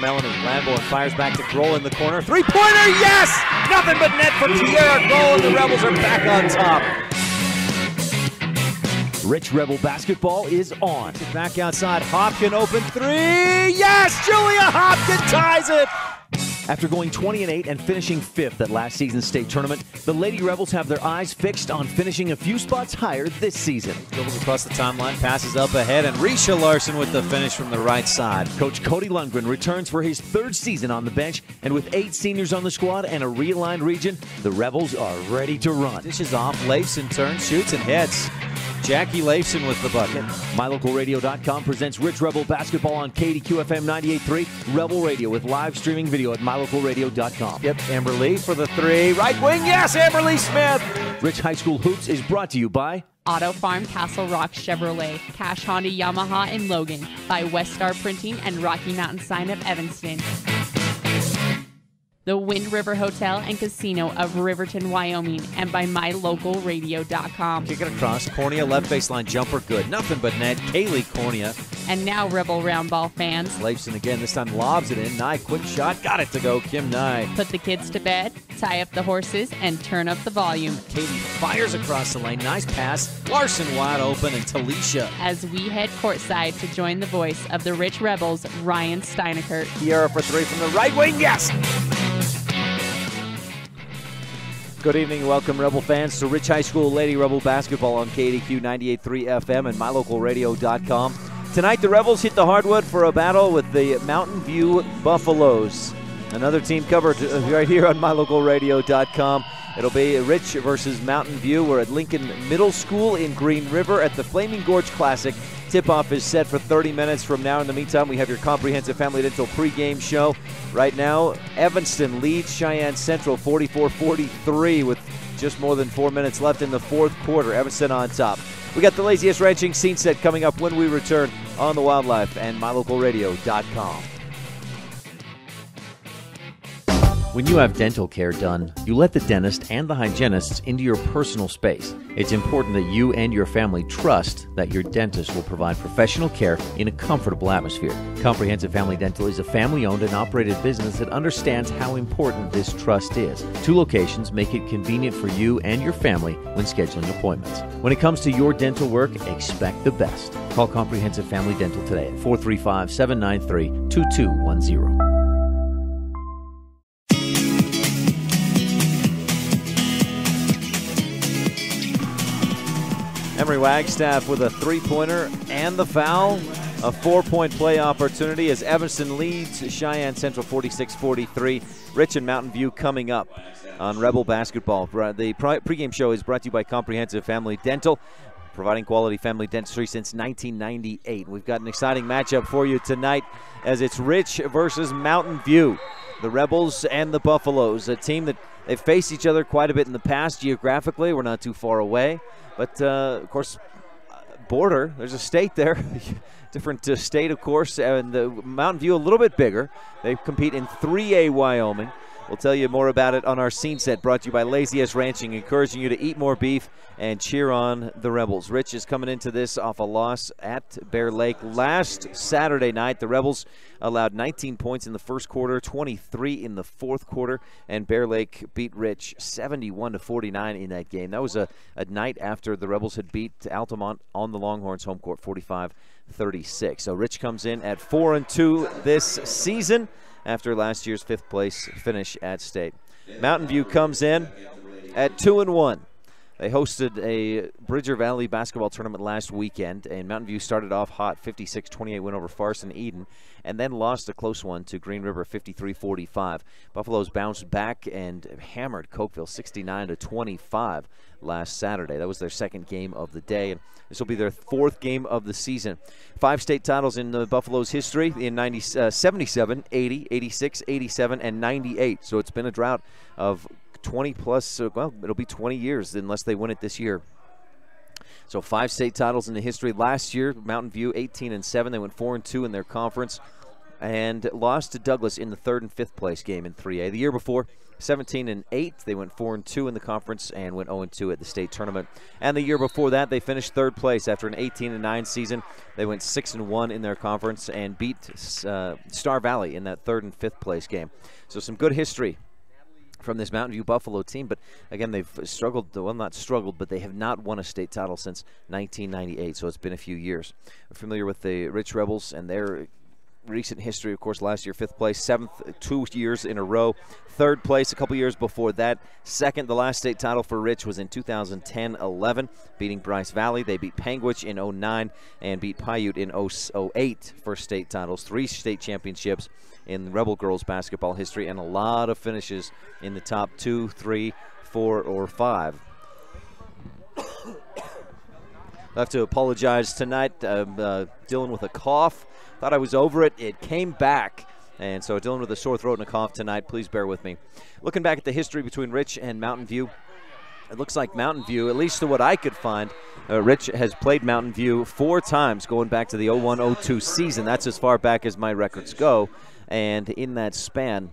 Melanie. Lamborn fires back to Kroll in the corner. Three-pointer, yes! Nothing but net for Tierra Kroll, and the Rebels are back on top. Rich Rebel basketball is on. Back outside, Hopkin open three, yes! Julia Hopkin ties it! After going 20-8 and finishing 5th at last season's state tournament, the Lady Rebels have their eyes fixed on finishing a few spots higher this season. Dribbles across the timeline, passes up ahead, and Risha Larson with the finish from the right side. Coach Cody Lundgren returns for his 3rd season on the bench, and with 8 seniors on the squad and a realigned region, the Rebels are ready to run. Dishes off, Leifson turns, shoots, and hits. Jackie Leifson with the bucket. MyLocalRadio.com presents Rich Rebel basketball on KADQ FM 98.3 Rebel Radio with live streaming video at MyLocalRadio.com. Yep, Amber Lee for the three. Right wing, yes, Amber Lee Smith. Rich High School Hoops is brought to you by Auto Farm Castle Rock Chevrolet, Cash Honda Yamaha in Logan, by West Star Printing and Rocky Mountain Sign of Evanston. The Wind River Hotel and Casino of Riverton, Wyoming, and by MyLocalRadio.com. Kick it across, Cornea left baseline jumper, good. Nothing but net, Kaylee Cornea. And now, Rebel Round Ball fans, Leifson again, this time lobs it in. Nye, quick shot, got it to go, Kim Nye. Put the kids to bed, tie up the horses, and turn up the volume. Katie fires across the lane, nice pass. Larson wide open, and Talisha. As we head courtside to join the voice of the Rich Rebels, Ryan Steineckert. Tierra for three from the right wing, yes! Good evening, welcome Rebel fans to Rich High School Lady Rebel basketball on KADQ 98.3 FM and MyLocalRadio.com. Tonight the Rebels hit the hardwood for a battle with the Mountain View Buffaloes. Another team covered right here on MyLocalRadio.com. It'll be Rich versus Mountain View. We're at Lincoln Middle School in Green River at the Flaming Gorge Classic. Tip-off is set for 30 minutes from now. In the meantime, we have your comprehensive family dental pregame show. Right now, Evanston leads Cheyenne Central 44-43 with just more than 4 minutes left in the 4th quarter. Evanston on top. We got the Laziest Ranching scene set coming up when we return on the Wildlife and MyLocalRadio.com. When you have dental care done, you let the dentist and the hygienists into your personal space. It's important that you and your family trust that your dentist will provide professional care in a comfortable atmosphere. Comprehensive Family Dental is a family-owned and operated business that understands how important this trust is. 2 locations make it convenient for you and your family when scheduling appointments. When it comes to your dental work, expect the best. Call Comprehensive Family Dental today at 435-793-2210. Emery Wagstaff with a three-pointer and the foul. A 4-point play opportunity as Evanston leads Cheyenne Central 46-43. Rich and Mountain View coming up on Rebel Basketball. The pregame show is brought to you by Comprehensive Family Dental, providing quality family dentistry since 1998. We've got an exciting matchup for you tonight as it's Rich versus Mountain View. The Rebels and the Buffaloes, a team that they've faced each other quite a bit in the past geographically. We're not too far away. But, of course, border, there's a state there. Different state, of course, and the Mountain View a little bit bigger. They compete in 3A Wyoming. We'll tell you more about it on our scene set brought to you by Laziest Ranching, encouraging you to eat more beef and cheer on the Rebels. Rich is coming into this off a loss at Bear Lake last Saturday night. The Rebels allowed 19 points in the first quarter, 23 in the 4th quarter, and Bear Lake beat Rich 71-49 in that game. That was a night after the Rebels had beat Altamont on the Longhorns home court 45-36. So Rich comes in at 4-2 this season after last year's 5th place finish at state. Mountain View comes in at 2-1. They hosted a Bridger Valley basketball tournament last weekend, and Mountain View started off hot, 56-28 win over Farson Eden, and then lost a close one to Green River, 53-45. Buffaloes bounced back and hammered Cokeville 69-25 last Saturday. That was their 2nd game of the day, and this will be their 4th game of the season. 5 state titles in the Buffaloes' history in 77, 80, 86, 87, and 98. So it's been a drought of 20 plus, well, it'll be 20 years unless they win it this year. So 5 state titles in the history. Last year, Mountain View 18-7. They went 4-2 in their conference and lost to Douglas in the 3rd and 5th place game in 3A. The year before, 17-8. They went 4-2 in the conference and went 0-2 at the state tournament. And the year before that, they finished third place after an 18-9 season. They went 6-1 in their conference and beat Star Valley in that third and fifth place game. So some good history from this Mountain View Buffalo team, but again, they've struggled, well, not struggled, but they have not won a state title since 1998, so it's been a few years. We're familiar with the Rich Rebels and their recent history. Of course, last year 5th place, 7th 2 years in a row, 3rd place a couple years before that, 2nd. The last state title for Rich was in 2010-11, beating Bryce Valley. They beat Panguitch in 09 and beat Paiute in 08 for state titles. 3 state championships in Rebel girls basketball history, and a lot of finishes in the top 2, 3, 4, or 5. I have to apologize tonight. I'm dealing with a cough. Thought I was over it. It came back. And so dealing with a sore throat and a cough tonight. Please bear with me. Looking back at the history between Rich and Mountain View, it looks like Mountain View, at least to what I could find, Rich has played Mountain View 4 times going back to the 01-02 season. That's as far back as my records go. And in that span,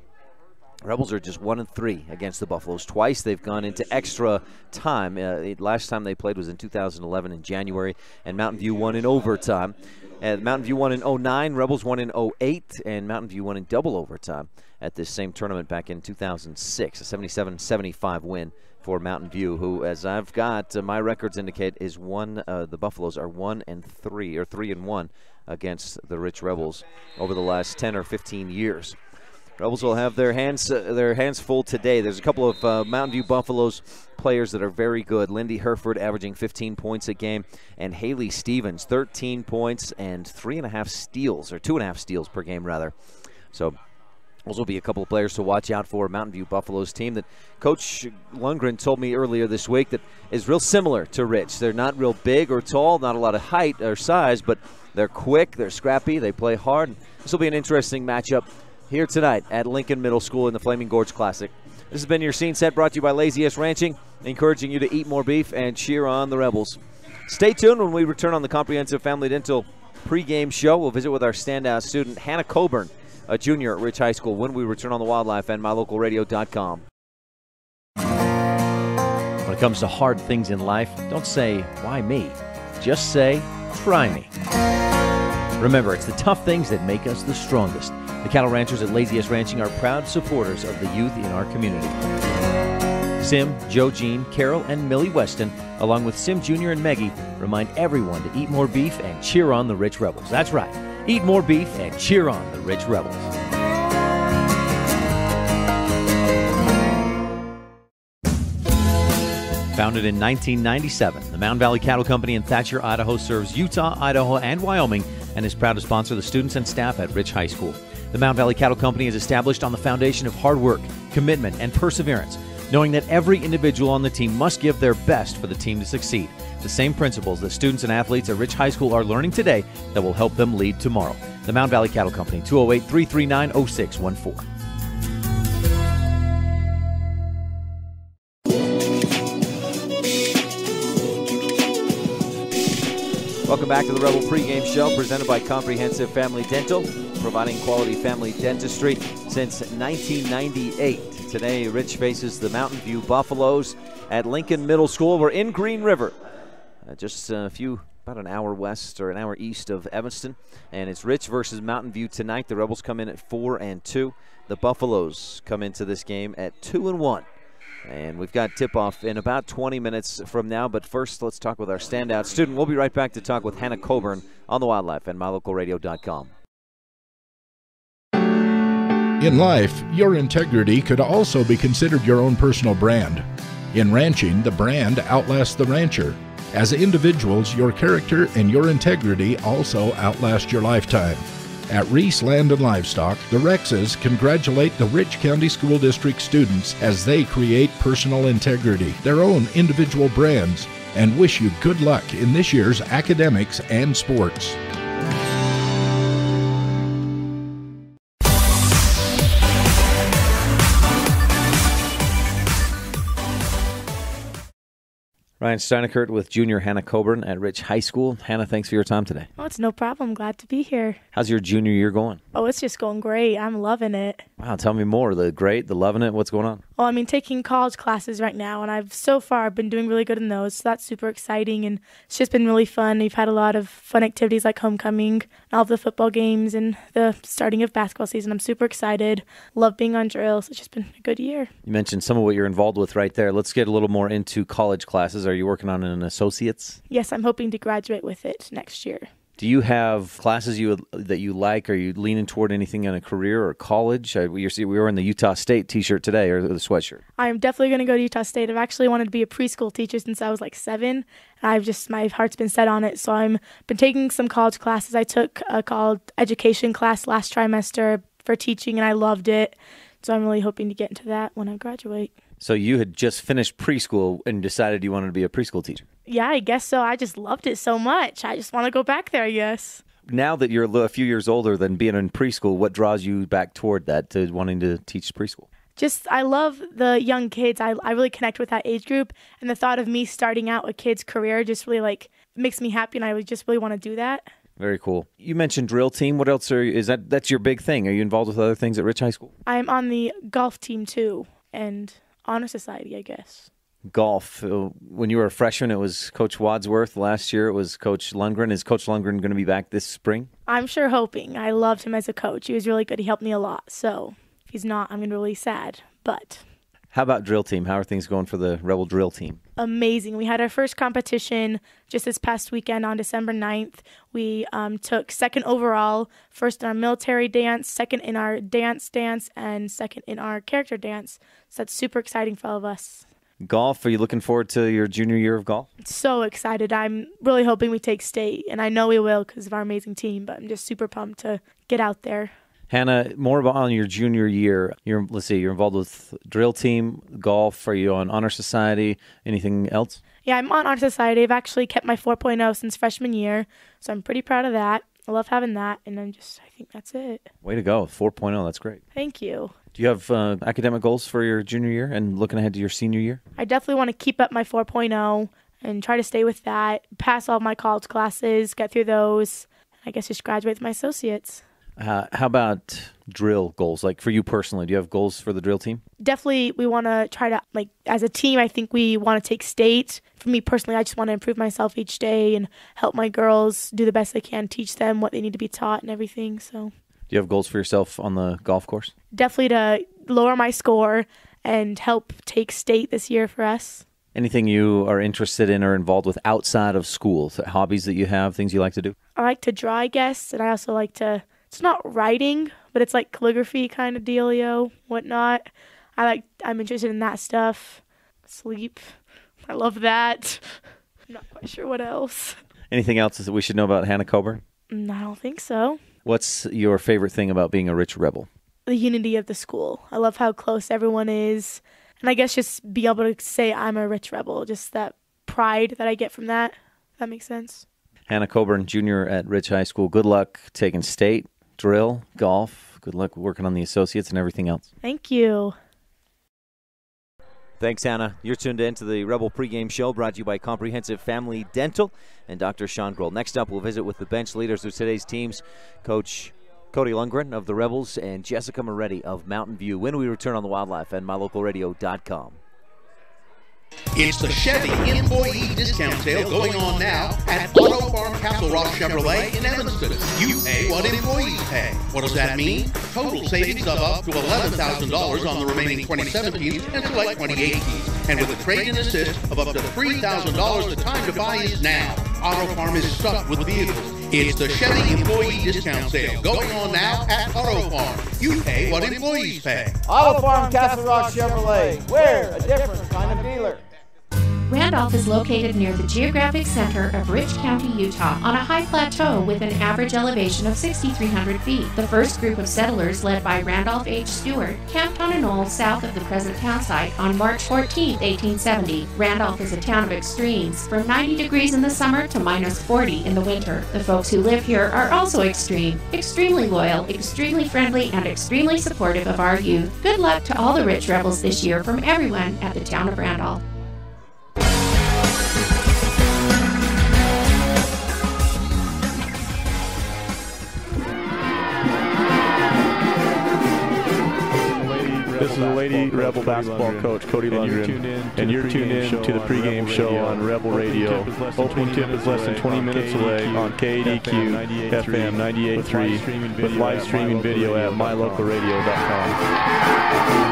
Rebels are just 1-3 against the Buffaloes. Twice they've gone into extra time. Last time they played was in 2011 in January, and Mountain View won in overtime. Mountain View won in 09, Rebels won in 08, and Mountain View won in double overtime at this same tournament back in 2006. A 77-75 win for Mountain View, who, as I've got my records indicate, is the Buffaloes are 1-3 or 3-1 against the Rich Rebels over the last 10 or 15 years. Rebels will have their hands full today. There's a couple of Mountain View Buffaloes players that are very good. Lindy Herford averaging 15 points a game, and Haley Stevens 13 points and 3.5 steals, or 2.5 steals per game rather. So those will be a couple of players to watch out for. Mountain View Buffaloes team that Coach Lundgren told me earlier this week that is real similar to Rich. They're not real big or tall, not a lot of height or size, but they're quick, they're scrappy, they play hard. This will be an interesting matchup here tonight at Lincoln Middle School in the Flaming Gorge Classic. This has been your scene set, brought to you by Laziest Ranching, encouraging you to eat more beef and cheer on the Rebels. Stay tuned when we return on the Comprehensive Family Dental pregame show. We'll visit with our standout student, Hannah Coburn, a junior at Rich High School, when we return on the Wildlife and MyLocalRadio.com. When it comes to hard things in life, don't say, why me? Just say, try me. Remember, it's the tough things that make us the strongest. The cattle ranchers at Laziest Ranching are proud supporters of the youth in our community. Sim, Joe Jean, Carol, and Millie Weston, along with Sim Jr. and Maggie, remind everyone to eat more beef and cheer on the Rich Rebels. That's right. Eat more beef and cheer on the Rich Rebels. Founded in 1997, the Mountain Valley Cattle Company in Thatcher, Idaho serves Utah, Idaho, and Wyoming, and is proud to sponsor the students and staff at Rich High School. The Mountain Valley Cattle Company is established on the foundation of hard work, commitment, and perseverance, knowing that every individual on the team must give their best for the team to succeed. The same principles that students and athletes at Rich High School are learning today that will help them lead tomorrow. The Mountain Valley Cattle Company, 208-339-0614. Welcome back to the Rebel pregame show presented by Comprehensive Family Dental, providing quality family dentistry since 1998. Today, Rich faces the Mountain View Buffaloes at Lincoln Middle School. We're in Green River, just about an hour west or an hour east of Evanston, and it's Rich versus Mountain View tonight. The Rebels come in at 4-2. The Buffaloes come into this game at 2-1. And we've got tip-off in about 20 minutes from now. But first, let's talk with our standout student. We'll be right back to talk with Hannah Coburn on the Wildlife and MyLocalRadio.com. In life, your integrity could also be considered your own personal brand. In ranching, the brand outlasts the rancher. As individuals, your character and your integrity also outlast your lifetime. At Reese Land and Livestock, the Rexes congratulate the Rich County School District students as they create personal integrity, their own individual brands, and wish you good luck in this year's academics and sports. Ryan Steineckert with junior Hannah Coburn at Rich High School. Hannah, thanks for your time today. Oh, it's no problem. Glad to be here. How's your junior year going? Oh, it's just going great. I'm loving it. Wow, tell me more. The great, the loving it, what's going on? Well, I mean, taking college classes right now, and I've so far been doing really good in those, so that's super exciting, and it's just been really fun. We've had a lot of fun activities like homecoming, all of the football games, and the starting of basketball season. I'm super excited. Love being on drill, so it's just been a good year. You mentioned some of what you're involved with right there. Let's get a little more into college classes. Are you working on an associate's? Yes, I'm hoping to graduate with it next year. Do you have classes that you like? Are you leaning toward anything in a career or college? We were in the Utah State T-shirt today, or the sweatshirt. I'm definitely going to go to Utah State. I've actually wanted to be a preschool teacher since I was like 7. My heart's been set on it, so I've been taking some college classes. I took a college education class last trimester for teaching, and I loved it. So I'm really hoping to get into that when I graduate. So you had just finished preschool and decided you wanted to be a preschool teacher. Yeah, I guess so. I just loved it so much. I just want to go back there, I guess. Now that you're a few years older than being in preschool, what draws you back toward that, to wanting to teach preschool? I love the young kids. I really connect with that age group. And the thought of me starting out a kid's career just really makes me happy. And I just really want to do that. Very cool. You mentioned drill team. What else that's your big thing? Are you involved with other things at Rich High School? I'm on the golf team too, and honor society, I guess. Golf. When you were a freshman, it was Coach Wadsworth. Last year, it was Coach Lundgren. Is Coach Lundgren going to be back this spring? I'm sure hoping. I loved him as a coach. He was really good. He helped me a lot. So if he's not, I'm going to be really sad. But how about drill team? How are things going for the Rebel drill team? Amazing. We had our first competition just this past weekend on December 9th. We took second overall, first in our military dance, second in our dance, and second in our character dance. So that's super exciting for all of us. Golf, are you looking forward to your junior year of golf? So excited. I'm really hoping we take state, and I know we will because of our amazing team, but I'm just super pumped to get out there. Hannah, more about on your junior year. You're involved with drill team, golf. Are you on Honor Society? Anything else? Yeah, I'm on Honor Society. I've actually kept my 4.0 since freshman year, so I'm pretty proud of that. I love having that, and I think that's it. Way to go. 4.0, that's great. Thank you. Do you have academic goals for your junior year and looking ahead to your senior year? I definitely want to keep up my 4.0 and try to stay with that, pass all my college classes, get through those, I guess just graduate with my associates. How about drill goals? Like for you personally, do you have goals for the drill team? Definitely, we want to try to, as a team, I think we want to take state. For me personally, I just want to improve myself each day and help my girls do the best they can, teach them what they need to be taught and everything. So, do you have goals for yourself on the golf course? Definitely to lower my score and help take state this year for us. Anything you are interested in or involved with outside of school? So hobbies that you have, things you like to do? I like to draw, I guess, and I also like to... It's not writing, but it's like calligraphy kind of dealio, whatnot. I'm interested in that stuff. Sleep. I love that. I'm not quite sure what else. Anything else that we should know about Hannah Coburn? I don't think so. What's your favorite thing about being a Rich Rebel? The unity of the school. I love how close everyone is. And I guess just being able to say I'm a Rich Rebel, just that pride that I get from that. If that makes sense. Hannah Coburn, junior at Rich High School. Good luck taking state. Drill, golf, good luck working on the associates and everything else. Thank you. Thanks, Hannah. You're tuned in to the Rebel pregame show brought to you by Comprehensive Family Dental and Dr. Sean Grohl. Next up, we'll visit with the bench leaders of today's teams, Coach Cody Lundgren of the Rebels and Jessica Moretti of Mountain View, when we return on the Wildlife and MyLocalRadio.com. It's the Chevy Employee Discount Sale going on now at Auto Farm Castle Rock Chevrolet in Evanston. You pay what employees pay. What does that mean? Total savings of up to $11,000 on the remaining 2017 and select 2018. And with a trade-in assist of up to $3,000, the time to buy is now. Auto Farm is stuck with vehicles. It's the Chevy Employee Discount Sale going on now at Auto Farm. You pay what employees pay. Auto Farm Castle Rock Chevrolet. We're a different kind of dealer. Randolph is located near the geographic center of Rich County, Utah, on a high plateau with an average elevation of 6,300 feet. The first group of settlers, led by Randolph H. Stewart, camped on a knoll south of the present town site on March 14, 1870. Randolph is a town of extremes, from 90 degrees in the summer to minus 40 in the winter. The folks who live here are also extreme, extremely loyal, extremely friendly, and extremely supportive of our youth. Good luck to all the Rich Rebels this year from everyone at the town of Randolph. This is the Lady Rebel basketball coach, Cody Lundgren, and you're tuned in to the pregame show on Rebel Radio. Opening tip is less than 20 minutes away on KADQ FM 98.3 with live streaming video at mylocalradio.com.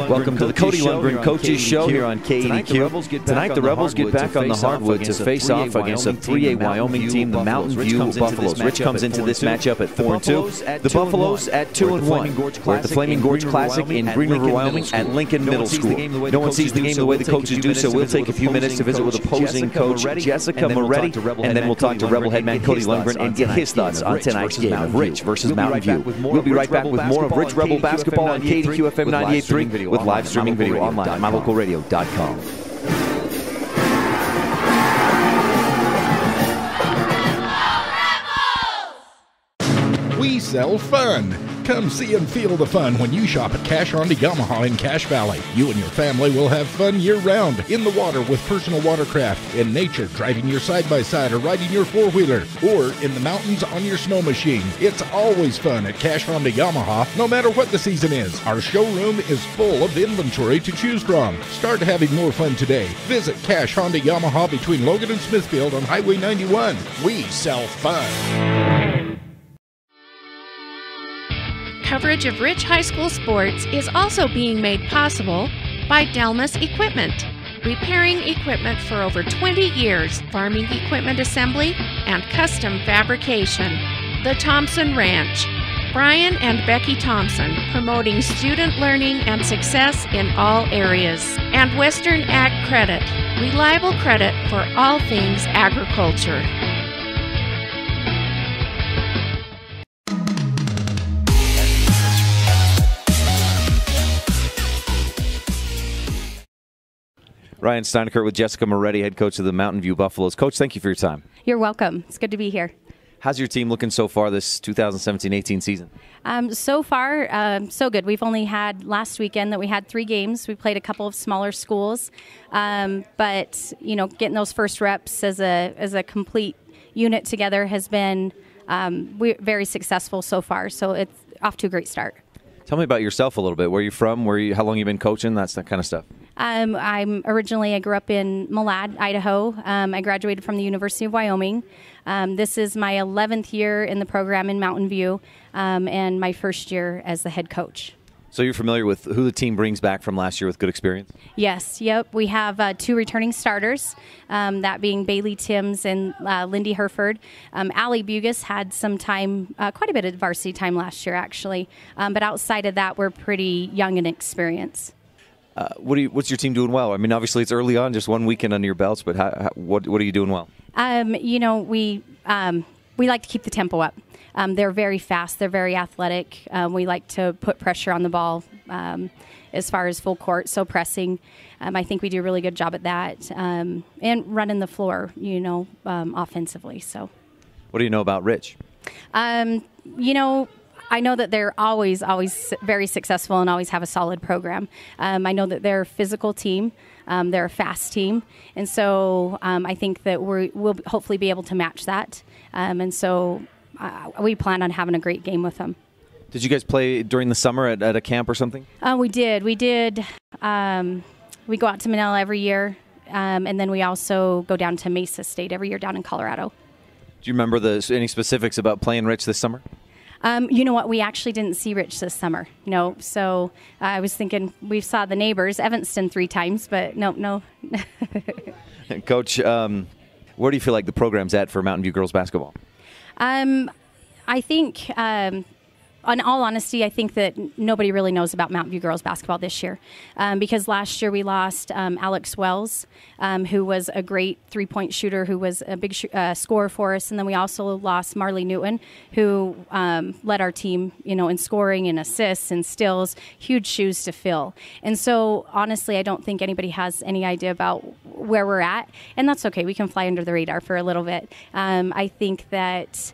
Welcome to the Cody Lundgren Coaches Show here on KADQ. Tonight the Rebels get back on the hardwood to face off against a 3A Wyoming team, the Mountain View Buffaloes. Rich comes into this matchup at 4-2. The Buffaloes at 2-1. We're at the Flaming Gorge Classic in Green River, Wyoming at Lincoln Middle School. No one sees the game the way the coaches do, so we'll take a few minutes to visit with opposing coach Jessica Moretti, and then we'll talk to Rebel head man Cody Lundgren and get his thoughts on tonight's game of Rich versus Mountain View. We'll be right back with more of Rich Rebel basketball on KADQ FM 98.3 with live streaming video online at mylocalradio.com. We sell fun. Come see and feel the fun when you shop at Cash Honda Yamaha in Cache Valley. You and your family will have fun year-round, in the water with personal watercraft, in nature driving your side-by-side or riding your four-wheeler, or in the mountains on your snow machine. It's always fun at Cache Honda Yamaha, no matter what the season is. Our showroom is full of inventory to choose from. Start having more fun today. Visit Cache Honda Yamaha between Logan and Smithfield on Highway 91. We sell fun. Coverage of Rich High School sports is also being made possible by Delmas Equipment, repairing equipment for over 20 years, farming equipment assembly, and custom fabrication. The Thompson Ranch. Brian and Becky Thompson, promoting student learning and success in all areas. And Western Ag Credit, reliable credit for all things agriculture. Ryan Steineckert with Jessica Moretti, head coach of the Mountain View Buffaloes. Coach, thank you for your time. You're welcome. It's good to be here. How's your team looking so far this 2017-18 season? So far, so good. We've only had last weekend that we had 3 games. We played a couple of smaller schools, but getting those first reps as a complete unit together has been very successful so far. So it's off to a great start. Tell me about yourself a little bit. Where are you from? How long you been coaching? That kind of stuff. I grew up in Malad, Idaho. I graduated from the University of Wyoming. This is my 11th year in the program in Mountain View, and my first year as the head coach. So you're familiar with who the team brings back from last year with good experience? Yes, yep. We have 2 returning starters, that being Bailey Timms and Lindy Herford. Allie Bugus had some time, quite a bit of varsity time last year, actually. But outside of that, we're pretty young in experience. What's your team doing well? I mean, obviously it's early on, just one weekend under your belts, but what are you doing well? We like to keep the tempo up. They're very fast. They're very athletic. We like to put pressure on the ball as far as full court, so pressing. I think we do a really good job at that, and running the floor, offensively. So, what do you know about Rich? I know that they're always very successful and always have a solid program. I know that they're a physical team. They're a fast team. And so I think that we'll hopefully be able to match that. And so we plan on having a great game with them. Did you guys play during the summer at a camp or something? We did. We go out to Manila every year. And then we also go down to Mesa State every year down in Colorado. Do you remember any specifics about playing Rich this summer? You know what? We actually didn't see Rich this summer. No, so I was thinking we saw the neighbors, Evanston, 3 times, but no. Coach, where do you feel like the program's at for Mountain View girls basketball? I think, in all honesty, I think that nobody really knows about Mountain View girls basketball this year, because last year we lost Alex Wells, who was a great 3-point shooter, who was a big scorer for us, and then we also lost Marley Newton, who led our team, in scoring and assists and steals, huge shoes to fill. And so, honestly, I don't think anybody has any idea about where we're at, and that's okay. We can fly under the radar for a little bit. I think that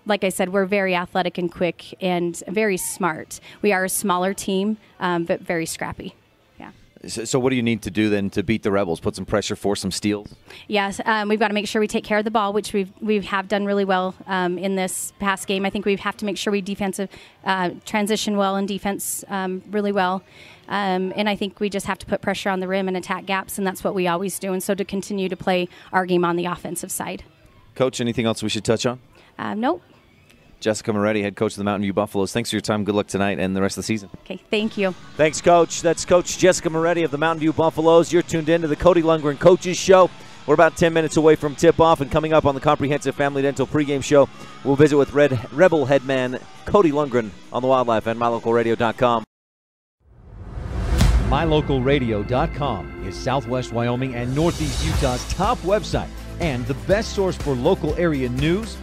like I said, we're very athletic and quick and very smart. We are a smaller team, but very scrappy. Yeah. So what do you need to do then to beat the Rebels? Put some pressure, force some steals? Yes, we've got to make sure we take care of the ball, which we have done really well in this past game. I think we have to make sure we transition well and defense really well. And I think we just have to put pressure on the rim and attack gaps, and that's what we always do. And so to continue to play our game on the offensive side. Coach, anything else we should touch on? Nope. Jessica Moretti, head coach of the Mountain View Buffaloes. Thanks for your time. Good luck tonight and the rest of the season. Okay, thank you. Thanks, Coach. That's Coach Jessica Moretti of the Mountain View Buffaloes. You're tuned in to the Cody Lundgren Coaches Show. We're about 10 minutes away from tip-off, and coming up on the Comprehensive Family Dental pregame show, we'll visit with Rebel headman Cody Lundgren on the Wildlife and MyLocalRadio.com. MyLocalRadio.com is Southwest Wyoming and Northeast Utah's top website and the best source for local area news,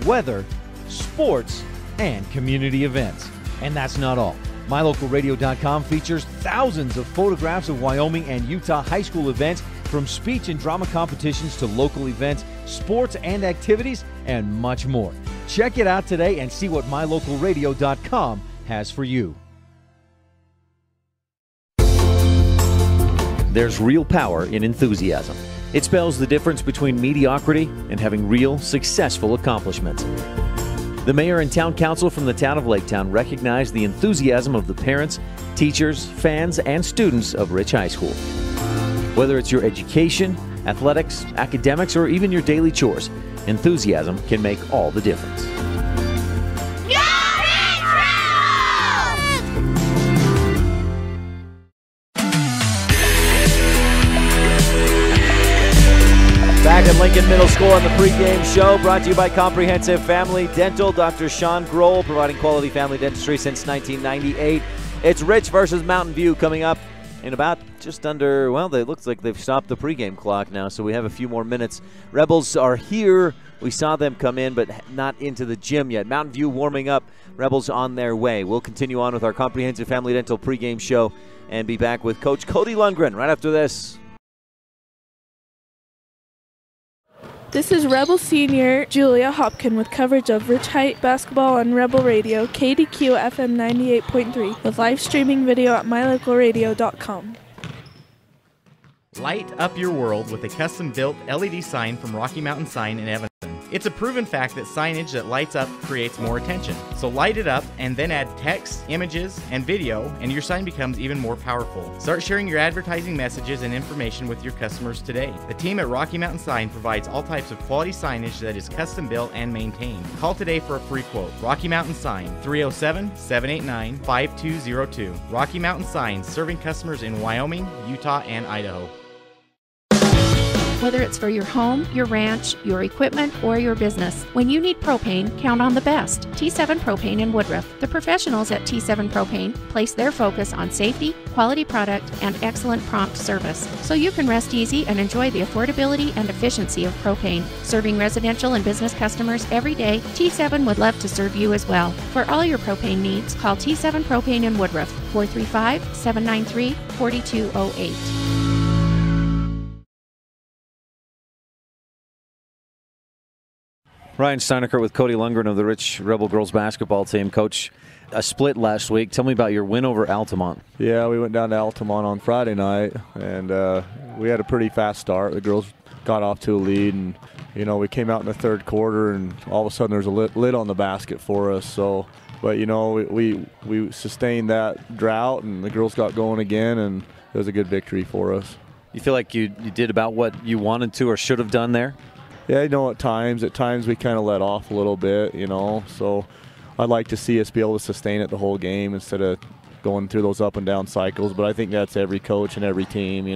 weather, sports, and community events. And that's not all. MyLocalRadio.com features thousands of photographs of Wyoming and Utah high school events, from speech and drama competitions to local events, sports and activities, and much more. Check it out today and see what MyLocalRadio.com has for you. There's real power in enthusiasm. It spells the difference between mediocrity and having real, successful accomplishments. The mayor and town council from the town of Laketown recognize the enthusiasm of the parents, teachers, fans, and students of Rich High School. Whether it's your education, athletics, academics, or even your daily chores, enthusiasm can make all the difference. Back at Lincoln Middle School on the pregame show, brought to you by Comprehensive Family Dental. Dr. Sean Grohl, providing quality family dentistry since 1998. It's Rich versus Mountain View coming up in about just under, well, it looks like they've stopped the pregame clock now, so we have a few more minutes. Rebels are here. We saw them come in, but not into the gym yet. Mountain View warming up. Rebels on their way. We'll continue on with our Comprehensive Family Dental pregame show and be back with Coach Cody Lundgren right after this. This is Rebel senior Julia Hopkin with coverage of Rich Height basketball on Rebel Radio, KADQ FM 98.3, with live streaming video at MyLocalRadio.com. Light up your world with a custom-built LED sign from Rocky Mountain Sign in Evanston. It's a proven fact that signage that lights up creates more attention. So light it up and then add text, images, and video, and your sign becomes even more powerful. Start sharing your advertising messages and information with your customers today. The team at Rocky Mountain Sign provides all types of quality signage that is custom-built and maintained. Call today for a free quote. Rocky Mountain Sign, 307-789-5202. Rocky Mountain Sign, serving customers in Wyoming, Utah, and Idaho. Whether it's for your home, your ranch, your equipment, or your business, when you need propane, count on the best. T7 Propane in Woodruff. The professionals at T7 Propane place their focus on safety, quality product, and excellent prompt service, so you can rest easy and enjoy the affordability and efficiency of propane. Serving residential and business customers every day, T7 would love to serve you as well. For all your propane needs, call T7 Propane in Woodruff, 435-793-4208. Ryan Steineckert with Cody Lundgren of the Rich Rebel girls basketball team. Coach, a split last week. Tell me about your win over Altamont. Yeah, we went down to Altamont on Friday night, and we had a pretty fast start. The girls got off to a lead, and, we came out in the third quarter, and all of a sudden there's a lid on the basket for us. So, but, we sustained that drought, and the girls got going again, and it was a good victory for us. You feel like you did about what you wanted to or should have done there? Yeah, at times we kind of let off a little bit, so I'd like to see us be able to sustain it the whole game instead of going through those up and down cycles. But I think that's every coach and every team,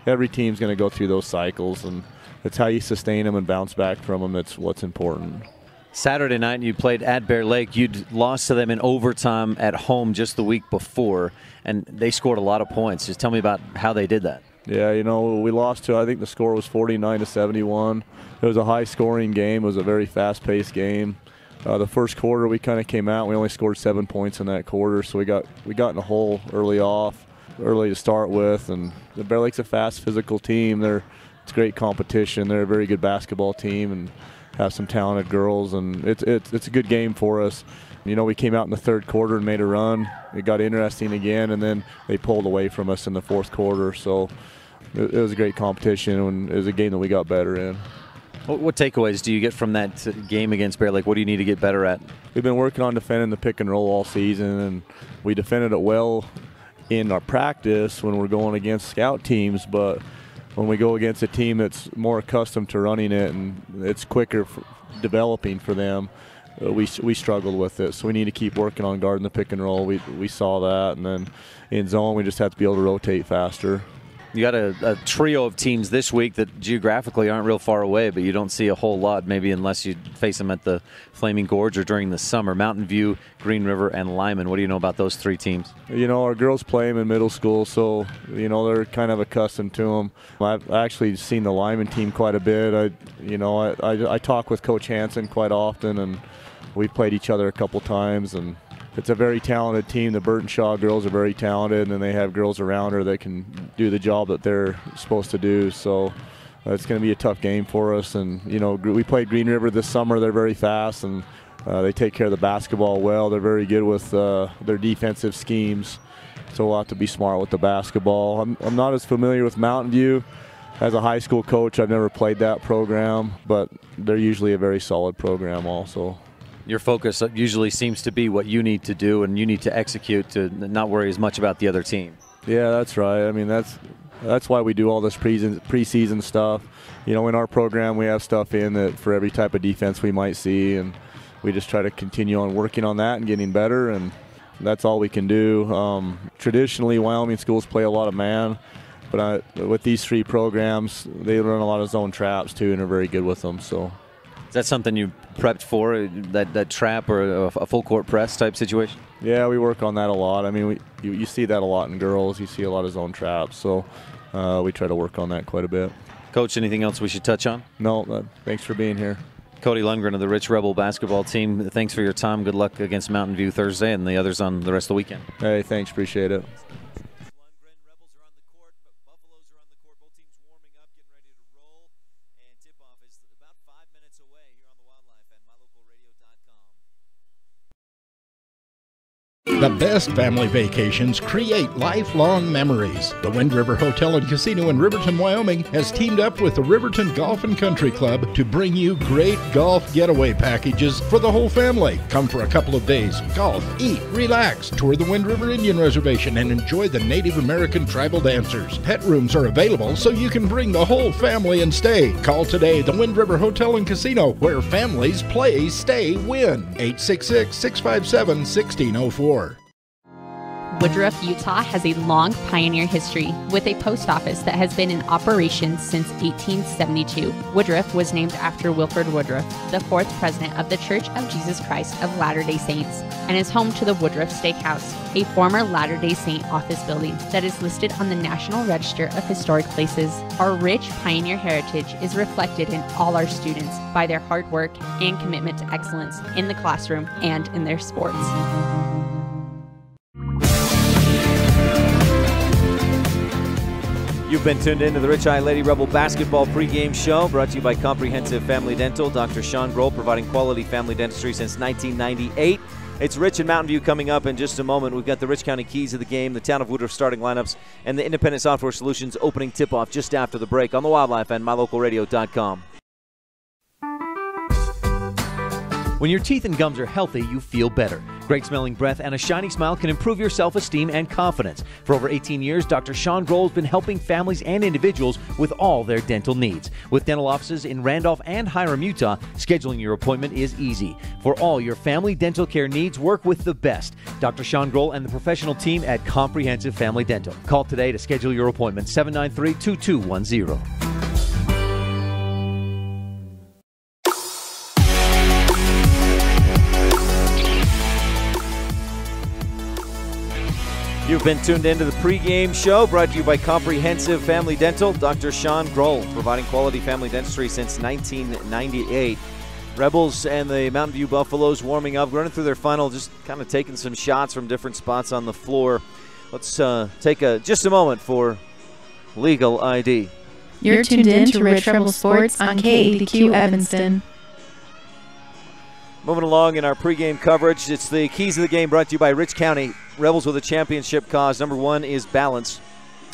every team's going to go through those cycles, and it's how you sustain them and bounce back from them that's what's important. Saturday night you played at Bear Lake. You'd lost to them in overtime at home just the week before, and they scored a lot of points. Just tell me about how they did that. Yeah, we lost to, I think the score was 49-71. It was a high-scoring game. It was a very fast-paced game. The first quarter, we kind of came out. We only scored 7 points in that quarter, so we got in a hole early to start with. And the Bear Lake's a fast, physical team. It's great competition. They're a very good basketball team and have some talented girls, and it's a good game for us. You know, we came out in the third quarter and made a run. It got interesting again, and then they pulled away from us in the fourth quarter. So it was a great competition, and it was a game that we got better in. What takeaways do you get from that game against Bear Lake? What do you need to get better at? We've been working on defending the pick and roll all season, and we defended it well in our practice when we're going against scout teams, but when we go against a team that's more accustomed to running it and it's quicker developing for them, we struggled with it. So we need to keep working on guarding the pick and roll. We saw that, and then in zone we just have to be able to rotate faster. You got a trio of teams this week that geographically aren't real far away, but you don't see a whole lot, maybe unless you face them at the Flaming Gorge or during the summer. Mountain View, Green River, and Lyman. What do you know about those three teams? You know, our girls play them in middle school, so, you know, they're kind of accustomed to them. I've actually seen the Lyman team quite a bit. I talk with Coach Hansen quite often, and we've played each other a couple times, and it's a very talented team. The Burtonshaw girls are very talented, and then they have girls around her that can do the job that they're supposed to do. So it's going to be a tough game for us. And, you know, we played Green River this summer. They're very fast, and they take care of the basketball well. They're very good with their defensive schemes. So we'll have to be smart with the basketball. I'm not as familiar with Mountain View. As a high school coach, I've never played that program, but they're usually a very solid program also. Your focus usually seems to be what you need to do, and you need to execute to not worry as much about the other team. Yeah, that's right. I mean, that's why we do all this preseason stuff. You know, in our program, we have stuff in that for every type of defense we might see, and we just try to continue on working on that and getting better, and that's all we can do. Traditionally, Wyoming schools play a lot of man, but with these three programs, they run a lot of zone traps too, and are very good with them. So. Is that something you prepped for, that trap or a full court press type situation? Yeah, we work on that a lot. I mean, you see that a lot in girls. You see a lot of zone traps, so we try to work on that quite a bit. Coach, anything else we should touch on? No, thanks for being here. Cody Lundgren of the Rich Rebel basketball team, thanks for your time. Good luck against Mountain View Thursday and the others on the rest of the weekend. Hey, thanks. Appreciate it. The best family vacations create lifelong memories. The Wind River Hotel and Casino in Riverton, Wyoming has teamed up with the Riverton Golf and Country Club to bring you great golf getaway packages for the whole family. Come for a couple of days, golf, eat, relax, tour the Wind River Indian Reservation, and enjoy the Native American tribal dancers. Pet rooms are available so you can bring the whole family and stay. Call today the Wind River Hotel and Casino, where families play, stay, win. 866-657-1604. Woodruff, Utah has a long pioneer history with a post office that has been in operation since 1872. Woodruff was named after Wilford Woodruff, the fourth president of the Church of Jesus Christ of Latter-day Saints, and is home to the Woodruff Steakhouse, a former Latter-day Saint office building that is listed on the National Register of Historic Places. Our rich pioneer heritage is reflected in all our students by their hard work and commitment to excellence in the classroom and in their sports. You've been tuned into the Rich Eye Lady Rebel basketball pregame show, brought to you by Comprehensive Family Dental. Dr. Sean Grohl, providing quality family dentistry since 1998. It's Rich and Mountain View coming up in just a moment. We've got the Rich County Keys of the game, the Town of Woodruff starting lineups, and the Independent Software Solutions opening tip-off just after the break on the Wildlife and MyLocalRadio.com. When your teeth and gums are healthy, you feel better. Great smelling breath and a shiny smile can improve your self-esteem and confidence. For over 18 years, Dr. Sean Grohl has been helping families and individuals with all their dental needs. With dental offices in Randolph and Hiram, Utah, scheduling your appointment is easy. For all your family dental care needs, work with the best. Dr. Sean Grohl and the professional team at Comprehensive Family Dental. Call today to schedule your appointment, 793-2210. You've been tuned into the pregame show, brought to you by Comprehensive Family Dental. Dr. Sean Grohl, providing quality family dentistry since 1998. Rebels and the Mountain View Buffaloes warming up, running through their final, just kind of taking some shots from different spots on the floor. Let's take just a moment for Legal ID. You're tuned in to Rich Rebel Sports on KADQ Evanston. Moving along in our pregame coverage, it's the keys of the game brought to you by Rich County. Rebels with a championship cause. Number one is balance.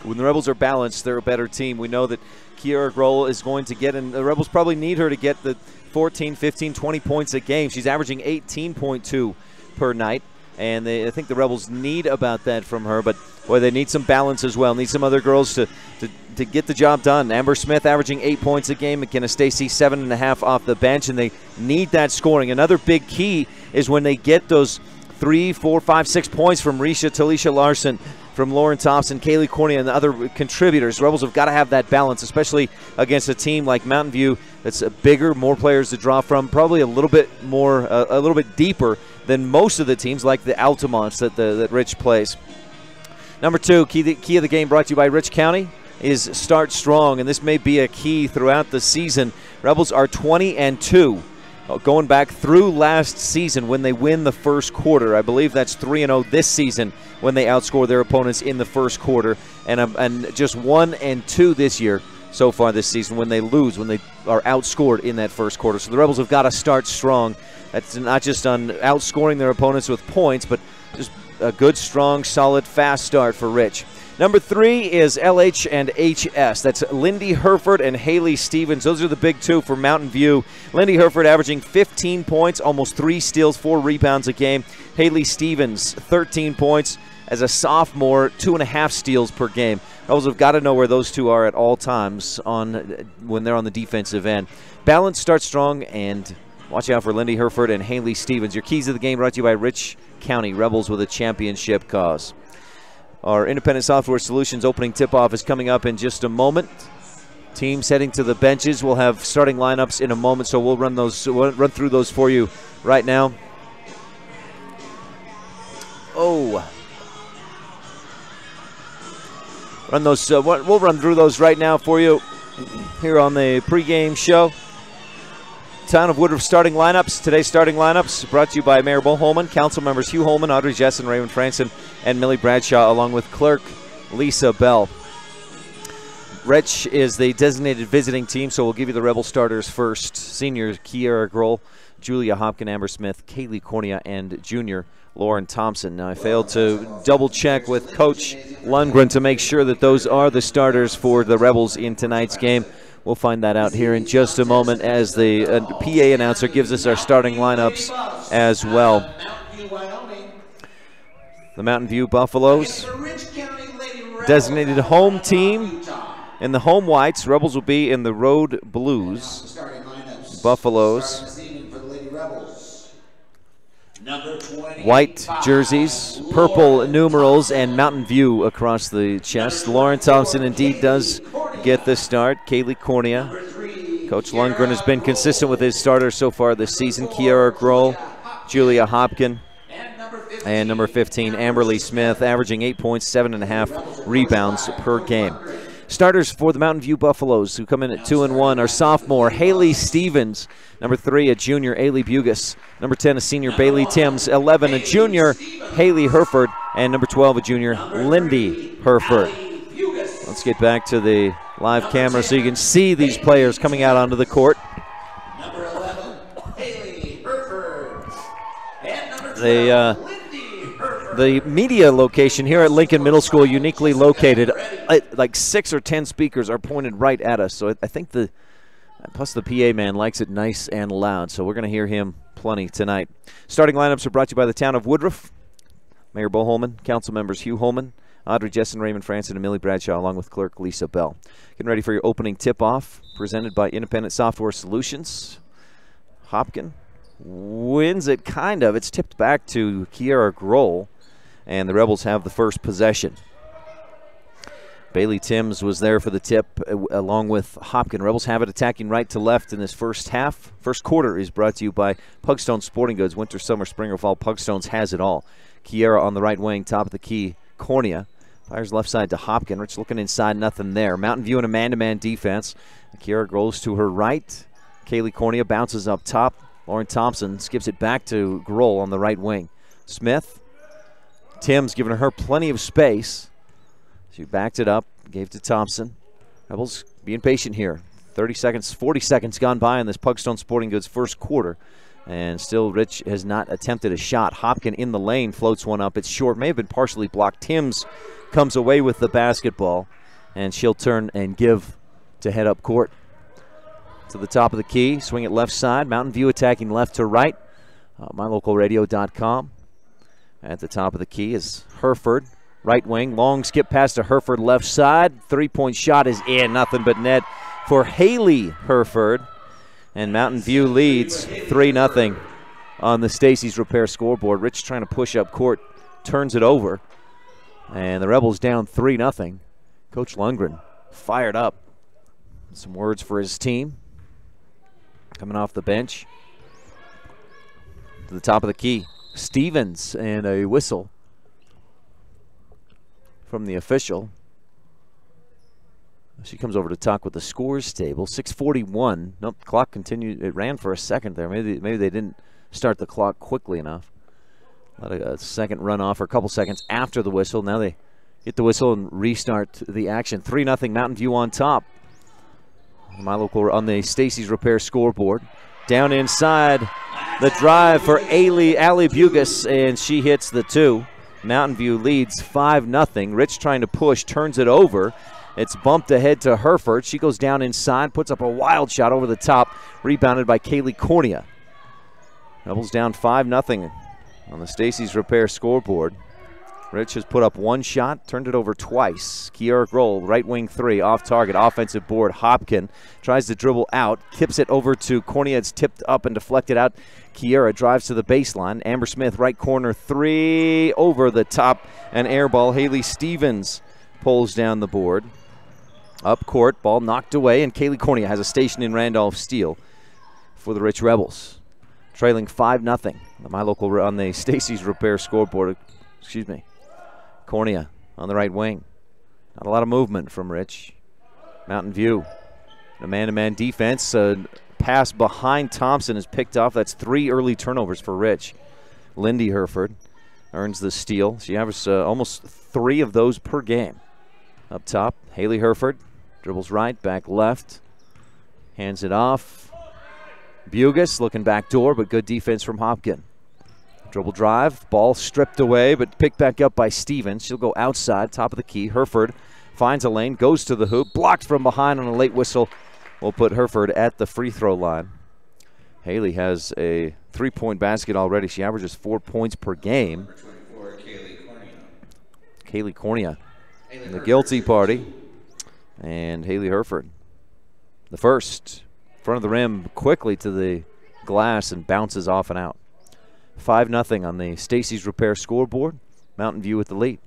When the Rebels are balanced, they're a better team. We know that Kiara Grohl is going to get, and the Rebels probably need her to get the 14, 15, 20 points a game. She's averaging 18.2 per night, and I think the Rebels need about that from her. But, boy, they need some balance as well. Need some other girls to get the job done. Amber Smith averaging 8 points a game. McKenna Stacy 7.5 off the bench, and they need that scoring. Another big key is when they get those 3, 4, 5, 6 points from Risha Talisha Larson, from Lauren Thompson, Kaylee Cornea, and the other contributors. Rebels have got to have that balance, especially against a team like Mountain View that's bigger, more players to draw from, probably a little bit more, a little bit deeper than most of the teams like the Altamonts that Rich plays. Number two, key of the game brought to you by Rich County, is start strong, and this may be a key throughout the season. Rebels are 20-2. Going back through last season when they win the first quarter. I believe that's 3-0 this season when they outscore their opponents in the first quarter, and just 1-2 this year so far this season when they lose, when they are outscored in that first quarter. So the Rebels have got to start strong. That's not just on outscoring their opponents with points, but just a good, strong, solid, fast start for Rich. Number three is LH and HS. That's Lindy Herford and Haley Stevens. Those are the big two for Mountain View. Lindy Herford averaging 15 points, almost 3 steals, 4 rebounds a game. Haley Stevens, 13 points. As a sophomore, 2.5 steals per game. Rebels have got to know where those two are at all times when they're on the defensive end. Balance starts strong, and watch out for Lindy Herford and Haley Stevens. Your keys of the game brought to you by Rich County. Rebels with a championship cause. Our Independent Software Solutions opening tip-off is coming up in just a moment. Teams heading to the benches. We'll have starting lineups in a moment, so we'll run through those for you right now. We'll run through those right now for you here on the pregame show. Town of Woodruff starting lineups. Today's starting lineups brought to you by Mayor Bo Holman, council members Hugh Holman, Audrey Jessen, Raymond Franson, and Millie Bradshaw, along with clerk Lisa Bell. Rich is the designated visiting team, so we'll give you the Rebel starters first. Senior Kiara Grohl, Julia Hopkin, Amber Smith, Kaylee Cornea, and junior Lauren Thompson. Now, I failed to double check with Coach Lundgren to make sure that those are the starters for the Rebels in tonight's game. We'll find that out here in just a moment as the PA announcer gives us our starting lineups as well. The Mountain View Buffaloes, designated home team. In the home whites, Rebels will be in the road blues. Buffaloes, white jerseys, purple numerals, and Mountain View across the chest. Lauren Thompson indeed does get the start. Kaylee Cornea. Coach Lundgren has been consistent with his starters so far this season. Kiara Grohl, Julia Hopkin, and number 15, Amberly Smith, averaging 8 points, 7.5 rebounds per game. Starters for the Mountain View Buffaloes, who come in at 2-1, are sophomore Haley Stevens, number 3, a junior Ailey Bugas, number 10, a senior Bailey Timms, 11, a junior Haley Herford, and number 12, a junior Lindy Herford. Let's get back to the live camera so you can see these players coming out onto the court. Number 11, Haley Herford. And number 12, the media location here at Lincoln Middle School, uniquely located. Like 6 or 10 speakers are pointed right at us. So I think plus the PA man likes it nice and loud. So we're going to hear him plenty tonight. Starting lineups are brought to you by the Town of Woodruff. Mayor Bo Holman, council members Hugh Holman, Audrey Jessen, Raymond Franson, and Millie Bradshaw, along with clerk Lisa Bell. Getting ready for your opening tip-off, presented by Independent Software Solutions. Hopkin wins it, kind of. It's tipped back to Kiara Grohl, and the Rebels have the first possession. Bailey Timms was there for the tip along with Hopkin. Rebels have it attacking right to left in this first half. First quarter is brought to you by Pugstone Sporting Goods. Winter, summer, spring, or fall, Pugstones has it all. Kiara on the right wing, top of the key. Cornea fires left side to Hopkin. Rich looking inside, nothing there. Mountain View in a man-to-man defense. Kiara goes to her right. Kaylee Cornea bounces up top. Lauren Thompson skips it back to Grohl on the right wing. Smith. Timms giving her plenty of space. She backed it up, gave to Thompson. Rebels being patient here. 30 seconds, 40 seconds gone by in this Pugstone Sporting Goods first quarter. And still Rich has not attempted a shot. Hopkin in the lane, floats one up. It's short, may have been partially blocked. Timms comes away with the basketball, and she'll turn and give to head up court. To the top of the key, swing it left side. Mountain View attacking left to right. MyLocalRadio.com. At the top of the key is Hereford. Right wing, long skip pass to Hereford left side. Three-point shot is in, nothing but net for Haley Hereford. And Mountain View leads 3-0 on the Stacy's Repair scoreboard. Rich trying to push up court, turns it over. And the Rebels down 3-0. Coach Lundgren fired up. Some words for his team. Coming off the bench. To the top of the key, Stevens, and a whistle from the official. She comes over to talk with the scores table. 6:41. Nope, the clock continued. It ran for a second there. Maybe they didn't start the clock quickly enough. Let a second run off for a couple seconds after the whistle. Now they get the whistle and restart the action. 3-0 Mountain View on top. My local on the Stacy's Repair scoreboard. Down inside, the drive for Allie Bugas, and she hits the two. Mountain View leads 5-0. Rich trying to push, turns it over. It's bumped ahead to Hereford. She goes down inside, puts up a wild shot over the top, rebounded by Kaylee Cornea. Rebels down 5-0 on the Stacy's Repair scoreboard. Rich has put up one shot, turned it over twice. Kiara Grohl, right wing three, off target, offensive board. Hopkin tries to dribble out, kips it over to Cornea. It's tipped up and deflected out. Kiara drives to the baseline. Amber Smith, right corner three, over the top, an air ball. Haley Stevens pulls down the board. Up court, ball knocked away, and Kaylee Cornea has a station in Randolph steal for the Rich Rebels. Trailing 5-0 on the Stacy's Repair scoreboard. Excuse me. Cornea on the right wing. Not a lot of movement from Rich. Mountain View. A man-to-man defense. A pass behind Thompson is picked off. That's 3 early turnovers for Rich. Lindy Hereford earns the steal. She averages almost 3 of those per game. Up top, Haley Hereford dribbles right, back left. Hands it off. Bugas looking back door, but good defense from Hopkin. Dribble drive, ball stripped away, but picked back up by Stevens. She'll go outside, top of the key. Hereford finds a lane, goes to the hoop, blocked from behind on a late whistle. We'll put Hereford at the free throw line. Haley has a 3-point basket already. She averages 4 points per game. Kaylee Cornea in the guilty party. And Haley Hereford, the first. Front of the rim, quickly to the glass and bounces off and out. 5-0 on the Stacy's Repair scoreboard. Mountain View with the lead.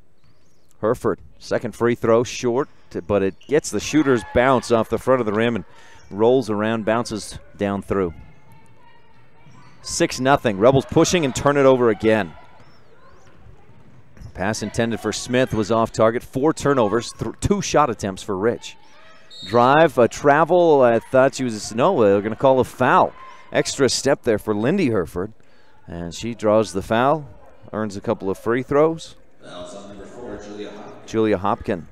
Hereford, second free throw, short, but it gets the shooter's bounce off the front of the rim and rolls around, bounces down through. 6-0. Rebels pushing and turn it over again. Pass intended for Smith was off target. 4 turnovers, 2 shot attempts for Rich. Drive, a travel. I thought she was, no, they're going to call a foul. Extra step there for Lindy Hereford. And she draws the foul, earns a couple of free throws. Fouls on number 4, Julia Hopkin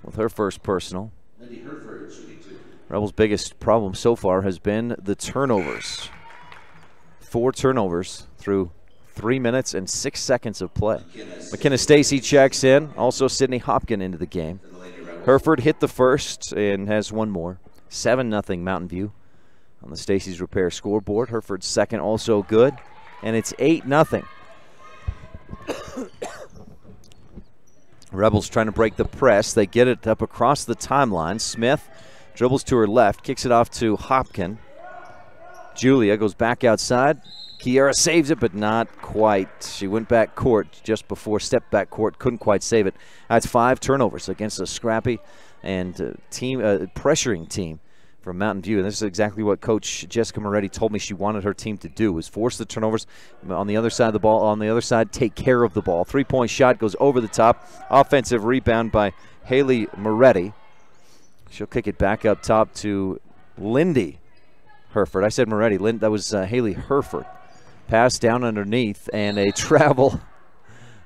with her first personal. Lindy Hereford shooting 2. Rebels' biggest problem so far has been the turnovers. 4 turnovers through 3 minutes and 6 seconds of play. McKenna Stacy checks in. Also Sydney Hopkin into the game. Hereford hit the first and has one more. 7-0 Mountain View on the Stacy's Repair scoreboard. Hereford's second also good. And it's 8-0. Rebels trying to break the press. They get it up across the timeline. Smith dribbles to her left, kicks it off to Hopkin. Julia goes back outside. Kiara saves it, but not quite. She went back court just before, stepped back court, couldn't quite save it. That's 5 turnovers against a scrappy and pressuring team from Mountain View. And this is exactly what Coach Jessica Moretti told me she wanted her team to do, was force the turnovers on the other side of the ball. On the other side, take care of the ball. 3-point shot goes over the top. Offensive rebound by Haley Moretti. She'll kick it back up top to Lindy Hereford. I said Moretti. That was Haley Hereford. Pass down underneath and a travel.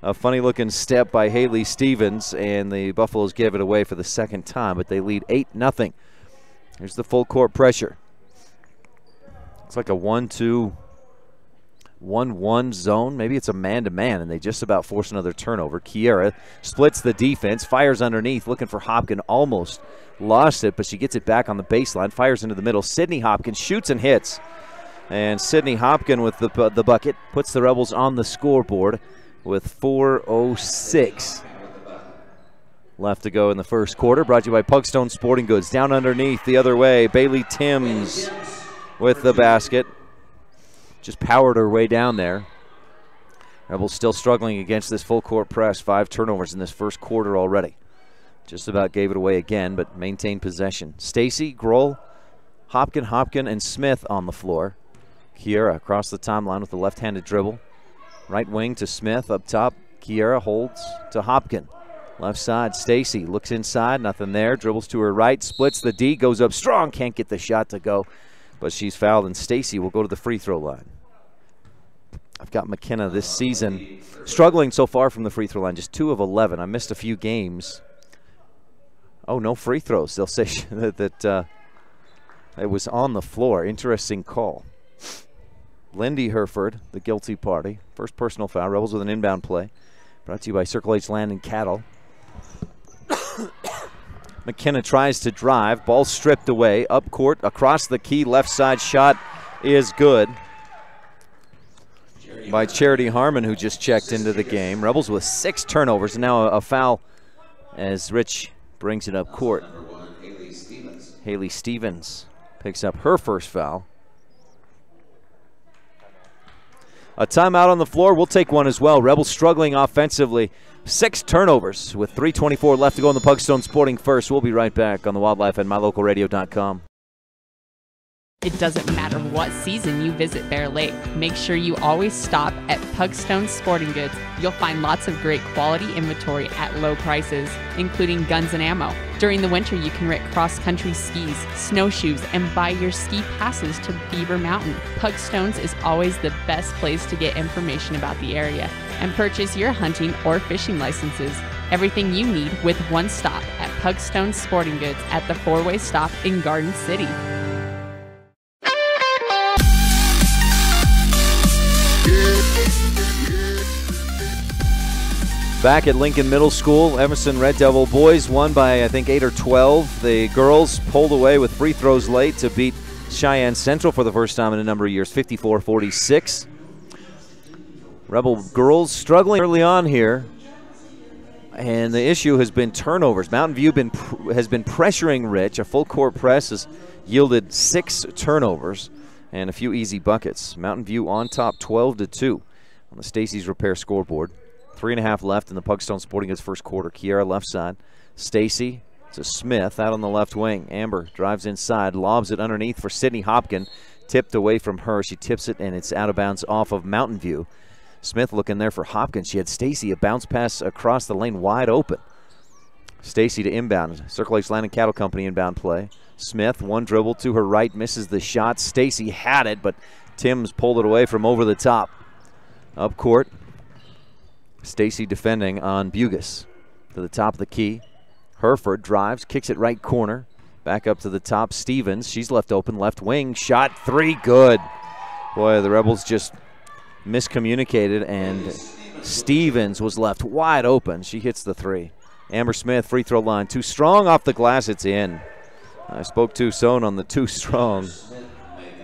A funny-looking step by Haley Stevens, and the Buffaloes give it away for the second time, but they lead 8-0. Here's the full court pressure. It's like a 1-2 1-1 zone. Maybe it's a man-to-man, and they just about force another turnover. Kiera splits the defense, fires underneath, looking for Hopkin. Almost lost it, but she gets it back on the baseline, fires into the middle. Sydney Hopkin shoots and hits. And Sydney Hopkin with the bucket puts the Rebels on the scoreboard with 4:06 left to go in the first quarter. Brought to you by Pugstone Sporting Goods. Down underneath the other way, Bailey Timms with the basket. Just powered her way down there. Rebels still struggling against this full court press. 5 turnovers in this first quarter already. Just about gave it away again, but maintained possession. Stacy, Grohl, Hopkin, and Smith on the floor. Kiera across the timeline with the left-handed dribble. Right wing to Smith up top. Kiera holds to Hopkin. Left side, Stacy looks inside, nothing there. Dribbles to her right, splits the D, goes up strong, can't get the shot to go, but she's fouled, and Stacy will go to the free throw line. I've got McKenna this season struggling so far from the free throw line, just 2 of 11. I missed a few games. Oh, no free throws. They'll say that it was on the floor. Interesting call. Lindy Herford, the guilty party. First personal foul. Rebels with an inbound play. Brought to you by Circle H Land and Cattle. McKenna tries to drive. Ball stripped away. Up court, across the key. Left side shot is good by Charity Harmon, who just checked into the game. Rebels with 6 turnovers, and now a foul as Rich brings it up court. Haley Stevens picks up her first foul. A timeout on the floor. We'll take one as well. Rebels struggling offensively. 6 turnovers with 3:24 left to go in the Pugstone Sporting First. We'll be right back on the Wildlife and MyLocalRadio.com. It doesn't matter what season you visit Bear Lake. Make sure you always stop at Pugstone Sporting Goods. You'll find lots of great quality inventory at low prices, including guns and ammo. During the winter, you can rent cross-country skis, snowshoes, and buy your ski passes to Beaver Mountain. Pugstones is always the best place to get information about the area and purchase your hunting or fishing licenses. Everything you need with one stop at Pugstone Sporting Goods at the 4-way stop in Garden City. Back at Lincoln Middle School, Emerson Red Devil boys won by, I think, 8 or 12. The girls pulled away with free throws late to beat Cheyenne Central for the first time in a number of years, 54-46. Rebel girls struggling early on here, and the issue has been turnovers. Mountain View has been pressuring Rich. A full court press has yielded 6 turnovers and a few easy buckets. Mountain View on top 12-2 on the Stacy's Repair scoreboard. 3.5 left in the Pugstone Sporting Goods first quarter. Kiera left side. Stacy to Smith out on the left wing. Amber drives inside, lobs it underneath for Sydney Hopkin. Tipped away from her. She tips it, and it's out of bounds off of Mountain View. Smith looking there for Hopkins. She had Stacy a bounce pass across the lane wide open. Stacy to inbound. Circle H Land and Cattle Company inbound play. Smith, one dribble to her right, misses the shot. Stacy had it, but Timms pulled it away from over the top. Up court, Stacy defending on Bugus. To the top of the key. Herford drives, kicks it right corner. Back up to the top, Stevens. She's left open, left wing. Shot 3, good. Boy, the Rebels just miscommunicated, and Stevens was left wide open. She hits the 3. Amber Smith, free throw line. Too strong off the glass, it's in. I spoke too soon on the too strong.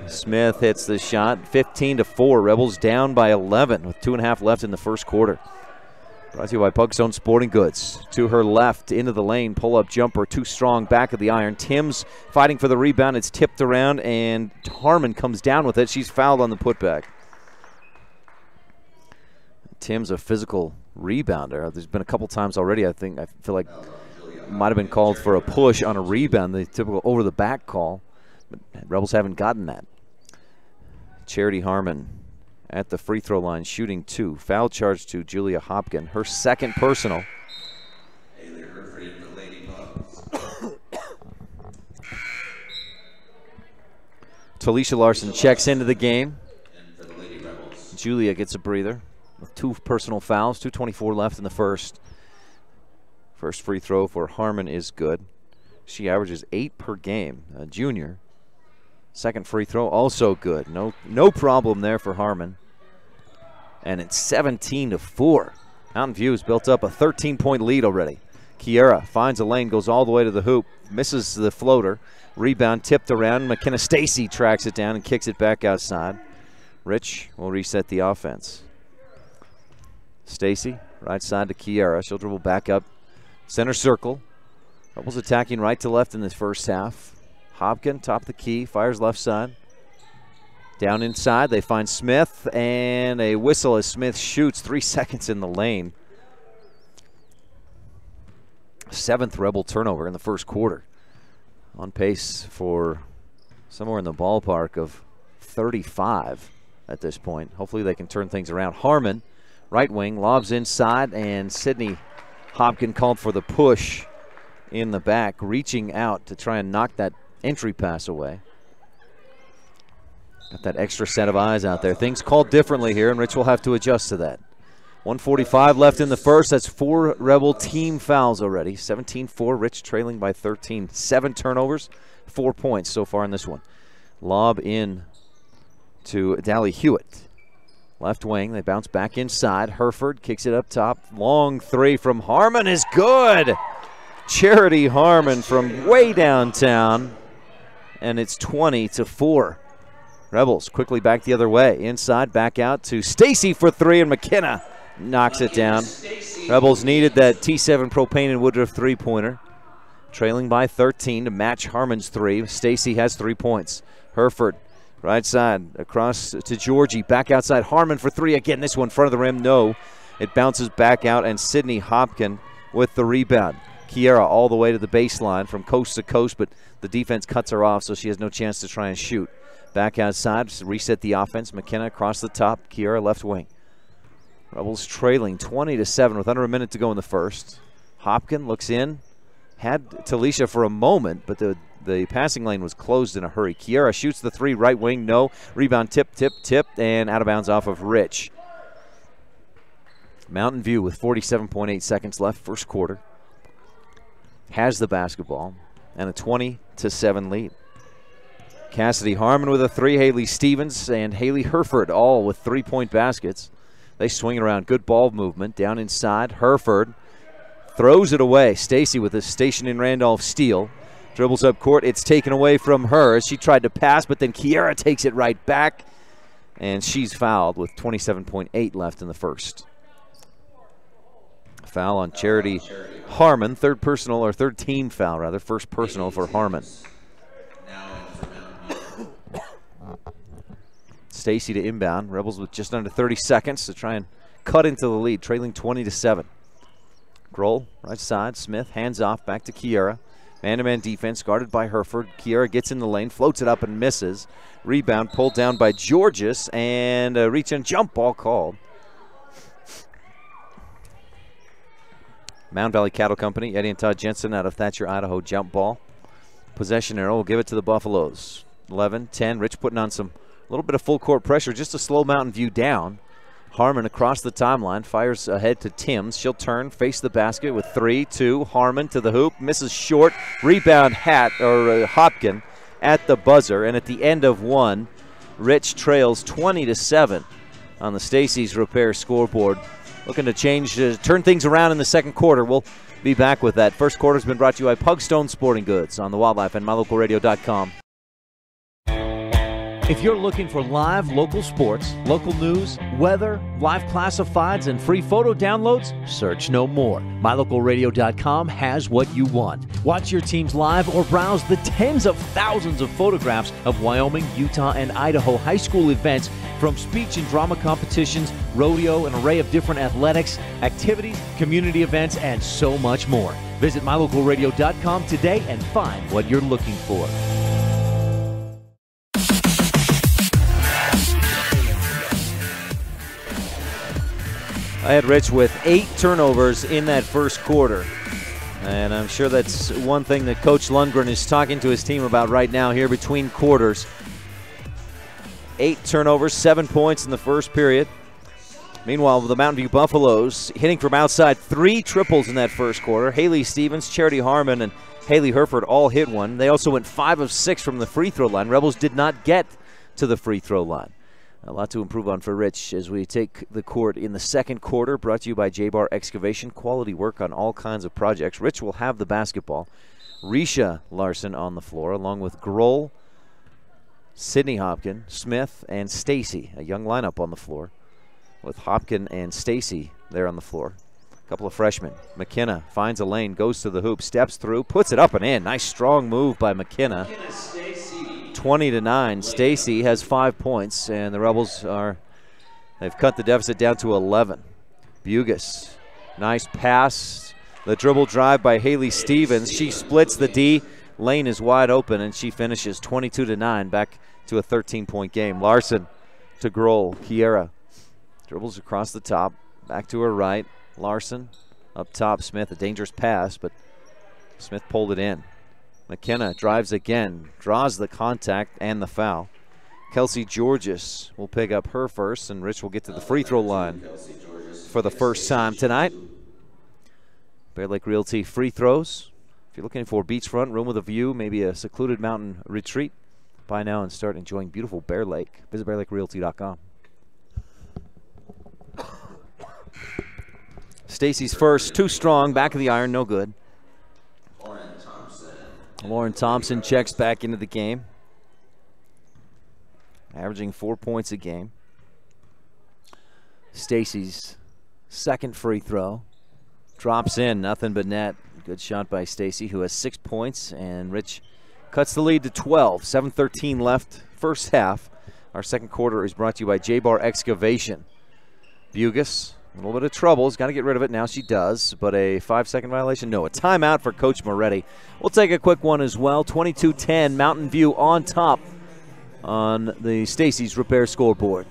Smith hits the shot, 15-4. Rebels down by 11 with 2.5 left in the first quarter. Brought to you by Pugstone Sporting Goods. To her left, into the lane, pull-up jumper, too strong, back of the iron. Timms fighting for the rebound. It's tipped around, and Harmon comes down with it. She's fouled on the putback. Timms a physical rebounder. There's been a couple times already, I feel like might have been called for a push on a rebound, the typical over-the-back call. But Rebels haven't gotten that. Charity Harmon at the free throw line, shooting 2. Foul charge to Julia Hopkin, her second personal. Talisha Larson checks into the game. Julia gets a breather with 2 personal fouls, 2:24 left in the first. First free throw for Harmon is good. She averages 8 per game, a junior. Second free throw also good. No problem there for Harmon. and it's 17-4. Mountain View has built up a 13-point lead already. Kiera finds a lane, goes all the way to the hoop, misses the floater. Rebound tipped around. McKenna Stacy tracks it down and kicks it back outside. Rich will reset the offense. Stacy, right side to Kiera. She'll dribble back up. Center circle. Rebels attacking right to left in this first half. Hopkin, top of the key, fires left side. Down inside, they find Smith, and a whistle as Smith shoots. 3 seconds in the lane. 7th Rebel turnover in the first quarter. On pace for somewhere in the ballpark of 35 at this point. Hopefully they can turn things around. Harmon, right wing, lobs inside, and Sydney Hopkin called for the push in the back, reaching out to try and knock that entry pass away. Got that extra set of eyes out there. Things called differently here, and Rich will have to adjust to that. 1:45 left in the first. That's 4 Rebel team fouls already. 17-4, Rich trailing by 13. 7 turnovers, 4 points so far in this one. Lob in to Dally Hewitt. Left wing, they bounce back inside. Hereford kicks it up top. Long 3 from Harmon is good. Charity Harmon from way downtown. And it's 20-4. Rebels quickly back the other way. Inside, back out to Stacy for 3, and McKenna knocks it down. Rebels needed that T7 Propane and Woodruff 3-pointer. Trailing by 13 to match Harmon's 3. Stacy has 3 points. Hereford, right side, across to Georgie. Back outside, Harmon for 3 again. This one, front of the rim, no. It bounces back out, and Sydney Hopkin with the rebound. Kiera all the way to the baseline from coast to coast, but the defense cuts her off, so she has no chance to try and shoot. Back outside, reset the offense. McKenna across the top. Kiera left wing. Rebels trailing 20-7 with under a minute to go in the first. Hopkin looks in. Had Talisha for a moment, but the passing lane was closed in a hurry. Kiera shoots the 3, right wing, no. Rebound, tip, and out of bounds off of Rich. Mountain View with 47.8 seconds left, first quarter. Has the basketball and a 20-7 lead. Cassidy Harmon with a 3, Haley Stevens and Haley Hereford all with 3-point baskets. They swing it around. Good ball movement down inside. Hereford throws it away. Stacy with a stationing Randolph steal. Dribbles up court. It's taken away from her. She tried to pass, but then Kiera takes it right back. And she's fouled with 27.8 left in the first. Foul on Charity Harmon. Third team foul, rather. First personal for Harmon. Stacy to inbound. Rebels with just under 30 seconds to try and cut into the lead, trailing 20-7. Grohl, right side. Smith, hands off, back to Kiera. Man-to-man defense guarded by Hereford. Kiera gets in the lane, floats it up and misses. Rebound pulled down by Georges, and a reach and jump ball called. Mound Valley Cattle Company, Eddie and Todd Jensen out of Thatcher, Idaho, jump ball. Possession arrow will give it to the Buffaloes. 11-10, Rich putting on a little bit of full court pressure just to slow Mountain View down. Harmon across the timeline, fires ahead to Timms. She'll turn, face the basket with 3-2. Harmon to the hoop, misses short. Rebound Hopkin at the buzzer, and at the end of one, Rich trails 20-7 on the Stacy's Repair scoreboard. Looking to turn things around in the second quarter. We'll be back with that. First quarter's been brought to you by Pugstone Sporting Goods on the Wildlife and MyLocalRadio.com. If you're looking for live local sports, local news, weather, live classifieds, and free photo downloads, search no more. MyLocalRadio.com has what you want. Watch your teams live or browse the tens of thousands of photographs of Wyoming, Utah, and Idaho high school events, from speech and drama competitions, rodeo, an array of different athletics, activities, community events, and so much more. Visit MyLocalRadio.com today and find what you're looking for. I had Rich with 8 turnovers in that first quarter. And I'm sure that's one thing that Coach Lundgren is talking to his team about right now here between quarters. 8 turnovers, 7 points in the first period. Meanwhile, the Mountain View Buffaloes hitting from outside, 3 triples in that first quarter. Haley Stevens, Charity Harmon, and Haley Hereford all hit one. They also went 5 of 6 from the free throw line. Rebels did not get to the free throw line. A lot to improve on for Rich as we take the court in the second quarter, brought to you by J-Bar Excavation. Quality work on all kinds of projects. Rich will have the basketball. Risha Larson on the floor, along with Grohl, Sydney Hopkin, Smith, and Stacy. A young lineup on the floor with Hopkin and Stacy there on the floor. A couple of freshmen. McKenna finds a lane, goes to the hoop, steps through, puts it up and in. Nice strong move by McKenna. 20-9. Stacy has 5 points, and the Rebels they've cut the deficit down to 11. Bugas, nice pass. The dribble drive by Haley Stevens. She splits the D. Lane is wide open, and she finishes 22-9, back to a 13-point game. Larson to Grohl. Kiera dribbles across the top, back to her right. Larson up top. Smith, a dangerous pass, but Smith pulled it in. McKenna drives again, draws the contact and the foul. Kelsey Georges will pick up her first, and Rich will get to the free throw line for the first time tonight. Bear Lake Realty free throws. If you're looking for beachfront, room with a view, maybe a secluded mountain retreat, buy now and start enjoying beautiful Bear Lake. Visit BearLakeRealty.com. Stacy's first, too strong, back of the iron, no good. Lauren Thompson checks back into the game, averaging 4 points a game. Stacy's second free throw drops in, nothing but net. Good shot by Stacy, who has 6 points, and Rich cuts the lead to 12. 7:13 left, first half. Our second quarter is brought to you by J-Bar Excavation. Bugas, a little bit of trouble. He's got to get rid of it. Now she does, but a 5-second violation? No, a timeout for Coach Moretti. We'll take a quick one as well. 22-10, Mountain View on top on the Stacy's Repair scoreboard.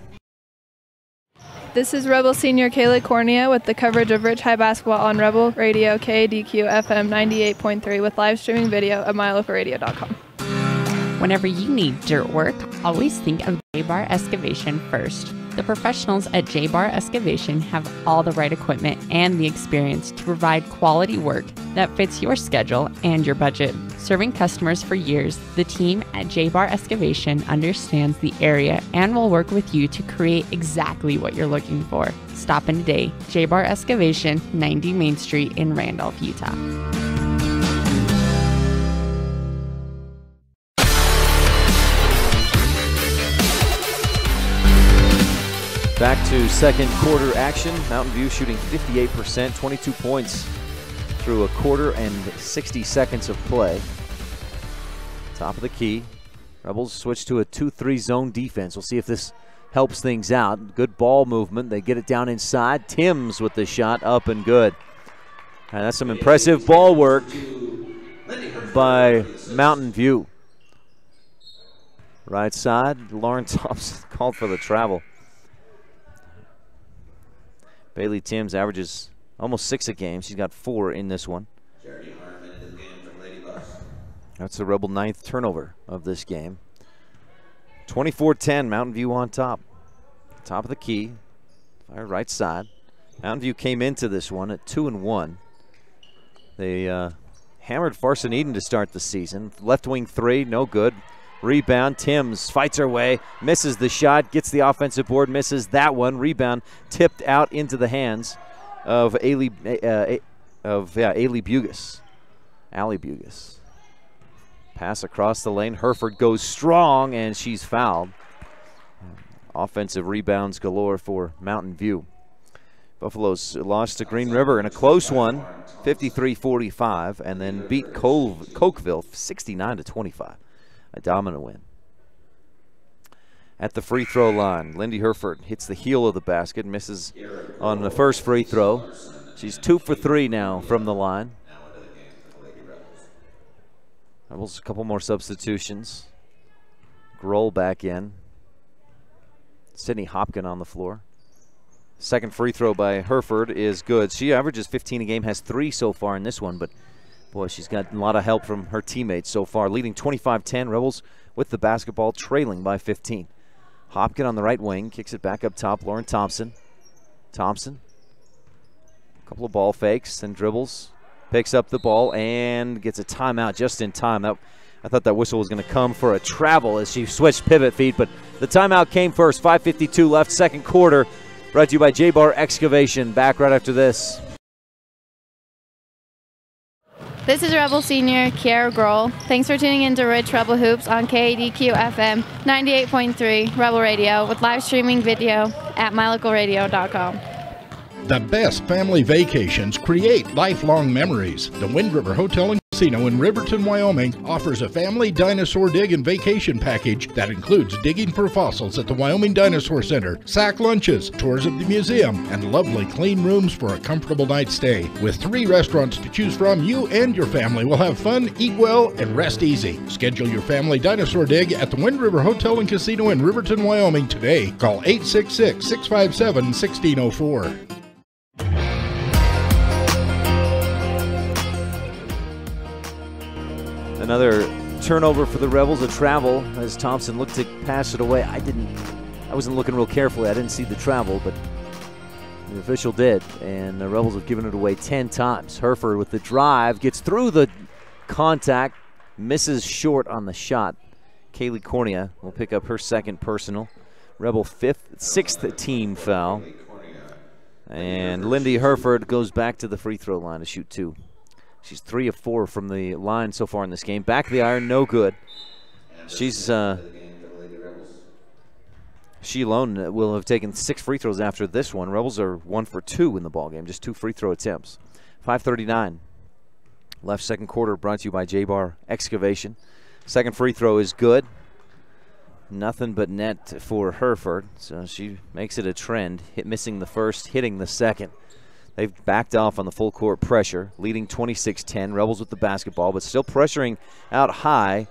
This is Rebel senior Kayla Cornea with the coverage of Rich High Basketball on Rebel Radio KADQ FM 98.3 with live streaming video at mylocalradio.com. Whenever you need dirt work, always think of J-Bar Excavation first. The professionals at J-Bar Excavation have all the right equipment and the experience to provide quality work that fits your schedule and your budget. Serving customers for years, the team at J-Bar Excavation understands the area and will work with you to create exactly what you're looking for. Stop in today. J-Bar Excavation, 90 Main Street in Randolph, Utah. Back to second quarter action. Mountain View shooting 58%, 22 points through a quarter and 60 seconds of play. Top of the key. Rebels switch to a 2-3 zone defense. We'll see if this helps things out. Good ball movement. They get it down inside. Timms with the shot, up and good. And that's some impressive ball work by Mountain View. Right side, Lauren Thompson called for the travel. Bailey Timms averages almost 6 a game. She's got 4 in this one. That's the Rebel 9th turnover of this game. 24-10, Mountain View on top. Top of the key, fire right side. Mountain View came into this one at 2-1. They hammered Farson Eden to start the season. Left wing 3, no good. Rebound, Timms fights her way, misses the shot, gets the offensive board, misses that one. Rebound tipped out into the hands of Ailey Bugas. Allie Bugas. Pass across the lane. Hereford goes strong, and she's fouled. Offensive rebounds galore for Mountain View. Buffaloes lost to Green River in a close one, 53-45, and then beat Cokeville 69-25. A dominant win. At the free throw line, Lindy Hereford hits the heel of the basket, misses on the first free throw. She's 2 for 3 now from the line. Rebels a couple more substitutions. Grohl back in. Sydney Hopkin on the floor. Second free throw by Hereford is good. She averages 15 a game, has 3 so far in this one, but boy, she's got a lot of help from her teammates so far. Leading 25-10, Rebels with the basketball, trailing by 15. Hopkin on the right wing, kicks it back up top. Lauren Thompson. Thompson, a couple of ball fakes, then dribbles, picks up the ball and gets a timeout just in time. That I thought that whistle was going to come for a travel as she switched pivot feet, but the timeout came first. 5:52 left, second quarter. Brought to you by J-Bar Excavation. Back right after this. This is Rebel Senior Kiara Grohl. Thanks for tuning in to Rich Rebel Hoops on KADQ FM 98.3 Rebel Radio with live streaming video at mylocalradio.com. The best family vacations create lifelong memories. The Wind River Hotel and Casino in Riverton, Wyoming offers a family dinosaur dig and vacation package that includes digging for fossils at the Wyoming Dinosaur Center, sack lunches, tours of the museum, and lovely clean rooms for a comfortable night's stay. With 3 restaurants to choose from, you and your family will have fun, eat well, and rest easy. Schedule your family dinosaur dig at the Wind River Hotel and Casino in Riverton, Wyoming today. Call 866-657-1604. Another turnover for the Rebels, a travel as Thompson looked to pass it away. I wasn't looking real carefully. I didn't see the travel, but the official did, and the Rebels have given it away 10 times. Hereford with the drive, gets through the contact, misses short on the shot. Kaylee Cornea will pick up her second personal. Rebel sixth team foul. And Lindy Hereford goes back to the free throw line to shoot 2. She's 3 of 4 from the line so far in this game. Back of the iron, no good. She alone will have taken 6 free throws after this one. Rebels are 1 for 2 in the ballgame, just 2 free throw attempts. 5:39 left, second quarter, brought to you by J-Bar Excavation. Second free throw is good. Nothing but net for Hereford, so she makes it a trend. Missing the first, hitting the second. They've backed off on the full court pressure, leading 26-10. Rebels with the basketball, but still pressuring out high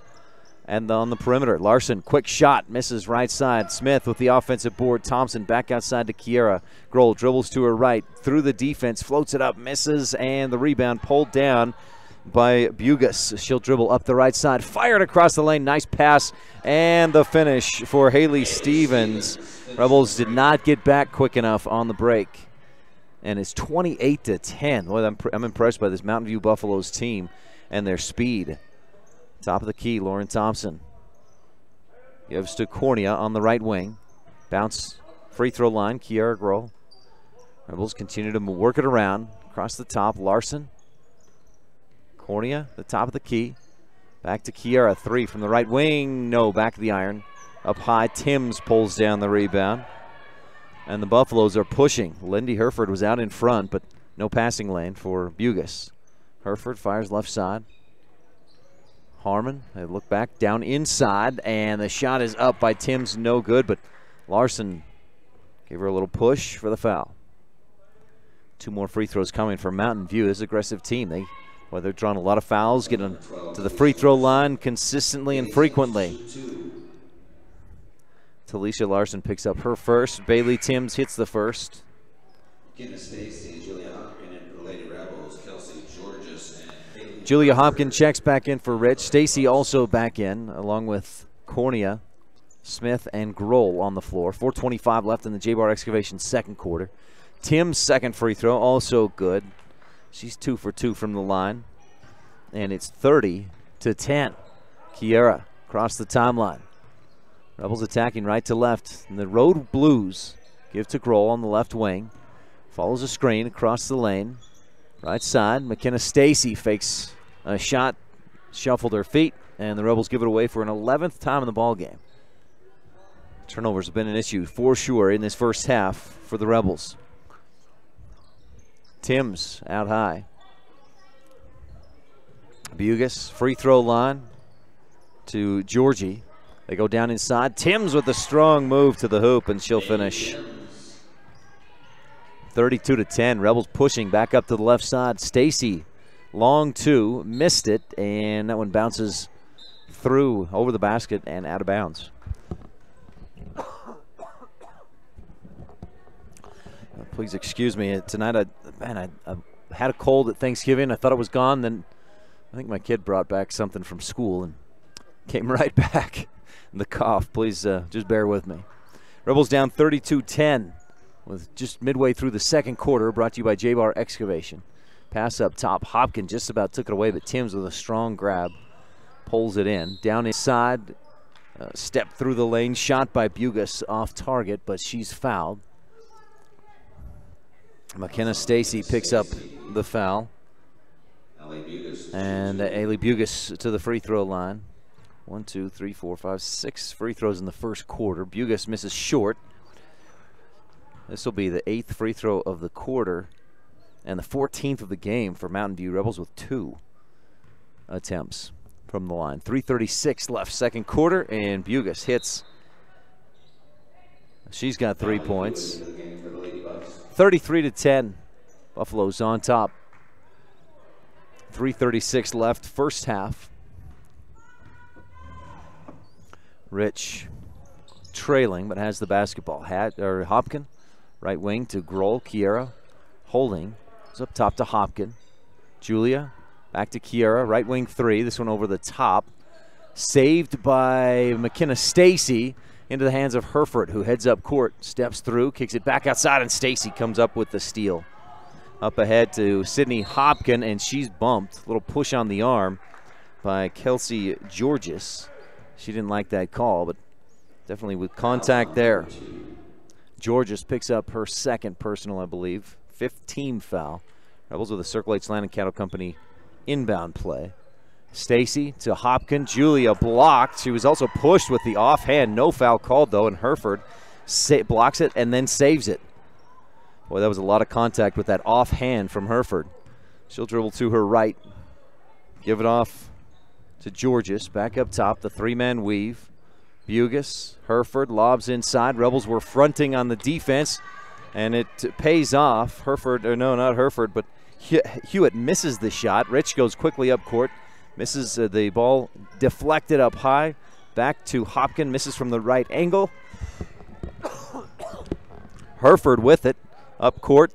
and on the perimeter. Larson, quick shot, misses right side. Smith with the offensive board. Thompson back outside to Kiara. Grohl dribbles to her right, through the defense, floats it up, misses, and the rebound pulled down by Bugas. She'll dribble up the right side, fired across the lane, nice pass, and the finish for Haley Stevens. Rebels did not get back quick enough on the break. And it's 28-10. Boy, I'm impressed by this Mountain View Buffaloes team and their speed. Top of the key, Lauren Thompson. Gives to Cornea on the right wing. Bounce, free throw line, Kiara Grohl. Rebels continue to work it around. Across the top, Larson. Cornea, the top of the key. Back to Kiara, 3 from the right wing. No, back of the iron. Up high, Timms pulls down the rebound. And the Buffaloes are pushing. Lindy Hereford was out in front, but no passing lane for Bugas. Hereford fires left side. Harmon, they look back down inside, and the shot is up by Timms, no good, but Larson gave her a little push for the foul. 2 more free throws coming from Mountain View. This aggressive team. They're drawing a lot of fouls, getting to the free throw line consistently and frequently. Talisha Larson picks up her first. Bailey Timms hits the first. Julia Hopkins checks back in for Rich. Stacy also back in, along with Cornea, Smith, and Grohl on the floor. 4:25 left in the J-Bar Excavation second quarter. Tim's second free throw, also good. She's 2 for 2 from the line. And it's 30-10. Kiara across the timeline. Rebels attacking right to left. And the Road Blues give to Grohl on the left wing. Follows a screen across the lane. Right side, McKenna Stacy fakes a shot, shuffled her feet, and the Rebels give it away for an 11th time in the ball game. Turnovers have been an issue for sure in this first half for the Rebels. Timms out high. Bugas, free throw line to Georgie. They go down inside. Timms with a strong move to the hoop, and she'll finish. 32-10. Rebels pushing back up to the left side. Stacy, long 2, missed it, and that one bounces through over the basket and out of bounds. Please excuse me. Tonight, I had a cold at Thanksgiving. I thought it was gone. Then I think my kid brought back something from school and came right back. The cough. Please just bear with me. Rebels down 32-10 with just midway through the second quarter. Brought to you by J-Bar Excavation. Pass up top. Hopkins just about took it away, but Timms with a strong grab pulls it in. Down inside, step through the lane, shot by Bugas off target, but she's fouled. McKenna Stacy picks up the foul. And Ailey Bugas to the free throw line. 1, 2, 3, 4, 5, 6 free throws in the first quarter. Bugas misses short. This will be the 8th free throw of the quarter and the 14th of the game for Mountain View Rebels with 2 attempts from the line. 3:36 left second quarter, and Bugas hits. She's got 3 points. 33-10. Buffalo's on top. 3:36 left first half. Rich trailing, but has the basketball. Hopkin, right wing to Grohl. Kiera holding. It's up top to Hopkin. Julia back to Kiera. Right wing 3. This one over the top. Saved by McKenna Stacy into the hands of Herford, who heads up court, steps through, kicks it back outside, and Stacy comes up with the steal. Up ahead to Sydney Hopkin, and she's bumped. A little push on the arm by Kelsey Georges. She didn't like that call, but definitely with contact there. Georges picks up her 2nd personal, I believe. 15 foul. Rebels with a Circle H Land and Cattle Company inbound play. Stacy to Hopkin. Julia blocked. She was also pushed with the offhand. No foul called, though, and Herford blocks it and then saves it. Boy, that was a lot of contact with that offhand from Herford. She'll dribble to her right. Give it off to Georges. Back up top, the 3-man weave. Bugas, Herford lobs inside. Rebels were fronting on the defense, and it pays off. Herford, or no, not Herford, but Hewitt misses the shot. Rich goes quickly up court. Misses the ball, deflected up high. Back to Hopkin, misses from the right angle. Herford with it, up court.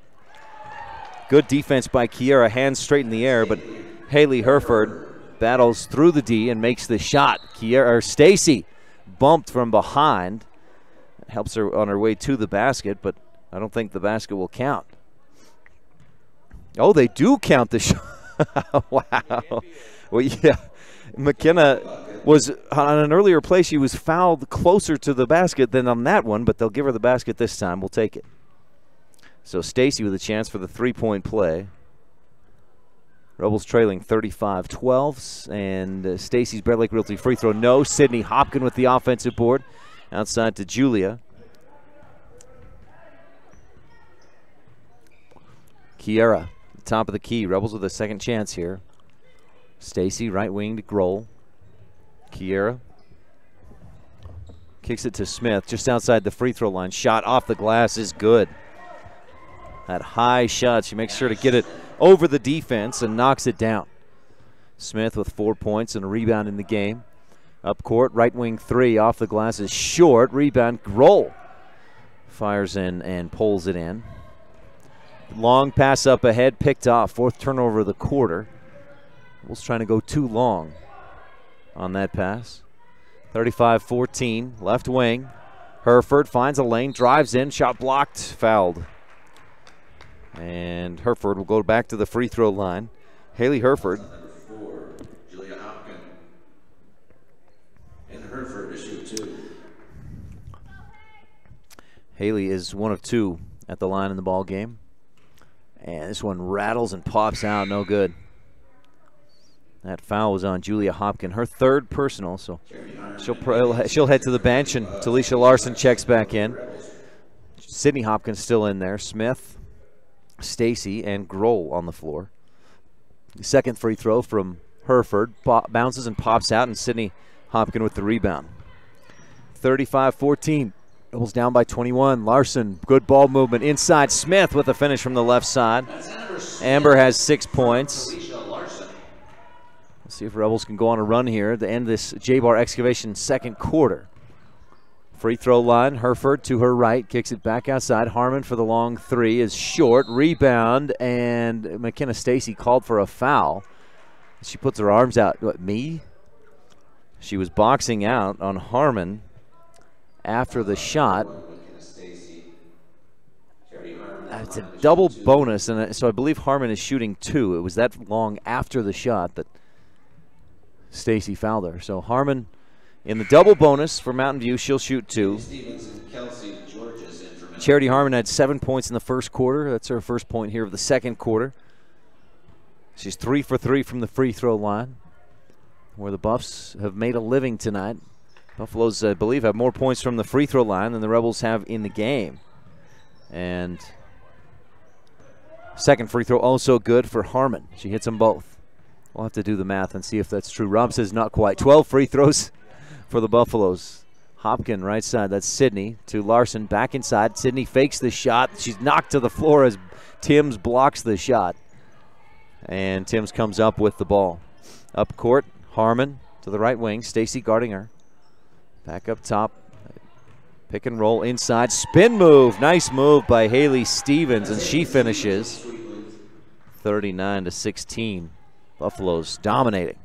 Good defense by Kiera, hands straight in the air, but Haley Herford battles through the D and makes the shot. Stacy bumped from behind. Helps her on her way to the basket, but I don't think the basket will count. Oh, they do count the shot. Wow. Well, yeah, McKenna was on an earlier play. She was fouled closer to the basket than on that one, but they'll give her the basket this time. We'll take it. So Stacy with a chance for the 3-point play. Rebels trailing 35-12, and Stacy's Bear Lake Realty free throw. No. Sydney Hopkin with the offensive board. Outside to Julia. Kiera, top of the key. Rebels with a second chance here. Stacy, right wing to Grohl. Kiera kicks it to Smith just outside the free throw line. Shot off the glass is good. That high shot, she makes sure to get it over the defense and knocks it down. Smith with 4 points and a rebound in the game. Up court, right wing 3 off the glass is short. Rebound, Grohl fires in and pulls it in. Long pass up ahead, picked off. 4th turnover of the quarter. Bulls trying to go too long on that pass. 35-14, left wing. Herford finds a lane, drives in, shot blocked, fouled. And Herford will go back to the free throw line. Haley Herford. Julia Hopkin. And Herford to shoot 2. Haley is 1 of 2 at the line in the ball game. And this one rattles and pops out, no good. That foul was on Julia Hopkin, her 3rd personal, so she'll head to the bench, and Talisha Larson checks back in. Sydney Hopkins still in there. Smith, Stacy, and Grohl on the floor. Second free throw from Herford, bounces and pops out, and Sydney Hopkin with the rebound. 35-14, Rebels down by 21. Larson, good ball movement inside. Smith with a finish from the left side. Amber has 6 points. Let's see if Rebels can go on a run here to end this J-Bar Excavation second quarter. Free throw line, Herford to her right, kicks it back outside. Harmon for the long 3 is short. Rebound, and McKenna Stacy called for a foul. She puts her arms out. What, me? She was boxing out on Harmon after the shot. It's a double bonus, and so I believe Harmon is shooting 2. It was that long after the shot that Stacy Fowler. So Harmon in the double bonus for Mountain View. She'll shoot 2. Charity Harmon had 7 points in the first quarter. That's her first point here of the second quarter. She's 3 for 3 from the free throw line, where the Buffs have made a living tonight. Buffaloes, I believe, have more points from the free throw line than the Rebels have in the game. And second free throw also good for Harmon. She hits them both. We'll have to do the math and see if that's true. Rob says not quite. 12 free throws for the Buffaloes. Hopkin right side, that's Sydney to Larson, back inside. Sydney fakes the shot. She's knocked to the floor as Timms blocks the shot. And Timms comes up with the ball. Up court, Harmon to the right wing. Stacy guarding her. Back up top. Pick and roll inside. Spin move. Nice move by Haley Stevens, and she finishes 39-16. Buffaloes dominating.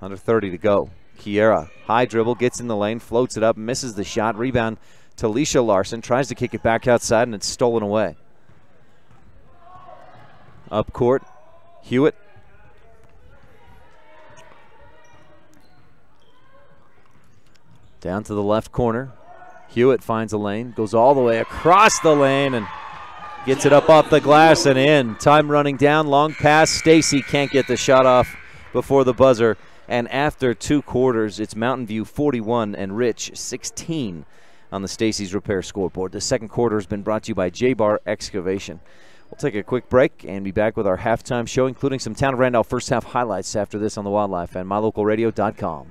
Under 30 to go. Kiera, high dribble, gets in the lane, floats it up, misses the shot. Rebound to Leisha Larson. Tries to kick it back outside, and it's stolen away. Up court, Hewitt. Down to the left corner. Hewitt finds a lane, goes all the way across the lane, and gets it up off the glass and in. Time running down, long pass. Stacy can't get the shot off before the buzzer. And after 2 quarters, it's Mountain View 41 and Rich 16 on the Stacy's Repair scoreboard. The second quarter has been brought to you by J-Bar Excavation. We'll take a quick break and be back with our halftime show, including some Town of Randolph first half highlights after this on the Wildlife and MyLocalRadio.com.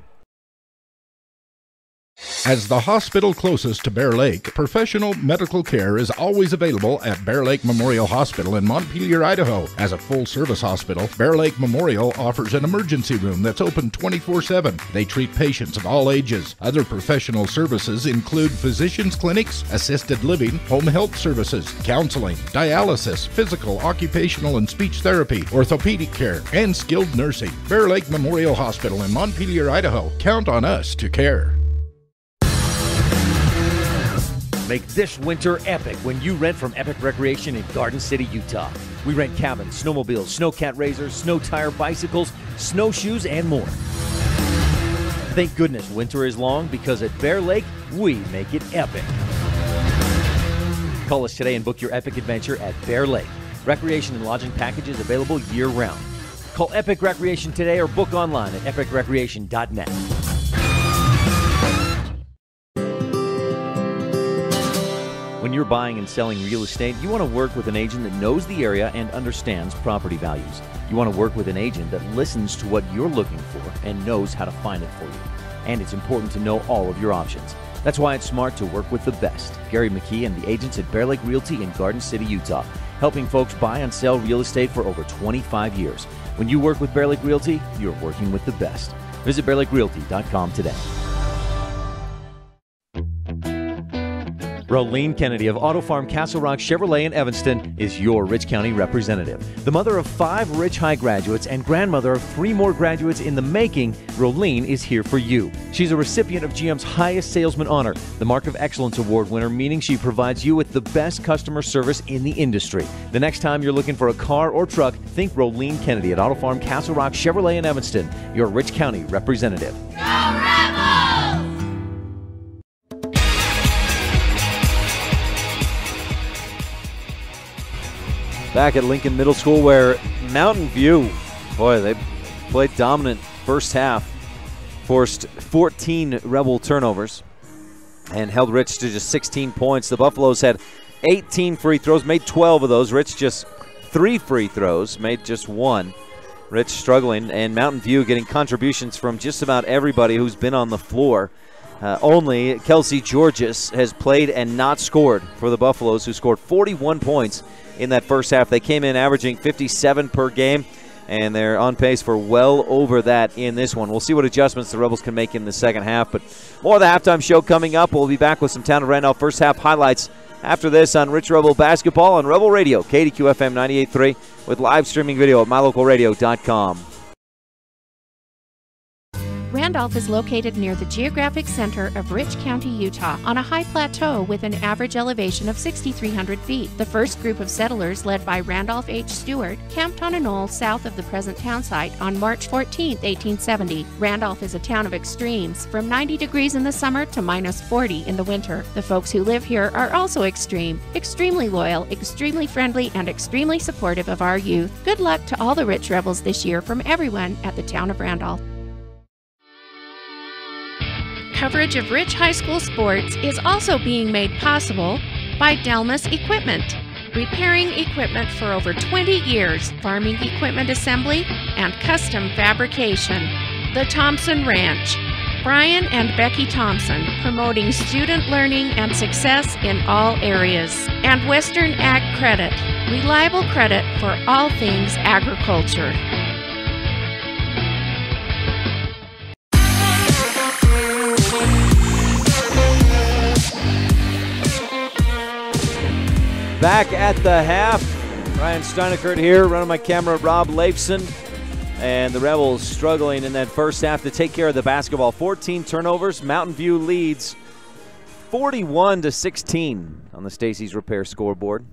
As the hospital closest to Bear Lake, professional medical care is always available at Bear Lake Memorial Hospital in Montpelier, Idaho. As a full-service hospital, Bear Lake Memorial offers an emergency room that's open 24/7. They treat patients of all ages. Other professional services include physicians' clinics, assisted living, home health services, counseling, dialysis, physical, occupational, and speech therapy, orthopedic care, and skilled nursing. Bear Lake Memorial Hospital in Montpelier, Idaho. Count on us to care. Make this winter epic when you rent from Epic Recreation in Garden City, Utah. We rent cabins, snowmobiles, snowcat razors, snow tire bicycles, snowshoes, and more. Thank goodness winter is long, because at Bear Lake, we make it epic. Call us today and book your epic adventure at Bear Lake. Recreation and lodging packages available year-round. Call Epic Recreation today or book online at epicrecreation.net. When you're buying and selling real estate, you want to work with an agent that knows the area and understands property values. You want to work with an agent that listens to what you're looking for and knows how to find it for you. And it's important to know all of your options. That's why it's smart to work with the best. Gary McKee and the agents at Bear Lake Realty in Garden City, Utah, helping folks buy and sell real estate for over 25 years. When you work with Bear Lake Realty, you're working with the best. Visit BearLakeRealty.com today. Rolene Kennedy of Auto Farm Castle Rock Chevrolet in Evanston is your Rich County representative. The mother of 5 Rich High graduates and grandmother of 3 more graduates in the making, Rolene is here for you. She's a recipient of GM's highest salesman honor, the Mark of Excellence Award winner, meaning she provides you with the best customer service in the industry. The next time you're looking for a car or truck, think Rolene Kennedy at Auto Farm Castle Rock Chevrolet in Evanston, your Rich County representative. Back at Lincoln Middle School, where Mountain View, boy, they played dominant first half, forced 14 Rebel turnovers, and held Rich to just 16 points. The Buffaloes had 18 free throws, made 12 of those. Rich just 3 free throws, made just 1. Rich struggling, and Mountain View getting contributions from just about everybody who's been on the floor. Only Kelsey Georges has played and not scored for the Buffaloes, who scored 41 points in that first half. They came in averaging 57 per game, and they're on pace for well over that in this one. We'll see what adjustments the Rebels can make in the second half, but more of the halftime show coming up. We'll be back with some Town of Randolph first half highlights after this on Rich Rebel Basketball on Rebel Radio, KADQ FM 98.3, with live streaming video at MyLocalRadio.com. Randolph is located near the geographic center of Rich County, Utah, on a high plateau with an average elevation of 6,300 feet. The first group of settlers, led by Randolph H. Stewart, camped on a knoll south of the present town site on March 14, 1870. Randolph is a town of extremes, from 90 degrees in the summer to minus 40 in the winter. The folks who live here are also extreme, extremely loyal, extremely friendly, and extremely supportive of our youth. Good luck to all the Rich Rebels this year from everyone at the town of Randolph. Coverage of Rich High School sports is also being made possible by Delmas Equipment, repairing equipment for over 20 years, farming equipment assembly, and custom fabrication. The Thompson Ranch, Brian and Becky Thompson, promoting student learning and success in all areas. And Western Ag Credit, reliable credit for all things agriculture. Back at the half, Ryan STEINECKERT here, running my camera, Rob Leifson. And the Rebels struggling in that first half to take care of the basketball. 14 turnovers. Mountain View leads 41-16 on the Stacy's Repair scoreboard.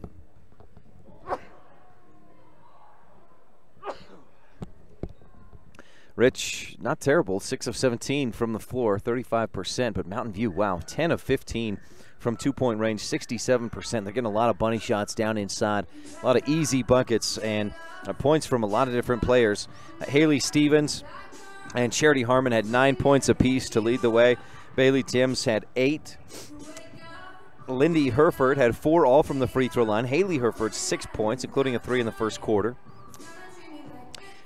Rich, not terrible, 6 of 17 from the floor, 35%, but Mountain View, wow, 10 of 15 from two-point range, 67%. They're getting a lot of bunny shots down inside, a lot of easy buckets, and points from a lot of different players. Haley Stevens and Charity Harmon had 9 points apiece to lead the way. Bailey Timms had 8. Lindy Herford had 4 all from the free throw line. Haley Herford 6 points, including a 3 in the first quarter.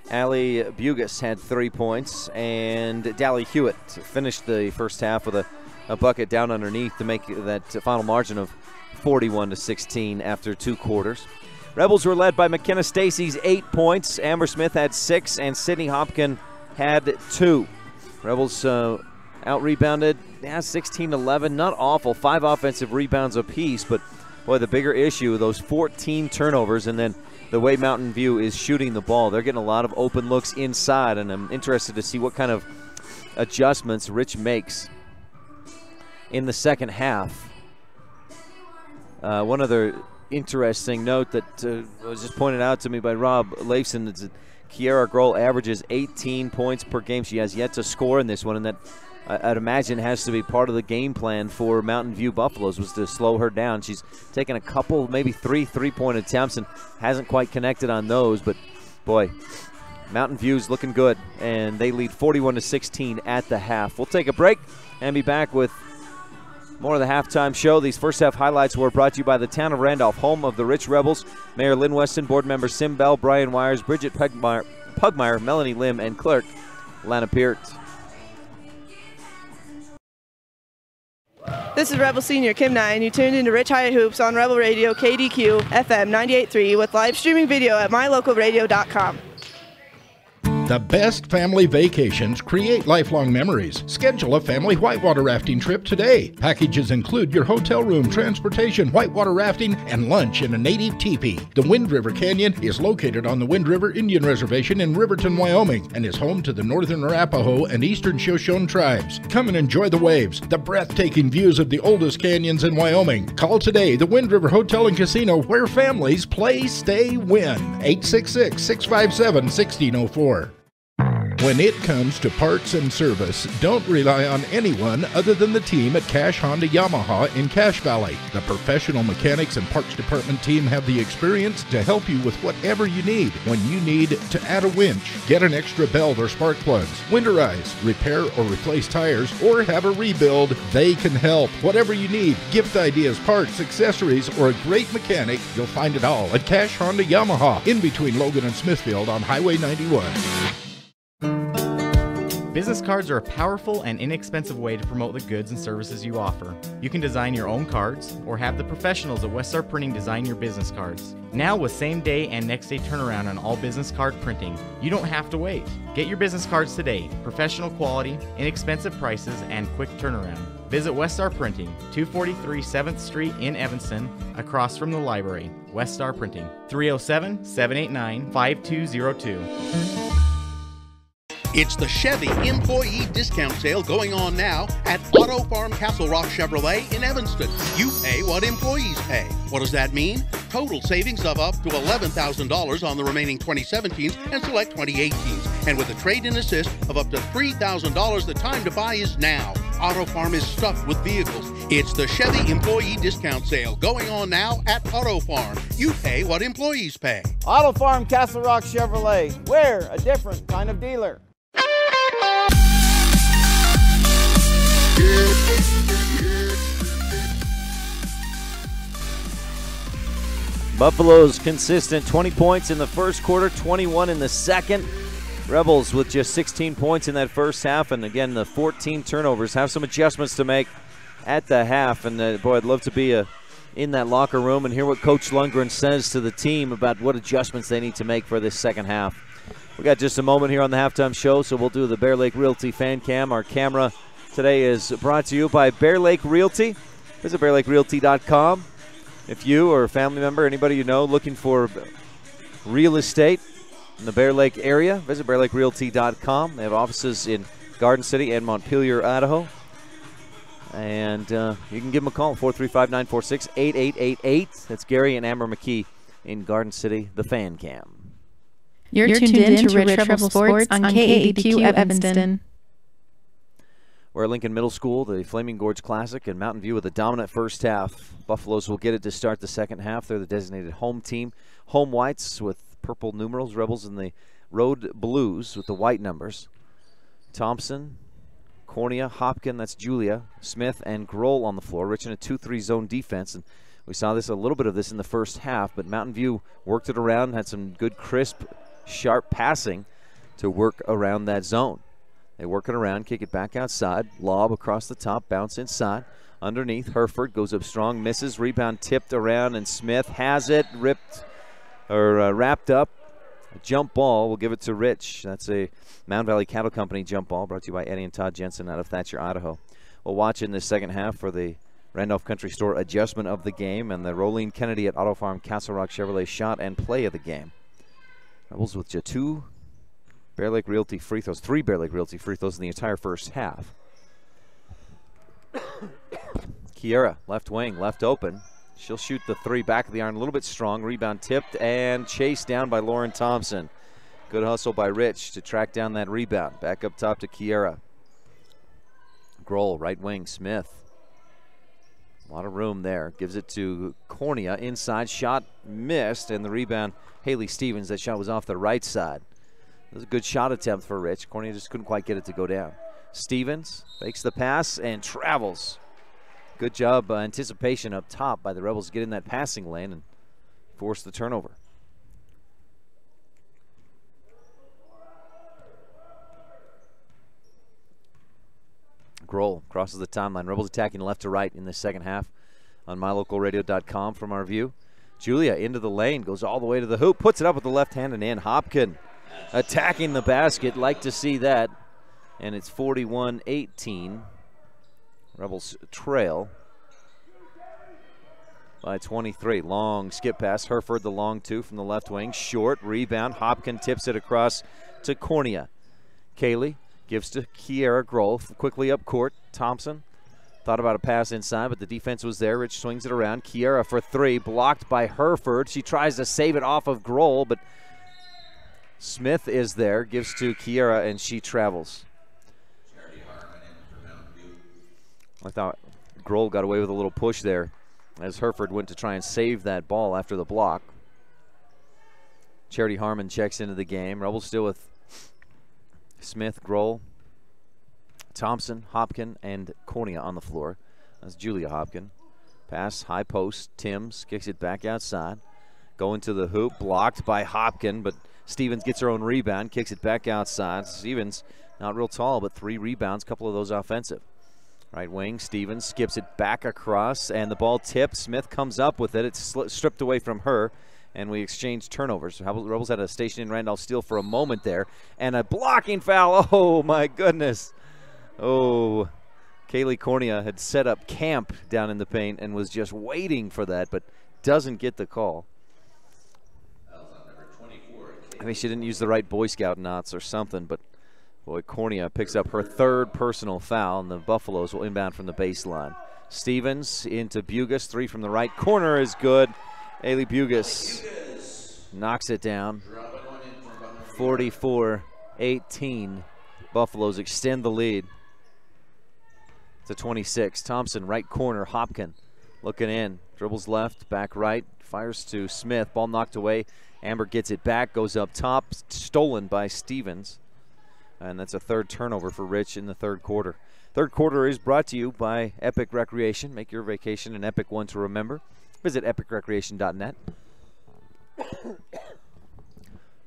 Allie Bugus had 3 points, and Dally Hewitt finished the first half with a bucket down underneath to make that final margin of 41-16 after 2 quarters. Rebels were led by McKenna Stacy's 8 points. Amber Smith had 6, and Sydney Hopkin had 2. Rebels out-rebounded, 16-11, not awful. 5 offensive rebounds apiece, but boy, the bigger issue, those 14 turnovers, and then the way Mountain View is shooting the ball. They're getting a lot of open looks inside, and I'm interested to see what kind of adjustments Rich makes in the second half. One other interesting note that was just pointed out to me by Rob Leifson is that Kiara Grohl averages 18 points per game. She has yet to score in this one, and that I'd imagine has to be part of the game plan for Mountain View Buffaloes, was to slow her down. She's taken a couple, maybe 3 three-point attempts and hasn't quite connected on those, but boy, Mountain View's looking good, and they lead 41-16 at the half. We'll take a break and be back with more of the halftime show. These first half highlights were brought to you by the town of Randolph, home of the Rich Rebels. Mayor Lynn Weston, board member Sim Bell, Brian Wires, Bridget Pugmire, Melanie Lim, and clerk Lana Peart. This is Rebel Senior Kim Nye, and you tuned into Rich High Hoops on Rebel Radio KDQ FM 98.3 with live streaming video at mylocalradio.com. The best family vacations create lifelong memories. Schedule a family whitewater rafting trip today. Packages include your hotel room, transportation, whitewater rafting, and lunch in a native teepee. The Wind River Canyon is located on the Wind River Indian Reservation in Riverton, Wyoming, and is home to the Northern Arapaho and Eastern Shoshone tribes. Come and enjoy the waves, the breathtaking views of the oldest canyons in Wyoming. Call today the Wind River Hotel and Casino, where families play, stay, win. 866-657-1604. When it comes to parts and service, don't rely on anyone other than the team at Cash Honda Yamaha in Cache Valley. The professional mechanics and parts department team have the experience to help you with whatever you need. When you need to add a winch, get an extra belt or spark plugs, winterize, repair or replace tires, or have a rebuild, they can help. Whatever you need, gift ideas, parts, accessories, or a great mechanic, you'll find it all at Cache Honda Yamaha in between Logan and Smithfield on Highway 91. Business cards are a powerful and inexpensive way to promote the goods and services you offer. You can design your own cards or have the professionals at Westar Printing design your business cards. Now with same day and next day turnaround on all business card printing, you don't have to wait. Get your business cards today. Professional quality, inexpensive prices, and quick turnaround. Visit Westar Printing, 243 7th Street in Evanston, across from the library. Westar Printing, 307-789-5202. It's the Chevy Employee Discount Sale going on now at Auto Farm Castle Rock Chevrolet in Evanston. You pay what employees pay. What does that mean? Total savings of up to $11,000 on the remaining 2017s and select 2018s. And with a trade-in assist of up to $3,000, the time to buy is now. Auto Farm is stuffed with vehicles. It's the Chevy Employee Discount Sale going on now at Auto Farm. You pay what employees pay. Auto Farm Castle Rock Chevrolet. We're a different kind of dealer. Buffalo's consistent, 20 points in the first quarter, 21 in the second. Rebels with just 16 points in that first half, and again, the 14 turnovers. Have some adjustments to make at the half, and boy, I'd love to be in that locker room and hear what Coach Lundgren says to the team about what adjustments they need to make for this second half. We got just a moment here on the halftime show, so we'll do the Bear Lake Realty fan cam. Our camera today is brought to you by Bear Lake Realty. Visit bearlakerealty.com. If you or a family member, anybody you know, looking for real estate in the Bear Lake area, visit bearlakerealty.com. They have offices in Garden City and Montpelier, Idaho. And you can give them a call, 435-946-8888. That's Gary and Amber McKee in Garden City, the fan cam. You're tuned in to Rich Rebel Sports on KADQ Evanston. We're at Lincoln Middle School, the Flaming Gorge Classic, and Mountain View with a dominant first half. Buffaloes will get it to start the second half. They're the designated home team. Home whites with purple numerals. Rebels in the road blues with the white numbers. Thompson, Cornea, Hopkin, that's Julia, Smith, and Grohl on the floor. Rich in a 2-3 zone defense. And we saw a little bit of this in the first half, but Mountain View worked it around, had some good, crisp, sharp passing to work around that zone. They work it around, kick it back outside, lob across the top, bounce inside. Underneath, Herford goes up strong, misses, rebound tipped around, and Smith has it, wrapped up. A jump ball, we'll give it to Rich. That's a Mound Valley Cattle Company jump ball brought to you by Eddie and Todd Jensen out of Thatcher, Idaho. We'll watch in the second half for the Randolph Country Store adjustment of the game and the Rolene Kennedy at Auto Farm Castle Rock Chevrolet shot and play of the game. Rebels with just 2 Bear Lake Realty free throws, 3 Bear Lake Realty free throws in the entire first half. Kiera, left wing, left open. She'll shoot the 3 back of the iron, a little bit strong. Rebound tipped and chased down by Lauren Thompson. Good hustle by Rich to track down that rebound. Back up top to Kiera. Grohl, right wing, Smith. A lot of room there. Gives it to Cornea. Inside shot missed, and the rebound, Haley Stevens. That shot was off the right side. It was a good shot attempt for Rich. Cornea just couldn't quite get it to go down. Stevens fakes the pass and travels. Good job, anticipation up top by the Rebels to get in that passing lane and force the turnover. Grohl crosses the timeline. Rebels attacking left to right in the second half on mylocalradio.com from our view. Julia into the lane, goes all the way to the hoop, puts it up with the left hand and in. Hopkin attacking the basket. Like to see that. And it's 41-18. Rebels trail by 23. Long skip pass. Herford the long 2 from the left wing. Short rebound. Hopkin tips it across to Cornea. Kaylee gives to Kiera Grohl. Quickly up court. Thompson thought about a pass inside, but the defense was there. Rich swings it around. Kiera for 3. Blocked by Herford. She tries to save it off of Grohl, but Smith is there. Gives to Kiera, and she travels. I thought Grohl got away with a little push there as Herford went to try and save that ball after the block. Charity Harmon checks into the game. Rebels still with Smith, Grohl, Thompson, Hopkin, and Cornea on the floor. That's Julia Hopkin. Pass, high post. Timms kicks it back outside. Going to the hoop, blocked by Hopkin, but Stevens gets her own rebound, kicks it back outside. Stevens, not real tall, but 3 rebounds, a couple of those offensive. Right wing, Stevens skips it back across, and the ball tipped. Smith comes up with it. It's stripped away from her, and we exchange turnovers. Rebels had a station in Randolph steal for a moment there, and a blocking foul. Oh, my goodness. Oh, Kaylee Cornea had set up camp down in the paint and was just waiting for that, but doesn't get the call. I mean, she didn't use the right Boy Scout knots or something, but Boy, Cornea picks up her 3rd personal foul, and the Buffaloes will inbound from the baseline. Stevens into Bugas, 3 from the right corner is good. Ailey Bugas knocks it down. 44-18. Buffaloes extend the lead to 26. Thompson, right corner. Hopkin looking in. Dribbles left, back right. Fires to Smith. Ball knocked away. Amber gets it back, goes up top. Stolen by Stevens. And that's a 3rd turnover for Rich in the 3rd quarter. 3rd quarter is brought to you by Epic Recreation. Make your vacation an epic one to remember. Visit epicrecreation.net.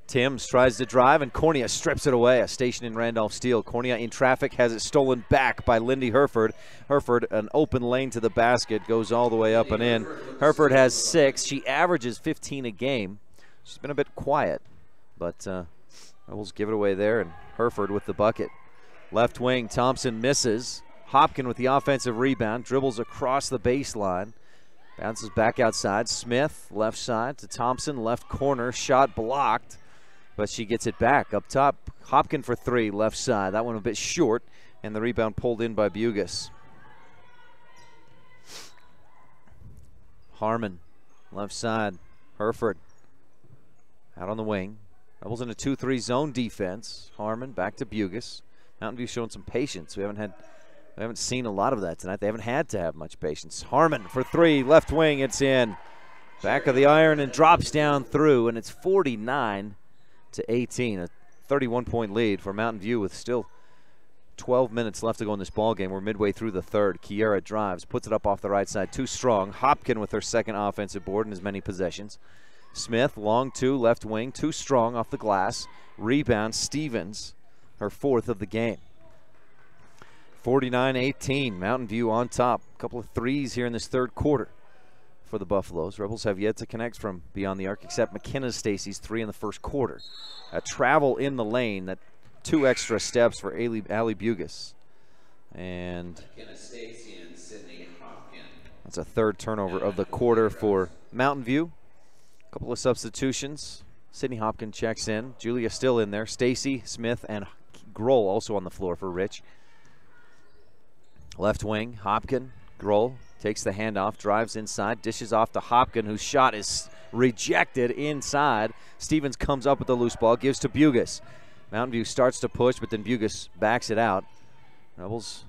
Timms tries to drive, and Cornea strips it away. A station in Randolph steal. Cornea in traffic, has it stolen back by Lindy Herford. Herford, an open lane to the basket, goes all the way up and in. Herford has 6. She averages 15 a game. She's been a bit quiet, but Rebels give it away there, and Herford with the bucket. Left wing, Thompson misses. Hopkin with the offensive rebound, dribbles across the baseline. Bounces back outside. Smith, left side to Thompson, left corner. Shot blocked, but she gets it back up top. Hopkin for 3, left side. That one a bit short, and the rebound pulled in by Bugas. Harmon, left side. Herford out on the wing. Rebels in a 2-3 zone defense. Harmon back to Bugas. Mountain View showing some patience. We haven't seen a lot of that tonight. They haven't had to have much patience. Harmon for 3, left wing, it's in. Back of the iron and drops down through, and it's 49-18. A 31-point lead for Mountain View with still 12 minutes left to go in this ball game. We're midway through the 3rd. Kiera drives, puts it up off the right side, too strong. Hopkin with her 2nd offensive board in as many possessions. Smith, long 2, left wing, too strong off the glass. Rebound, Stevens, her 4th of the game. 49-18, Mountain View on top. A couple of threes here in this 3rd quarter for the Buffaloes. Rebels have yet to connect from beyond the arc, except McKenna Stacy's 3 in the 1st quarter. A travel in the lane, that 2 extra steps for Allie Bugas. And that's a 3rd turnover of the quarter for Mountain View. A couple of substitutions. Sydney Hopkin checks in. Julia still in there. Stacy, Smith, and Grohl also on the floor for Rich. Left wing, Hopkin, Grohl takes the handoff, drives inside, dishes off to Hopkin, whose shot is rejected inside. Stevens comes up with the loose ball, gives to Bugas. Mountain View starts to push, but then Bugas backs it out. Rebels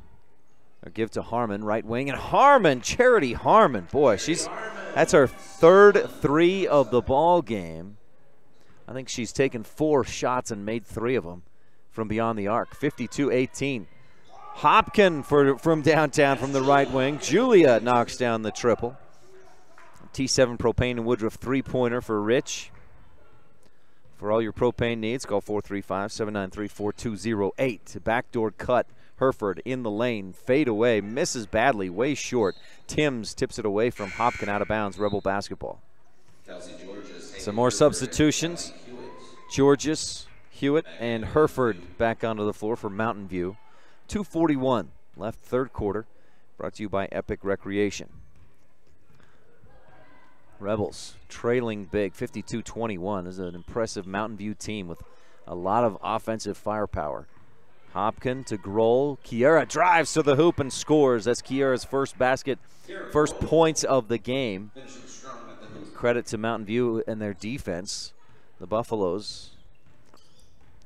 give to Harmon, right wing, and Harmon, Charity Harmon, boy, that's her 3rd 3 of the ball game. I think she's taken 4 shots and made 3 of them from beyond the arc. 52-18. Hopkin from downtown from the right wing. Julia knocks down the triple. T7 Propane and Woodruff 3-pointer for Rich. For all your propane needs, call 435-793-4208. Backdoor cut. Herford in the lane. Fade away. Misses badly. Way short. Timms tips it away from Hopkin out of bounds. Rebel basketball. Some more substitutions. Georges, Hewitt, and Herford back onto the floor for Mountain View. 2:41 left 3rd quarter. Brought to you by Epic Recreation. Rebels trailing big, 52-21. This is an impressive Mountain View team with a lot of offensive firepower. Hopkin to Grohl. Kiera drives to the hoop and scores. That's Kiera's 1st basket, 1st points of the game. Credit to Mountain View and their defense. The Buffaloes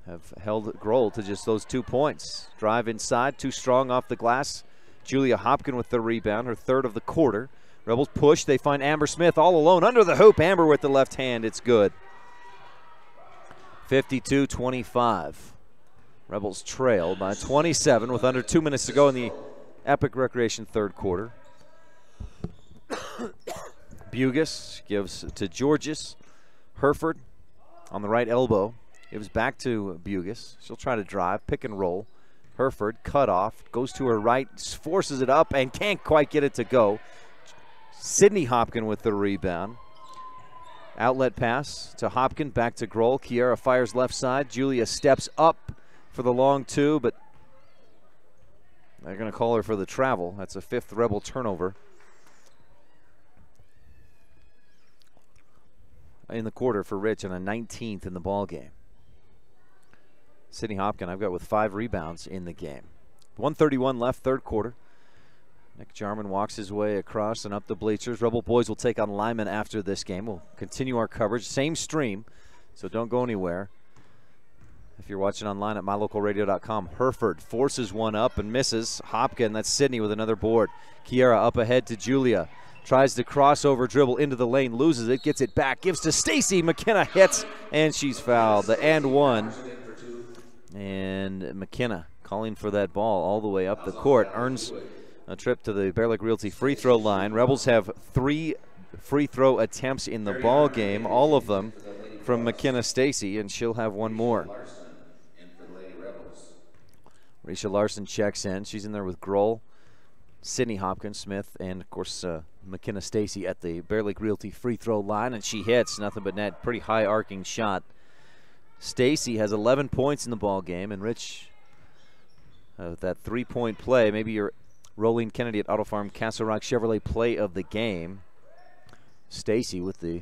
have held Grohl to just those 2 points. Drive inside, too strong off the glass. Julia Hopkin with the rebound, her 3rd of the quarter. Rebels push, they find Amber Smith all alone under the hoop. Amber with the left hand, it's good. 52-25. Rebels trail by 27 with under 2 minutes to go in the Epic Recreation 3rd quarter. Bugas gives to Georges. Herford on the right elbow. Gives back to Bugas. She'll try to drive, pick and roll. Herford, cut off, goes to her right, forces it up, and can't quite get it to go. Sydney Hopkin with the rebound. Outlet pass to Hopkin, back to Grohl. Kiera fires left side. Julia steps up for the long 2, but they're going to call her for the travel. That's a 5th Rebel turnover in the quarter for Rich and a 19th in the ball game. Sydney Hopkin, I've got with 5 rebounds in the game. 1:31 left, third quarter. Nick Jarman walks his way across and up the bleachers. Rebel boys will take on Lyman after this game. We'll continue our coverage. Same stream, so don't go anywhere. If you're watching online at mylocalradio.com, Hereford forces one up and misses. Hopkin, that's Sydney with another board. Kiera up ahead to Julia. Tries to crossover dribble into the lane, loses it, gets it back, gives to Stacy. McKenna hits, and she's fouled. The and one. And McKenna calling for that ball all the way up the court. Earns a trip to the Bear Lake Realty free throw line. Rebels have 3 free throw attempts in the ball game, all of them from McKenna Stacy, and she'll have one more. Risha Larson checks in. She's in there with Grohl, Sydney Hopkins, Smith, and of course McKenna Stacy at the Bear Lake Realty free throw line, and she hits nothing but net. Pretty high arcing shot. Stacy has 11 points in the ball game, and Rich, that 3-point play, maybe your Rolene Kennedy at Auto Farm Castle Rock Chevrolet play of the game. Stacy with the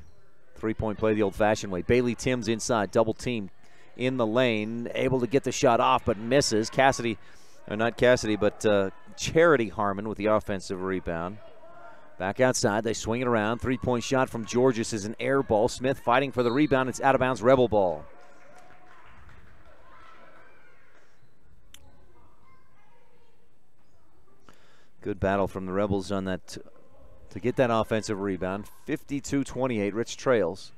3-point play the old-fashioned way. Bailey Timms inside, double team in the lane, able to get the shot off but misses. Cassidy, or not Cassidy, but Charity Harmon with the offensive rebound. Back outside, they swing it around. 3-point shot from Georges is an air ball. Smith fighting for the rebound. It's out of bounds, Rebel ball. Good battle from the Rebels on that to get that offensive rebound. 52-28, Rich trails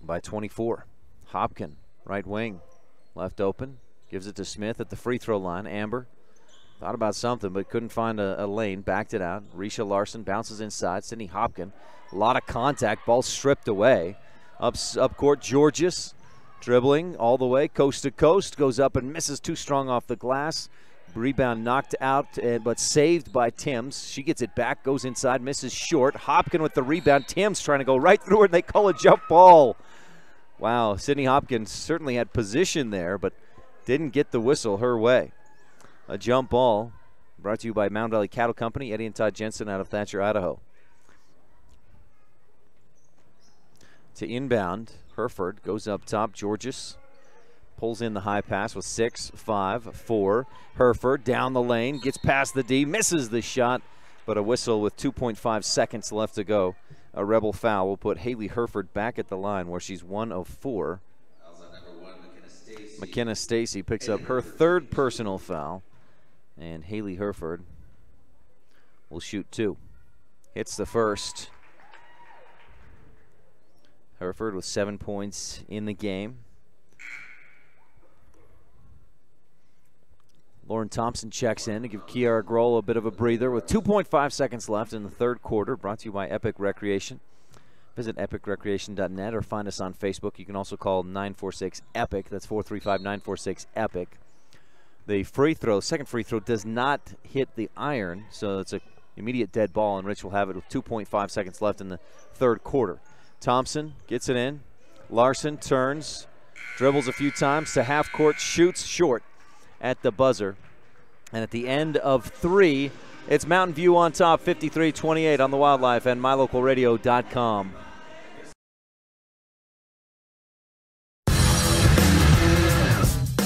by 24. Hopkin, right wing, left open, gives it to Smith at the free throw line. Amber thought about something but couldn't find a lane, backed it out. Risha Larson bounces inside. Sydney Hopkin, a lot of contact, ball stripped away. Up court, Georges dribbling all the way, coast to coast, goes up and misses, too strong off the glass. Rebound knocked out, but saved by Timms. She gets it back, goes inside, misses short. Hopkin with the rebound. Timms trying to go right through her, and they call a jump ball. Wow, Sydney Hopkins certainly had position there, but didn't get the whistle her way. A jump ball brought to you by Mound Valley Cattle Company, Eddie and Todd Jensen out of Thatcher, Idaho. To inbound, Hereford goes up top. Georges pulls in the high pass with 6-5-4. Hereford down the lane, gets past the D, misses the shot, but a whistle with 2.5 seconds left to go. A Rebel foul will put Haley Hereford back at the line where she's 1 of 4. McKenna Stacy picks up her 3rd personal foul, and Haley Hereford will shoot 2. Hits the first. Hereford with 7 points in the game. Lauren Thompson checks in to give Kiara Grohl a bit of a breather with 2.5 seconds left in the third quarter. Brought to you by Epic Recreation. Visit epicrecreation.net or find us on Facebook. You can also call 946-EPIC. That's 435-946-EPIC. The free throw, second free throw, does not hit the iron, so it's an immediate dead ball, and Rich will have it with 2.5 seconds left in the third quarter. Thompson gets it in. Larson turns, dribbles a few times to half court, shoots short at the buzzer. And at the end of 3, it's Mountain View on top, 53-28 on the Wildlife and mylocalradio.com.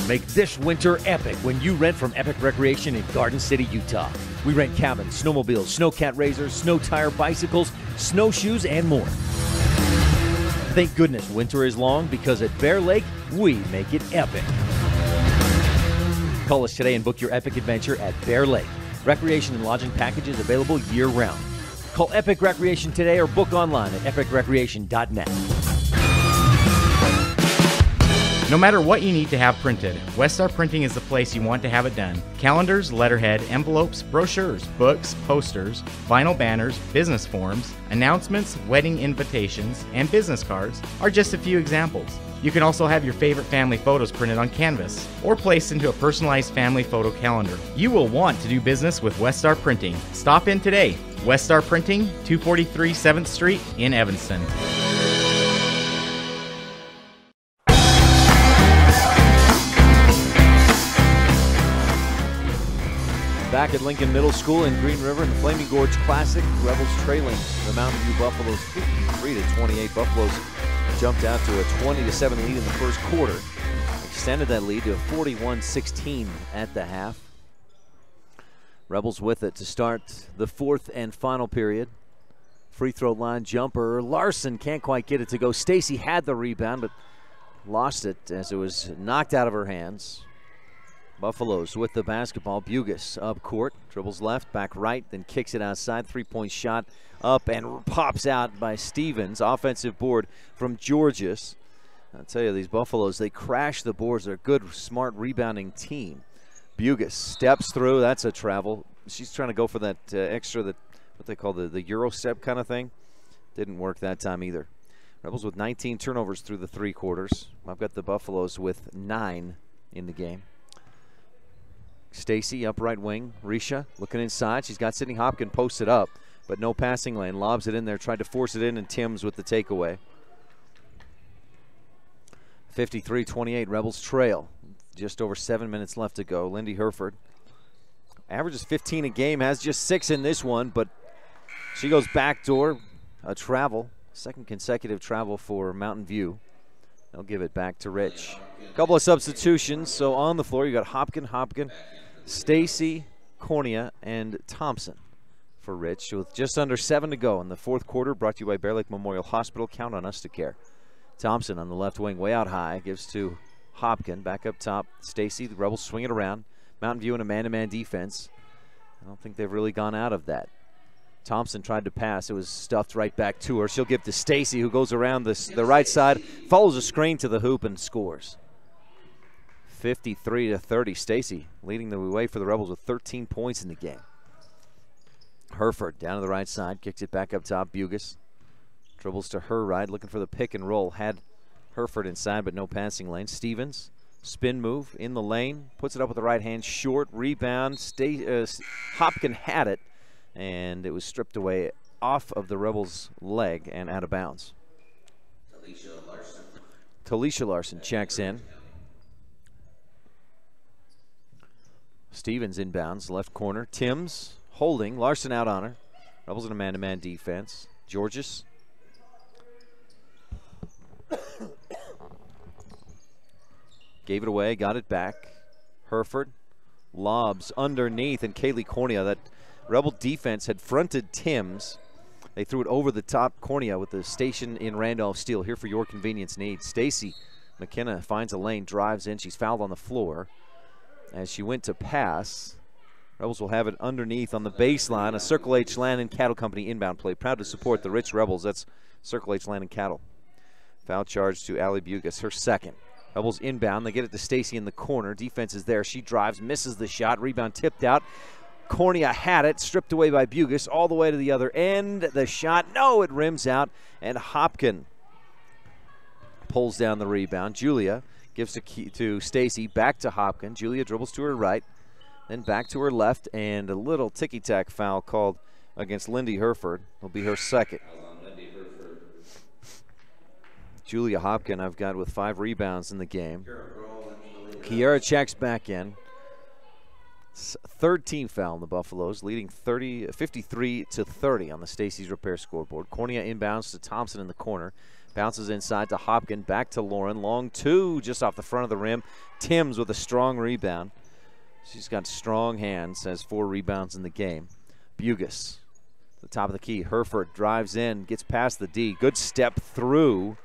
Make this winter epic when you rent from Epic Recreation in Garden City, Utah. We rent cabins, snowmobiles, snowcat razors, snow tire bicycles, snowshoes, and more. Thank goodness winter is long, because at Bear Lake, we make it epic. Call us today and book your epic adventure at Bear Lake. Recreation and lodging packages available year-round. Call Epic Recreation today or book online at epicrecreation.net. No matter what you need to have printed, Westar Printing is the place you want to have it done. Calendars, letterhead, envelopes, brochures, books, posters, vinyl banners, business forms, announcements, wedding invitations, and business cards are just a few examples. You can also have your favorite family photos printed on canvas or placed into a personalized family photo calendar. You will want to do business with Westar Printing. Stop in today. Westar Printing, 243 7th Street in Evanston. Back at Lincoln Middle School in Green River in the Flaming Gorge Classic, Rebels trailing the Mountain View Buffaloes 53-28. Buffaloes jumped out to a 20-7 lead in the first quarter. Extended that lead to a 41-16 at the half. Rebels with it to start the fourth and final period. Free throw line jumper. Larson can't quite get it to go. Stacy had the rebound, but lost it as it was knocked out of her hands. Buffaloes with the basketball. Bugas up court. Dribbles left, back right, then kicks it outside. Three-point shot up and pops out by Stevens. Offensive board from Georges. I'll tell you, these Buffaloes, they crash the boards. They're a good, smart rebounding team. Bugas steps through. That's a travel. She's trying to go for that extra, what they call the Euro step kind of thing. Didn't work that time either. Rebels with 19 turnovers through the three quarters. I've got the Buffaloes with 9 in the game. Stacy up right wing. Risha looking inside. She's got Sydney Hopkins posted up, but no passing lane. Lobs it in there, tried to force it in, and Timms with the takeaway. 53-28, Rebels trail. Just over 7 minutes left to go. Lindy Herford averages 15 a game, has just 6 in this one, but she goes backdoor. A travel, second consecutive travel for Mountain View. They'll give it back to Rich. A couple of substitutions. So on the floor, you got Hopkins, Stacy, Cornea, and Thompson for Rich, with just under 7 to go in the fourth quarter. Brought to you by Bear Lake Memorial Hospital. Count on us to care. Thompson on the left wing, way out high, gives to Hopkins. Back up top, Stacy. The Rebels swing it around. Mountain View in a man-to-man defense. I don't think they've really gone out of that. Thompson tried to pass. It was stuffed right back to her. She'll give to Stacy, who goes around the right side, follows a screen to the hoop, and scores. 53-30. Stacy leading the way for the Rebels with 13 points in the game. Herford down to the right side, kicks it back up top. Bugas dribbles to her right, looking for the pick and roll. Had Herford inside, but no passing lane. Stevens, spin move in the lane, puts it up with the right hand, short rebound. Hopkins had it, and it was stripped away off of the Rebels' leg and out of bounds. Talisha Larson checks in. Stevens inbounds, left corner. Timms holding, Larson out on her. Rebels in a man-to-man defense. Georges. Gave it away, got it back. Herford lobs underneath, and Kaylee Cornea. That Rebel defense had fronted Timms. They threw it over the top. Cornea with the station in Randolph Steel, here for your convenience needs. Stacy McKenna finds a lane, drives in. She's fouled on the floor as she went to pass. Rebels will have it underneath on the baseline. A Circle H Land and Cattle Company inbound play. Proud to support the Rich Rebels. That's Circle H Land and Cattle. Foul charge to Allie Bugas, her second. Rebels inbound. They get it to Stacy in the corner. Defense is there. She drives, misses the shot. Rebound tipped out. Cornea had it, stripped away by Bugas, all the way to the other end. The shot, no, it rims out, and Hopkins pulls down the rebound. Julia gives to Stacy, back to Hopkins. Julia dribbles to her right, then back to her left, and a little ticky-tack foul called against Lindy Herford. Will be her second. Julia Hopkins I've got with 5 rebounds in the game. Kiera checks back in. Third team foul in the Buffaloes, leading 53-30 on the Stacy's Repair scoreboard. Cornea inbounds to Thompson in the corner. Bounces inside to Hopkins, back to Lauren. Long two just off the front of the rim. Timms with a strong rebound. She's got strong hands, has 4 rebounds in the game. Bugas, the top of the key. Herford drives in, gets past the D. Good step through,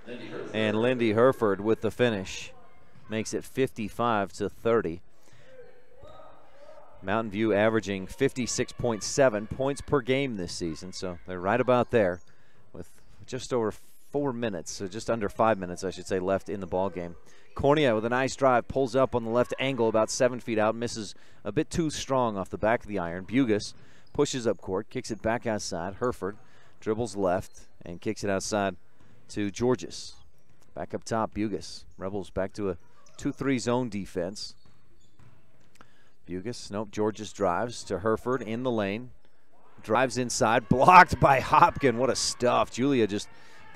and Lindy Herford with the finish. Makes it 55-30. Mountain View averaging 56.7 points per game this season, so they're right about there with just over 4 minutes, so just under 5 minutes, I should say, left in the ball game. Cornea with a nice drive, pulls up on the left angle about 7 feet out, misses a bit too strong off the back of the iron. Bugas pushes up court, kicks it back outside. Herford dribbles left and kicks it outside to Georges. Back up top, Bugas. Rebels back to a 2-3 zone defense. Bugas, nope, Georges drives to Herford in the lane. Drives inside, blocked by Hopkins. What a stuff. Julia just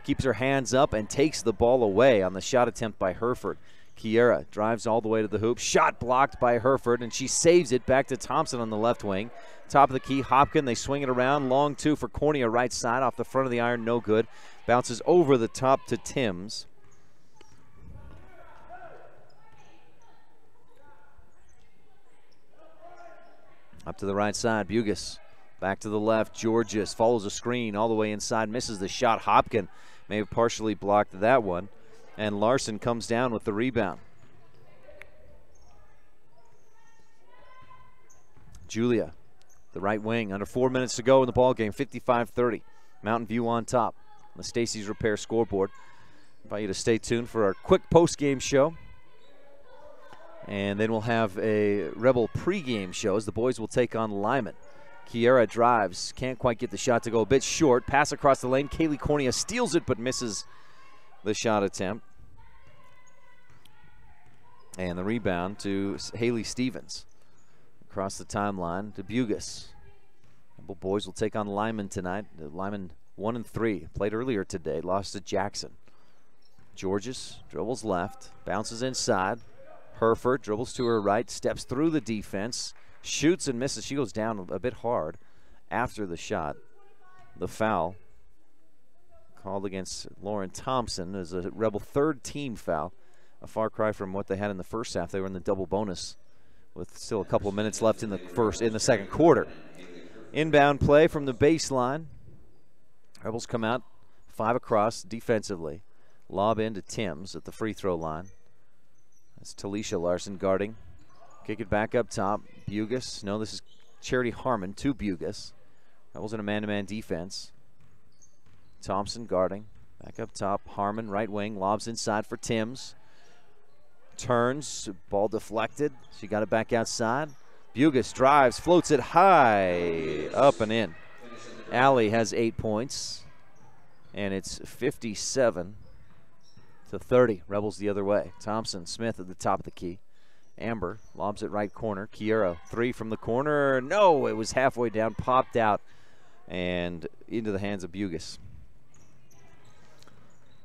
keeps her hands up and takes the ball away on the shot attempt by Herford. Kiera drives all the way to the hoop. Shot blocked by Herford, and she saves it back to Thompson on the left wing. Top of the key, Hopkin. They swing it around. Long two for Cornea, right side. Off the front of the iron, no good. Bounces over the top to Timms. Up to the right side, Bugis. Back to the left, Georges follows a screen all the way inside. Misses the shot. Hopkin may have partially blocked that one. And Larson comes down with the rebound. Julia, the right wing, under 4 minutes to go in the ball game, 55-30. Mountain View on top on the Stacy's Repair scoreboard. I invite you to stay tuned for our quick post-game show. And then we'll have a Rebel pregame show as the boys will take on Lyman. Kiera drives, can't quite get the shot to go, a bit short. Pass across the lane, Kaylee Cornea steals it but misses the shot attempt. And the rebound to Haley Stevens. Across the timeline to Bugis. Rebel boys will take on Lyman tonight. Lyman 1-3, played earlier today, lost to Jackson. Georges dribbles left, bounces inside. Herford dribbles to her right, steps through the defense, shoots and misses. She goes down a bit hard after the shot. The foul called against Lauren Thompson is a Rebel third team foul. A far cry from what they had in the first half. They were in the double bonus with still a couple of minutes left in the second quarter. Inbound play from the baseline. Rebels come out 5 across defensively. Lob into Timms at the free throw line. That's Talisha Larson guarding. Kick it back up top. Bugis. No, this is Charity Harmon to Bugis. Rebels in a man-to-man defense. Thompson guarding. Back up top. Harmon, right wing. Lobs inside for Timms. Turns. Ball deflected. She got it back outside. Bugis drives. Floats it high. Up and in. Allie has 8 points. And it's 57-30. Rebels the other way. Thompson, Smith at the top of the key. Amber lobs it right corner. Kiera, 3 from the corner. No, it was halfway down, popped out, and into the hands of Bugis.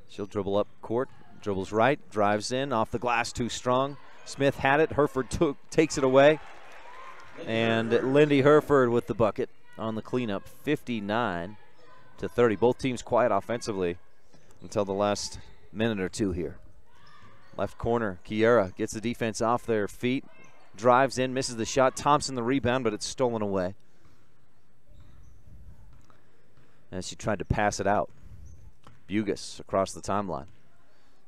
She'll dribble up court, dribbles right, drives in, off the glass, too strong. Smith had it. Herford takes it away. And Lindy Herford with the bucket on the cleanup, 59-30. Both teams quiet offensively until the last minute or two here. Left corner, Kiera gets the defense off their feet, drives in, misses the shot. Thompson the rebound, but it's stolen away as she tried to pass it out. Bugis across the timeline.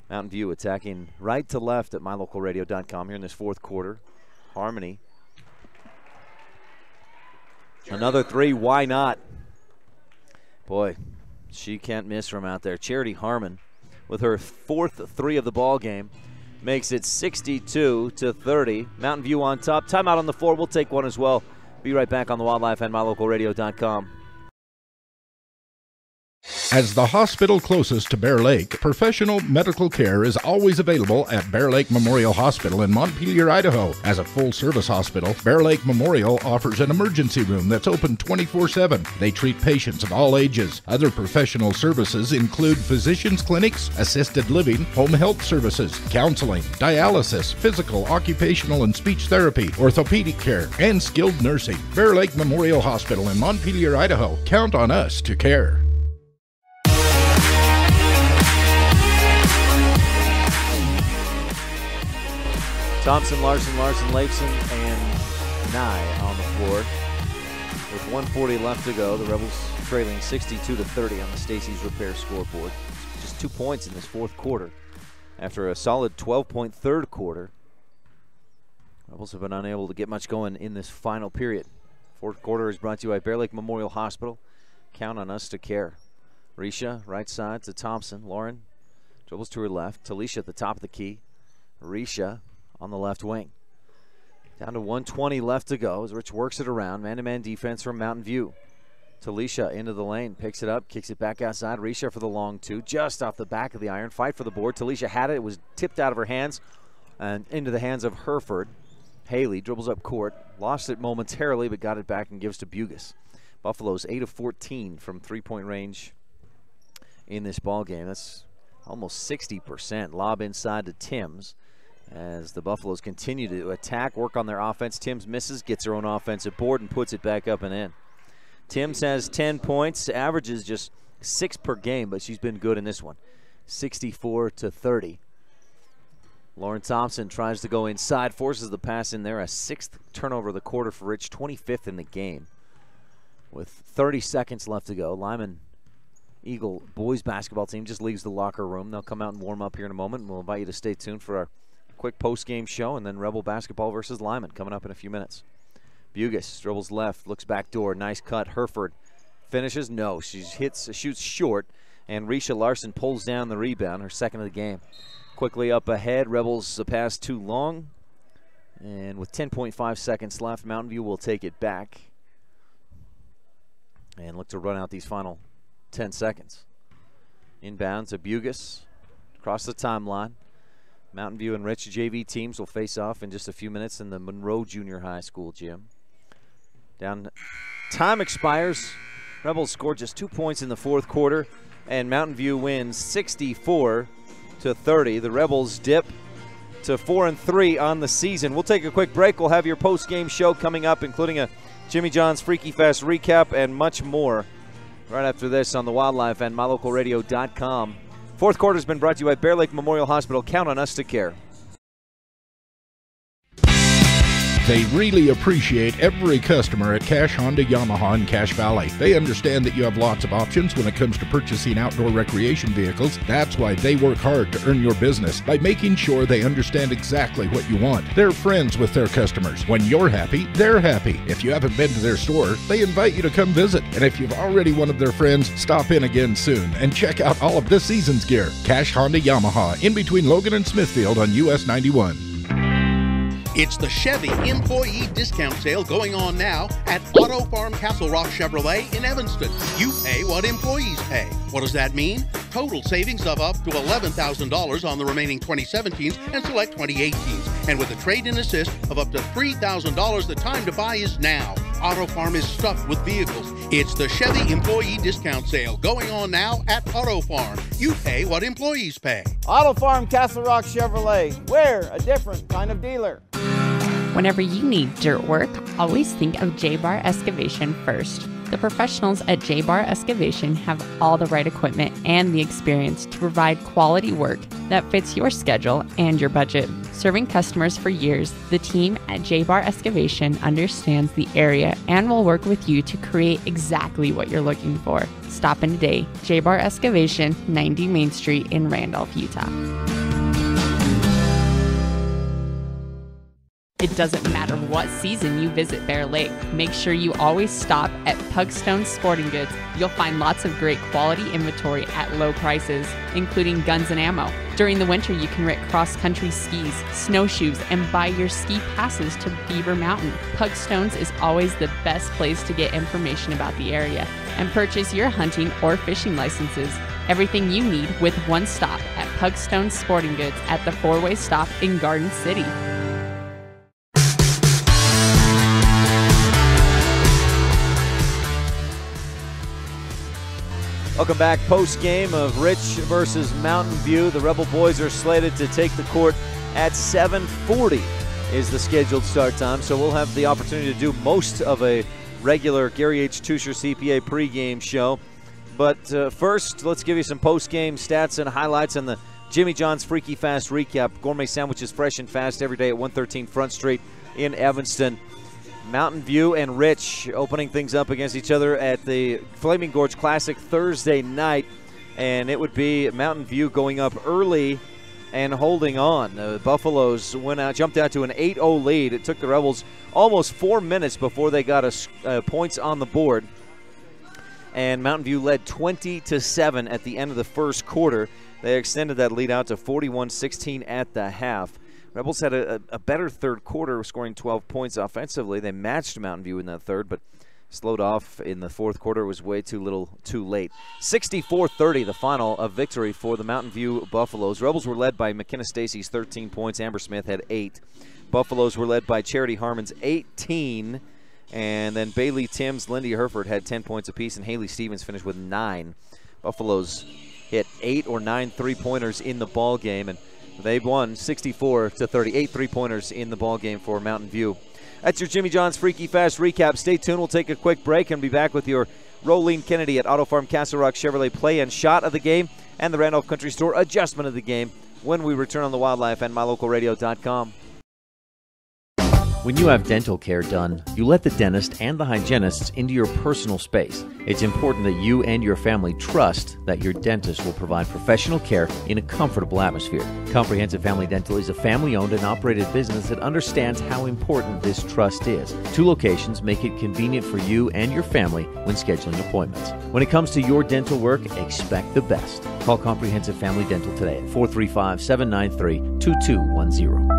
Mountain View attacking right to left at mylocalradio.com here in this fourth quarter. Harmony. Another 3, why not? Boy, she can't miss from out there. Charity Harmon, with her 4th 3 of the ball game, makes it 62-30. Mountain View on top. Timeout on the floor. We'll take one as well. Be right back on the Wildlife and mylocalradio.com. As the hospital closest to Bear Lake, professional medical care is always available at Bear Lake Memorial Hospital in Montpelier, Idaho. As a full-service hospital, Bear Lake Memorial offers an emergency room that's open 24/7. They treat patients of all ages. Other professional services include physicians' clinics, assisted living, home health services, counseling, dialysis, physical, occupational, and speech therapy, orthopedic care, and skilled nursing. Bear Lake Memorial Hospital in Montpelier, Idaho. Count on us to care. Thompson, Larson, Leifson, and Nye on the floor. With 1:40 left to go, the Rebels trailing 62-30 on the Stacy's Repair scoreboard. Just 2 points in this fourth quarter. After a solid 12-point third quarter, Rebels have been unable to get much going in this final period. Fourth quarter is brought to you by Bear Lake Memorial Hospital. Count on us to care. Risha, right side to Thompson. Lauren dribbles to her left. Talisha at the top of the key. Risha on the left wing. Down to 1:20 left to go as Rich works it around. Man-to-man defense from Mountain View. Talisha into the lane, picks it up, kicks it back outside. Risha for the long 2, just off the back of the iron. Fight for the board. Talisha had it. It was tipped out of her hands and into the hands of Herford. Haley dribbles up court, lost it momentarily, but got it back and gives to Bugis. Buffalo's 8 of 14 from three-point range in this ball game. That's almost 60%. Lob inside to Timms. as the Buffaloes continue to attack, work on their offense. Timms misses, gets her own offensive board, and puts it back up and in. Timms has 10 points, averages just 6 per game, but she's been good in this one. 64-30. Lauren Thompson tries to go inside, forces the pass in there. A 6th turnover of the quarter for Rich, 25th in the game. With 30 seconds left to go, Lyman Eagle boys basketball team just leaves the locker room. They'll come out and warm up here in a moment, and we'll invite you to stay tuned for our quick post-game show, and then Rebel basketball versus Lyman coming up in a few minutes. Bugis dribbles left, looks back door, nice cut. Herford finishes, no, she shoots short, and Risha Larson pulls down the rebound, her second of the game. Quickly up ahead, Rebels pass too long, and with 10.5 seconds left, Mountain View will take it back and look to run out these final 10 seconds. Inbounds to Bugis, across the timeline. Mountain View and Rich JV teams will face off in just a few minutes in the Monroe Junior High School gym. Time expires. Rebels scored just 2 points in the fourth quarter, and Mountain View wins 64-30. The Rebels dip to 4-3 on the season. We'll take a quick break. We'll have your post-game show coming up, including a Jimmy John's Freaky Fest recap and much more right after this on the Wildlife and MyLocalRadio.com. Fourth quarter has been brought to you by Bear Lake Memorial Hospital. Count on us to care. They really appreciate every customer at Cash Honda Yamaha in Cache Valley. They understand that you have lots of options when it comes to purchasing outdoor recreation vehicles. That's why they work hard to earn your business by making sure they understand exactly what you want. They're friends with their customers. When you're happy, they're happy. If you haven't been to their store, they invite you to come visit. And if you've already one of their friends, stop in again soon and check out all of this season's gear. Cache Honda Yamaha in between Logan and Smithfield on US 91. It's the Chevy Employee Discount Sale going on now at Auto Farm Castle Rock Chevrolet in Evanston. You pay what employees pay. What does that mean? Total savings of up to $11,000 on the remaining 2017s and select 2018s. And with a trade-in assist of up to $3,000, the time to buy is now. Auto Farm is stuffed with vehicles. It's the Chevy Employee Discount Sale going on now at Auto Farm. You pay what employees pay. Auto Farm Castle Rock Chevrolet. We're a different kind of dealer. Whenever you need dirt work, always think of J-Bar Excavation first. The professionals at J-Bar Excavation have all the right equipment and the experience to provide quality work that fits your schedule and your budget. Serving customers for years, the team at J-Bar Excavation understands the area and will work with you to create exactly what you're looking for. Stop in today. J-Bar Excavation, 90 Main Street in Randolph, Utah. It doesn't matter what season you visit Bear Lake. Make sure you always stop at Pugstone Sporting Goods. You'll find lots of great quality inventory at low prices, including guns and ammo. During the winter, you can rent cross-country skis, snowshoes, and buy your ski passes to Beaver Mountain. Pugstones is always the best place to get information about the area and purchase your hunting or fishing licenses. Everything you need with one stop at Pugstone Sporting Goods at the four-way stop in Garden City. Welcome back. Post game of Rich versus Mountain View. The Rebel boys are slated to take the court at 7:40 is the scheduled start time. So we'll have the opportunity to do most of a regular Gary H. Tusher CPA pregame show. But first, let's give you some post-game stats and highlights on the Jimmy John's Freaky Fast recap. Gourmet sandwiches fresh and fast every day at 113 Front Street in Evanston. Mountain View and Rich opening things up against each other at the Flaming Gorge Classic Thursday night. And it would be Mountain View going up early and holding on. The Buffaloes jumped out to an 8-0 lead. It took the Rebels almost 4 minutes before they got points on the board. And Mountain View led 20-7 at the end of the first quarter. They extended that lead out to 41-16 at the half. Rebels had a better third quarter, scoring 12 points offensively. They matched Mountain View in that third, but slowed off in the fourth quarter. It was way too late. 64-30, the final, a victory for the Mountain View Buffaloes. Rebels were led by McKenna Stacy's 13 points. Amber Smith had 8. Buffaloes were led by Charity Harmon's 18. And then Bailey Timms, Lindy Herford had 10 points apiece, and Haley Stevens finished with 9. Buffaloes hit 8 or 9 three-pointers in the ball game, and They won 64-30. 8 3-pointers in the ball game for Mountain View. That's your Jimmy John's Freaky Fast recap. Stay tuned. We'll take a quick break and be back with your Rolene Kennedy at Auto Farm Castle Rock Chevrolet play and shot of the game and the Randolph Country Store adjustment of the game when we return on the Wildlife and MyLocalRadio.com. When you have dental care done, you let the dentist and the hygienists into your personal space. It's important that you and your family trust that your dentist will provide professional care in a comfortable atmosphere. Comprehensive Family Dental is a family-owned and operated business that understands how important this trust is. 2 locations make it convenient for you and your family when scheduling appointments. When it comes to your dental work, expect the best. Call Comprehensive Family Dental today at 435-793-2210.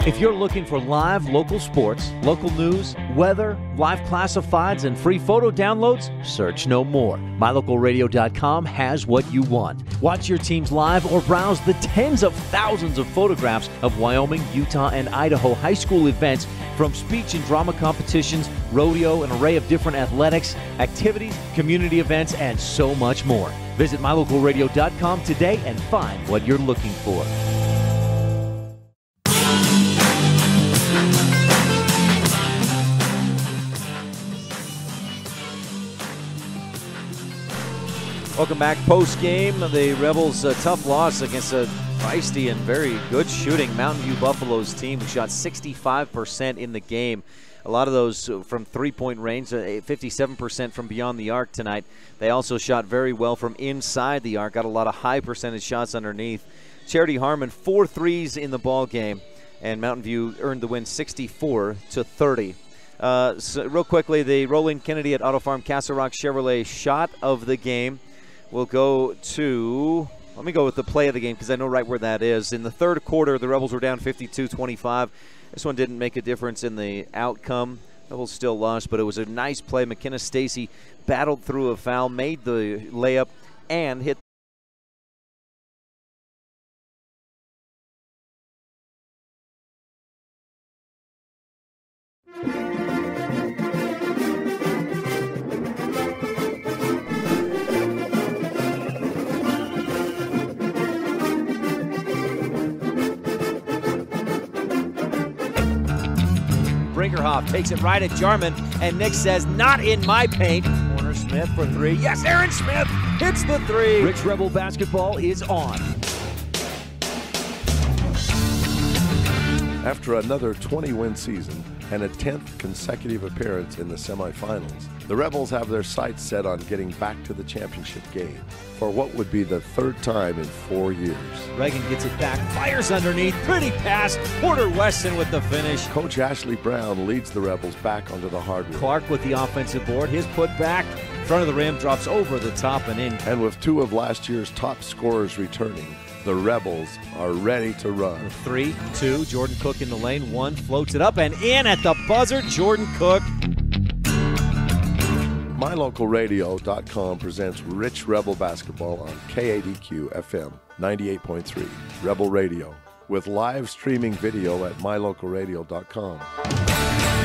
If you're looking for live local sports, local news, weather, live classifieds, and free photo downloads, search no more. MyLocalRadio.com has what you want. Watch your teams live or browse the tens of thousands of photographs of Wyoming, Utah, and Idaho high school events, from speech and drama competitions, rodeo, an array of different athletics, activities, community events, and so much more. Visit MyLocalRadio.com today and find what you're looking for. Welcome back. Post-game, the Rebels' tough loss against a feisty and very good shooting Mountain View Buffaloes team who shot 65% in the game. A lot of those from three-point range, 57% from beyond the arc tonight. They also shot very well from inside the arc, got a lot of high percentage shots underneath. Charity Harmon, 4 threes in the ball game, and Mountain View earned the win 64-30. So real quickly, the Rolene Kennedy at Auto Farm Castle Rock Chevrolet shot of the game. We'll go to, let me go with the play of the game because I know right where that is. In the third quarter, the Rebels were down 52-25. This one didn't make a difference in the outcome. Rebels still lost, but it was a nice play. McKenna Stacy battled through a foul, made the layup, and hit. Brinkerhoff takes it right at Jarman, and Nick says, not in my paint. Warner Smith for 3. Yes, Aaron Smith hits the 3. Rich Rebel basketball is on. After another 20-win season and a 10th consecutive appearance in the semifinals, the Rebels have their sights set on getting back to the championship game for what would be the 3rd time in 4 years. Reagan gets it back, fires underneath, pretty pass, Porter Weston with the finish. Coach Ashley Brown leads the Rebels back onto the hardwood. Clark with the offensive board, his put back, front of the rim, drops over the top and in. And with 2 of last year's top scorers returning, the Rebels are ready to run. 3-2, Jordan Cook in the lane, 1, floats it up and in at the buzzer, Jordan Cook. MyLocalRadio.com presents Rich Rebel Basketball on KADQ FM 98.3 Rebel Radio, with live streaming video at MyLocalRadio.com.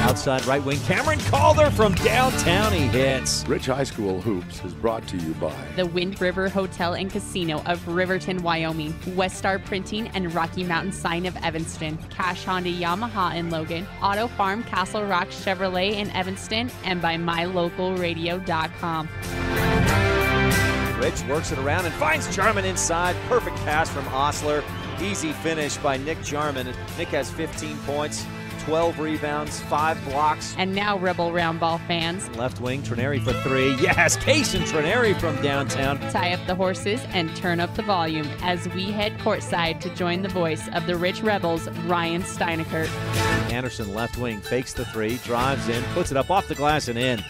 Outside right wing, Cameron Calder from downtown, he hits. Rich High School Hoops is brought to you by the Wind River Hotel and Casino of Riverton, Wyoming, West Star Printing and Rocky Mountain Sign of Evanston, Cash Honda Yamaha in Logan, Auto Farm Castle Rock Chevrolet in Evanston, and by MyLocalRadio.com. Rich works it around and finds Jarman inside. Perfect pass from Osler. Easy finish by Nick Jarman. Nick has 15 points. 12 rebounds, 5 blocks. And now, Rebel Roundball fans. Left wing, Trenary for 3. Yes, Case and Trenary from downtown. Tie up the horses and turn up the volume as we head courtside to join the voice of the Rich Rebels, Ryan Steineckert. Anderson, left wing, fakes the 3, drives in, puts it up off the glass and in.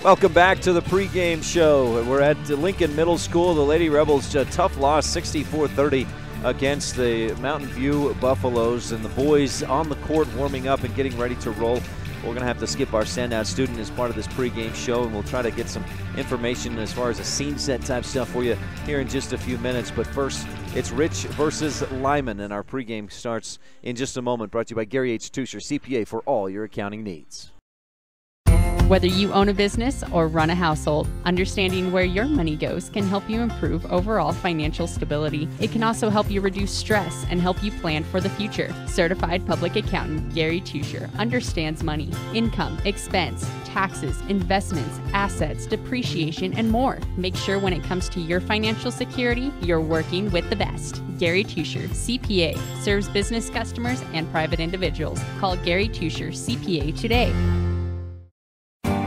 Welcome back to the pregame show. We're at Lincoln Middle School. The Lady Rebels, a tough loss, 64-30 against the Mountain View Buffaloes. And the boys on the court warming up and getting ready to roll. We're going to have to skip our standout student as part of this pregame show, and we'll try to get some information as far as a scene set type stuff for you here in just a few minutes. But first, it's Rich versus Lyman, and our pregame starts in just a moment. Brought to you by Gary H. Tusher, CPA for all your accounting needs. Whether you own a business or run a household, understanding where your money goes can help you improve overall financial stability. It can also help you reduce stress and help you plan for the future. Certified public accountant Gary Tusher understands money, income, expense, taxes, investments, assets, depreciation, and more. Make sure when it comes to your financial security, you're working with the best. Gary Tusher, CPA, serves business customers and private individuals. Call Gary Tusher, CPA today.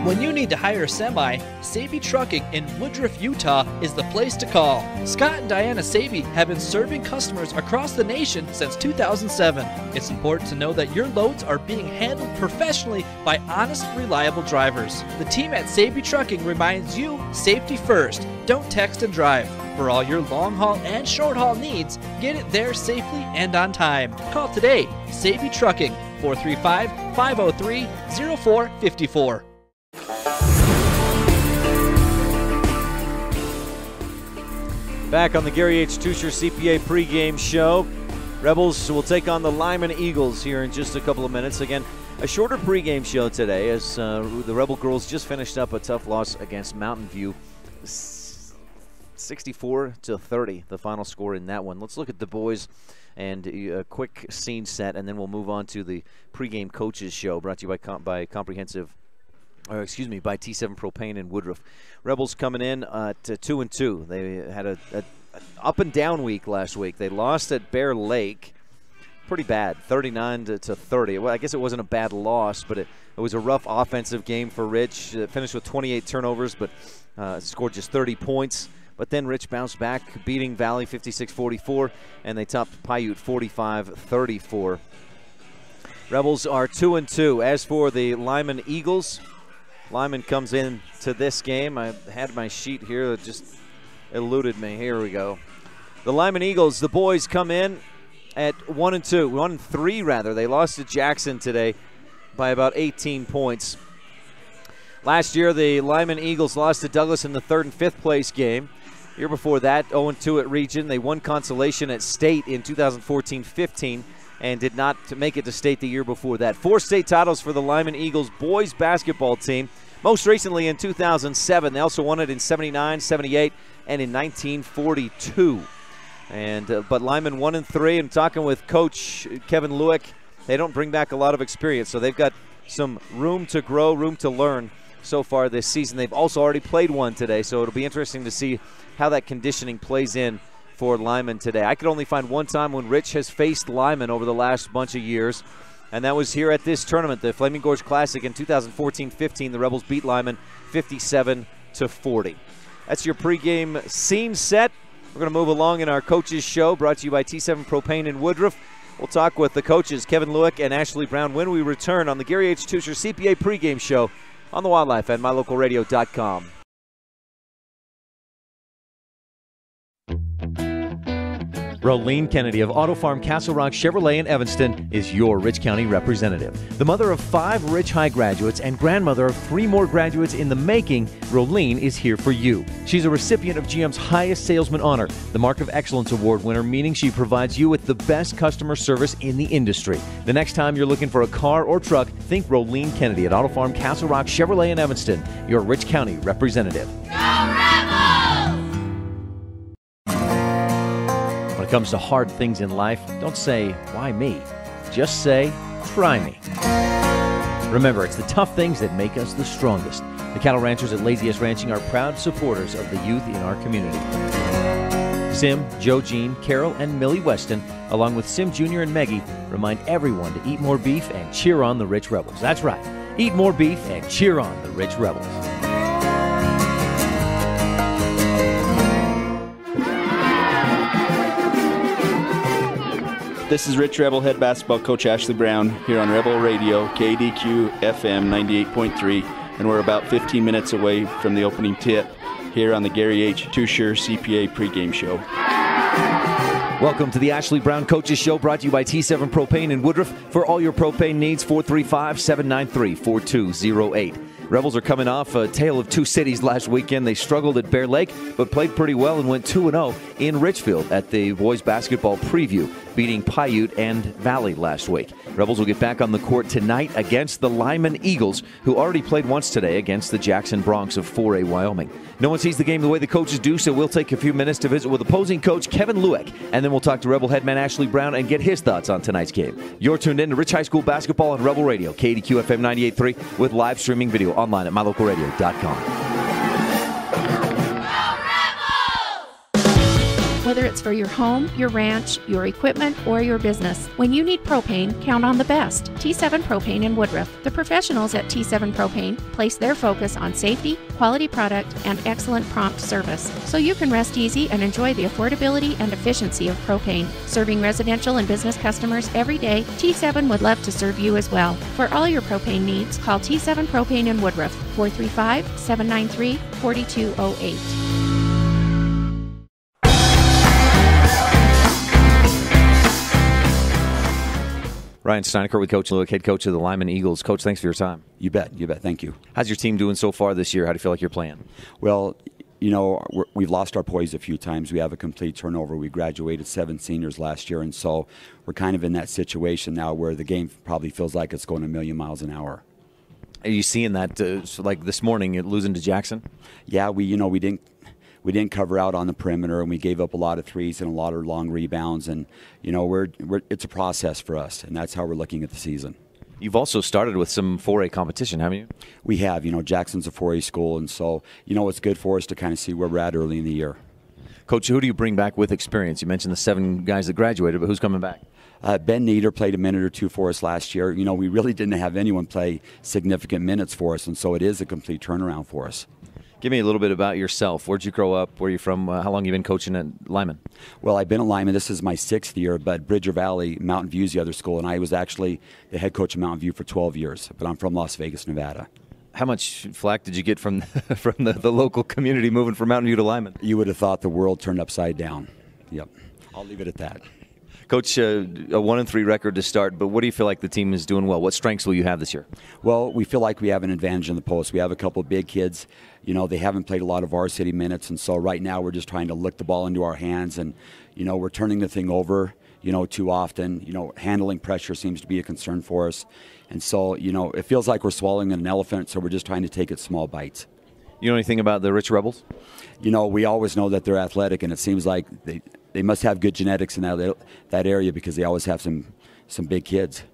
When you need to hire a semi, Sabey Trucking in Woodruff, Utah is the place to call. Scott and Diana Sabey have been serving customers across the nation since 2007. It's important to know that your loads are being handled professionally by honest, reliable drivers. The team at Sabey Trucking reminds you, safety first. Don't text and drive. For all your long haul and short haul needs, get it there safely and on time. Call today, Sabey Trucking, 435-503-0454. Back on the Gary H. Tusher CPA pregame show. Rebels will take on the Lyman Eagles here in just a couple of minutes. Again, a shorter pregame show today as the Rebel girls just finished up a tough loss against Mountain View. 64-30, the final score in that one. Let's look at the boys and a quick scene set, and then we'll move on to the pregame coaches show brought to you by by T7 Propane in Woodruff. Rebels coming in at 2-2. They had a up and down week last week. They lost at Bear Lake, pretty bad, 39-30. Well, I guess it wasn't a bad loss, but it was a rough offensive game for Rich. Finished with 28 turnovers, but scored just 30 points. But then Rich bounced back, beating Valley 56-44, and they topped Paiute 45-34. Rebels are 2-2. As for the Lyman Eagles, Lyman comes in to this game. I had my sheet here that just eluded me. Here we go. The Lyman Eagles, the boys come in at 1-3 rather. They lost to Jackson today by about 18 points. Last year, the Lyman Eagles lost to Douglas in the 3rd and 5th place game. Year before that, 0-2 at region. They won consolation at state in 2014-15 and did not make it to state the year before that. 4 state titles for the Lyman Eagles boys basketball team. Most recently in 2007. They also won it in 79, 78, and in 1942. But Lyman 1-3, and talking with Coach Kevin Lewick, they don't bring back a lot of experience, so they've got some room to grow, room to learn so far this season. They've also already played one today, so it'll be interesting to see how that conditioning plays in for Lyman today. I could only find one time when Rich has faced Lyman over the last bunch of years, and that was here at this tournament, the Flaming Gorge Classic in 2014-15. The Rebels beat Lyman 57-40. That's your pregame scene set. We're going to move along in our coaches show, brought to you by T7 Propane in Woodruff. We'll talk with the coaches, Kevin Lewick and Ashley Brown, when we return on the Gary H. Tusher CPA pregame show on the Wildlife and MyLocalRadio.com. Rolene Kennedy of Auto Farm Castle Rock Chevrolet in Evanston is your Rich County representative. The mother of 5 Rich High graduates and grandmother of 3 more graduates in the making, Rolene is here for you. She's a recipient of GM's highest salesman honor, the Mark of Excellence Award winner, meaning she provides you with the best customer service in the industry. The next time you're looking for a car or truck, think Rolene Kennedy at Auto Farm Castle Rock Chevrolet in Evanston, your Rich County representative. When it comes to hard things in life, don't say, why me? Just say, try me. Remember, it's the tough things that make us the strongest. The cattle ranchers at Laziest Ranching are proud supporters of the youth in our community. Sim, Joe Jean, Carol, and Millie Weston, along with Sim Jr. and Meggie, remind everyone to eat more beef and cheer on the Rich Rebels. That's right. Eat more beef and cheer on the Rich Rebels. This is Rich Rebel head basketball coach Ashley Brown here on Rebel Radio, KADQ FM 98.3, and we're about 15 minutes away from the opening tip here on the Gary H. Tusher CPA pregame show. Welcome to the Ashley Brown Coaches Show, brought to you by T7 Propane in Woodruff. For all your propane needs, 435-793-4208. Rebels are coming off a tale of two cities last weekend. They struggled at Bear Lake, but played pretty well and went 2-0 in Richfield at the boys basketball preview, beating Paiute and Valley last week. Rebels will get back on the court tonight against the Lyman Eagles, who already played once today against the Jackson Broncs of 4A Wyoming. No one sees the game the way the coaches do, so we'll take a few minutes to visit with opposing coach Kevin Lueck, and then we'll talk to Rebel headman Ashley Brown and get his thoughts on tonight's game. You're tuned in to Rich High School basketball on Rebel Radio, KADQ FM 98.3, with live streaming video online at mylocalradio.com. Whether it's for your home, your ranch, your equipment, or your business, when you need propane, count on the best. T7 Propane in Woodruff. The professionals at T7 Propane place their focus on safety, quality product, and excellent prompt service, so you can rest easy and enjoy the affordability and efficiency of propane. Serving residential and business customers every day, T7 would love to serve you as well. For all your propane needs, call T7 Propane in Woodruff, 435-793-4208. Ryan Steineckert with Coach Lueck, head coach of the Lyman Eagles. Coach, thanks for your time. You bet. Thank you. How's your team doing so far this year? How do you feel like you're playing? Well, you know, we've lost our poise a few times. We have a complete turnover. We graduated 7 seniors last year, and so we're kind of in that situation now where the game probably feels like it's going a million miles an hour. Are you seeing that, like this morning, losing to Jackson? Yeah, we didn't cover out on the perimeter, and we gave up a lot of threes and a lot of long rebounds. And you know, it's a process for us, and that's how we're looking at the season. You've also started with some 4A competition, haven't you? We have. You know, Jackson's a 4A school, and so you know it's good for us to kind of see where we're at early in the year. Coach, who do you bring back with experience? You mentioned the 7 guys that graduated, but who's coming back? Ben Nieder played a minute or two for us last year. You know, we really didn't have anyone play significant minutes for us, and so it is a complete turnaround for us. Give me a little bit about yourself. Where'd you grow up? Where are you from? How long have you been coaching at Lyman? Well, I've been at Lyman. This is my 6th year, but Bridger Valley, Mountain View's the other school, and I was actually the head coach of Mountain View for 12 years, but I'm from Las Vegas, Nevada. How much flack did you get from the local community moving from Mountain View to Lyman? You would have thought the world turned upside down. Yep. I'll leave it at that. Coach, a 1-3 record to start, but what do you feel like the team is doing well? What strengths will you have this year? Well, we feel like we have an advantage in the post. We have a couple of big kids. You know, they haven't played a lot of varsity minutes, and so right now we're just trying to lick the ball into our hands, and, you know, we're turning the thing over, you know, too often. You know, handling pressure seems to be a concern for us. And so, you know, it feels like we're swallowing an elephant, so we're just trying to take it small bites. You know anything about the Rich Rebels? You know, we always know that they're athletic, and it seems like they must have good genetics in that area because they always have some big kids.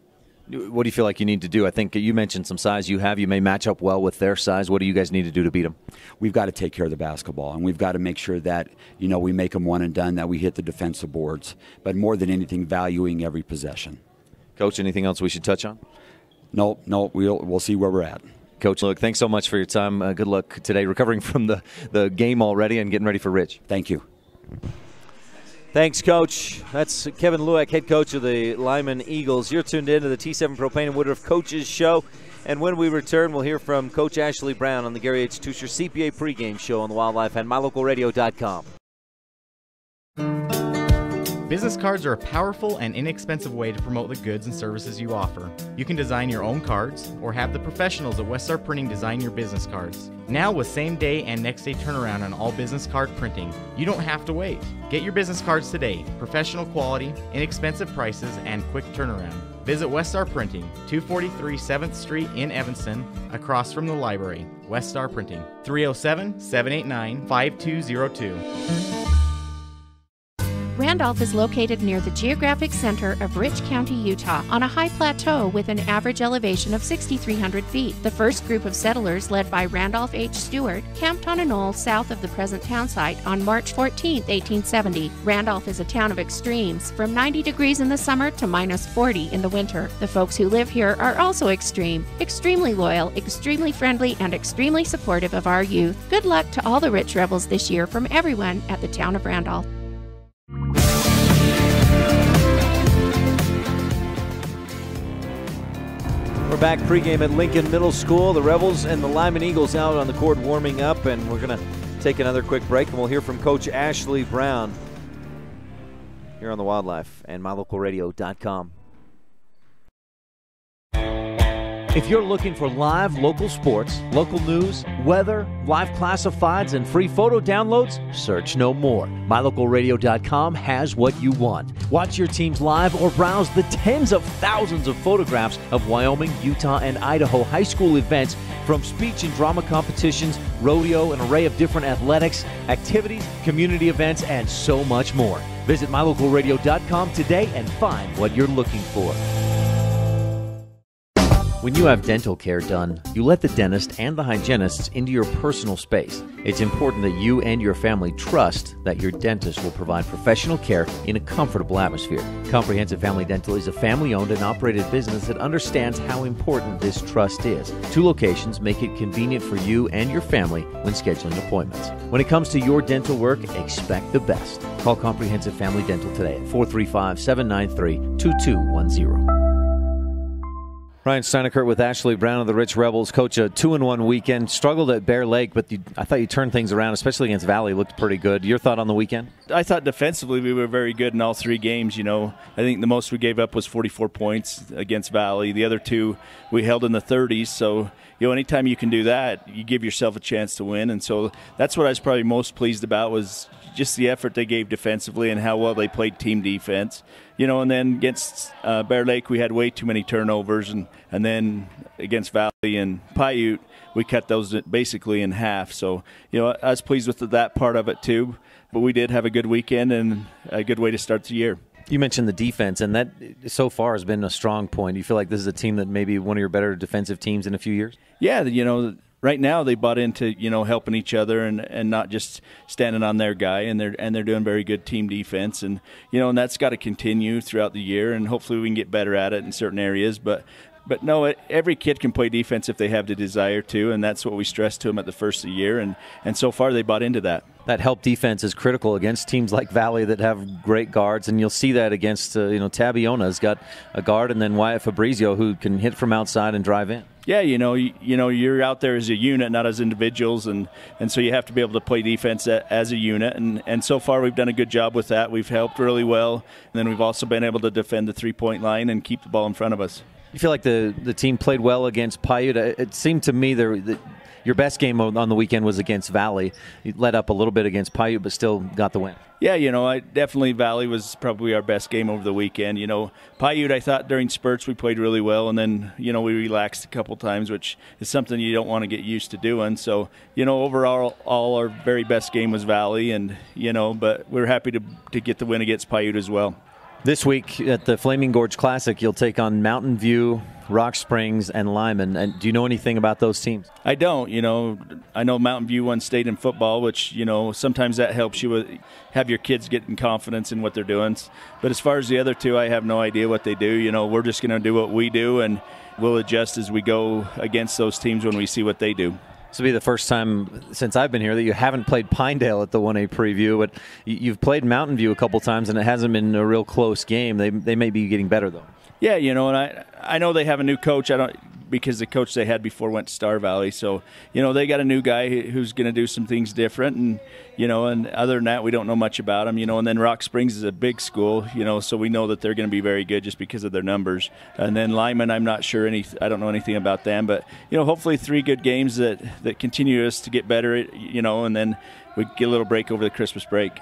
What do you feel like you need to do? I think you mentioned some size you have. You may match up well with their size. What do you guys need to do to beat them? We've got to take care of the basketball, and we've got to make sure that, you know, we make them one and done, that we hit the defensive boards, but more than anything, valuing every possession. Coach, anything else we should touch on? No, we'll see where we're at. Coach, look, thanks so much for your time. Good luck today recovering from the game already and getting ready for Rich. Thank you. Thanks, Coach. That's Kevin Lueck, head coach of the Lyman Eagles. You're tuned in to the T7 Propane and Woodruff Coaches Show. And when we return, we'll hear from Coach Ashley Brown on the Gary H. Tusher CPA pregame show on the Wildlife and mylocalradio.com. Business cards are a powerful and inexpensive way to promote the goods and services you offer. You can design your own cards or have the professionals at Weststar Printing design your business cards. Now with same-day and next-day turnaround on all business card printing, you don't have to wait. Get your business cards today. Professional quality, inexpensive prices, and quick turnaround. Visit Weststar Printing, 243 7th Street in Evanston, across from the library. Weststar Printing, 307-789-5202. Randolph is located near the geographic center of Rich County, Utah, on a high plateau with an average elevation of 6,300 feet. The first group of settlers, led by Randolph H. Stewart, camped on a knoll south of the present town site on March 14, 1870. Randolph is a town of extremes, from 90 degrees in the summer to minus 40 in the winter. The folks who live here are also extreme, extremely loyal, extremely friendly, and extremely supportive of our youth. Good luck to all the Rich Rebels this year from everyone at the town of Randolph. We're back pregame at Lincoln Middle School. The Rebels and the Lyman Eagles out on the court warming up, and we're going to take another quick break, and we'll hear from Coach Ashley Brown here on the Wildlife and mylocalradio.com. If you're looking for live local sports, local news, weather, live classifieds, and free photo downloads, search no more. MyLocalRadio.com has what you want. Watch your teams live or browse the tens of thousands of photographs of Wyoming, Utah, and Idaho high school events, from speech and drama competitions, rodeo, an array of different athletics, activities, community events, and so much more. Visit MyLocalRadio.com today and find what you're looking for. When you have dental care done, you let the dentist and the hygienists into your personal space. It's important that you and your family trust that your dentist will provide professional care in a comfortable atmosphere. Comprehensive Family Dental is a family-owned and operated business that understands how important this trust is. 2 locations make it convenient for you and your family when scheduling appointments. When it comes to your dental work, expect the best. Call Comprehensive Family Dental today at 435-793-2210. Ryan Steineckert with Ashley Brown of the Rich Rebels. Coach, a 2-1 weekend. Struggled at Bear Lake, but I thought you turned things around, especially against Valley. Looked pretty good. Your thought on the weekend? I thought defensively we were very good in all 3 games. You know, I think the most we gave up was 44 points against Valley. The other 2 we held in the 30s. So, you know, anytime you can do that, you give yourself a chance to win. And so that's what I was probably most pleased about, was just the effort they gave defensively and how well they played team defense. You know, and then against Bear Lake, we had way too many turnovers. And then against Valley and Paiute, we cut those basically in half. So, you know, I was pleased with that part of it too. But we did have a good weekend and a good way to start the year. You mentioned the defense, and that so far has been a strong point. You feel like this is a team that may be one of your better defensive teams in a few years? Yeah, you know, right now they bought into, you know, helping each other and not just standing on their guy, and they're doing very good team defense, and you know, and that's got to continue throughout the year, and hopefully we can get better at it in certain areas. But no, every kid can play defense if they have the desire to, and that's what we stressed to them at the first of the year, and so far they bought into that. That help defense is critical against teams like Valley that have great guards, and you'll see that against Tabiona's got a guard, and then Wyatt Fabrizio, who can hit from outside and drive in. Yeah, you know, you're out there as a unit, not as individuals, and so you have to be able to play defense as a unit, and so far we've done a good job with that. We've helped really well, and then we've also been able to defend the 3-point line and keep the ball in front of us. You feel like the team played well against Paiute? It seemed to me your best game on the weekend was against Valley. You let up a little bit against Paiute, but still got the win. Yeah, you know, definitely Valley was probably our best game over the weekend. You know, Paiute, I thought during spurts we played really well, and then, you know, we relaxed a couple times, which is something you don't want to get used to doing. So, you know, overall, our very best game was Valley, and, you know, but we're happy to get the win against Paiute as well. This week at the Flaming Gorge Classic, you'll take on Mountain View, Rock Springs, and Lyman. And do you know anything about those teams? I don't. You know, I know Mountain View won state in football, which, you know, sometimes that helps you have your kids getting confidence in what they're doing. But as far as the other 2, I have no idea what they do. You know, we're just going to do what we do, and we'll adjust as we go against those teams when we see what they do. This will be the first time since I've been here that you haven't played Pinedale at the 1A preview, but you've played Mountain View a couple times, and it hasn't been a real close game. They may be getting better, though. Yeah, you know, and I know they have a new coach. Because the coach they had before went to Star Valley. So, you know, they got a new guy who's going to do some things different. And, you know, and other than that, we don't know much about them, you know. And then Rock Springs is a big school, you know, so we know that they're going to be very good just because of their numbers. And then Lyman, I'm not sure I don't know anything about them. But, you know, hopefully 3 good games that continue us to get better, you know, and then we get a little break over the Christmas break.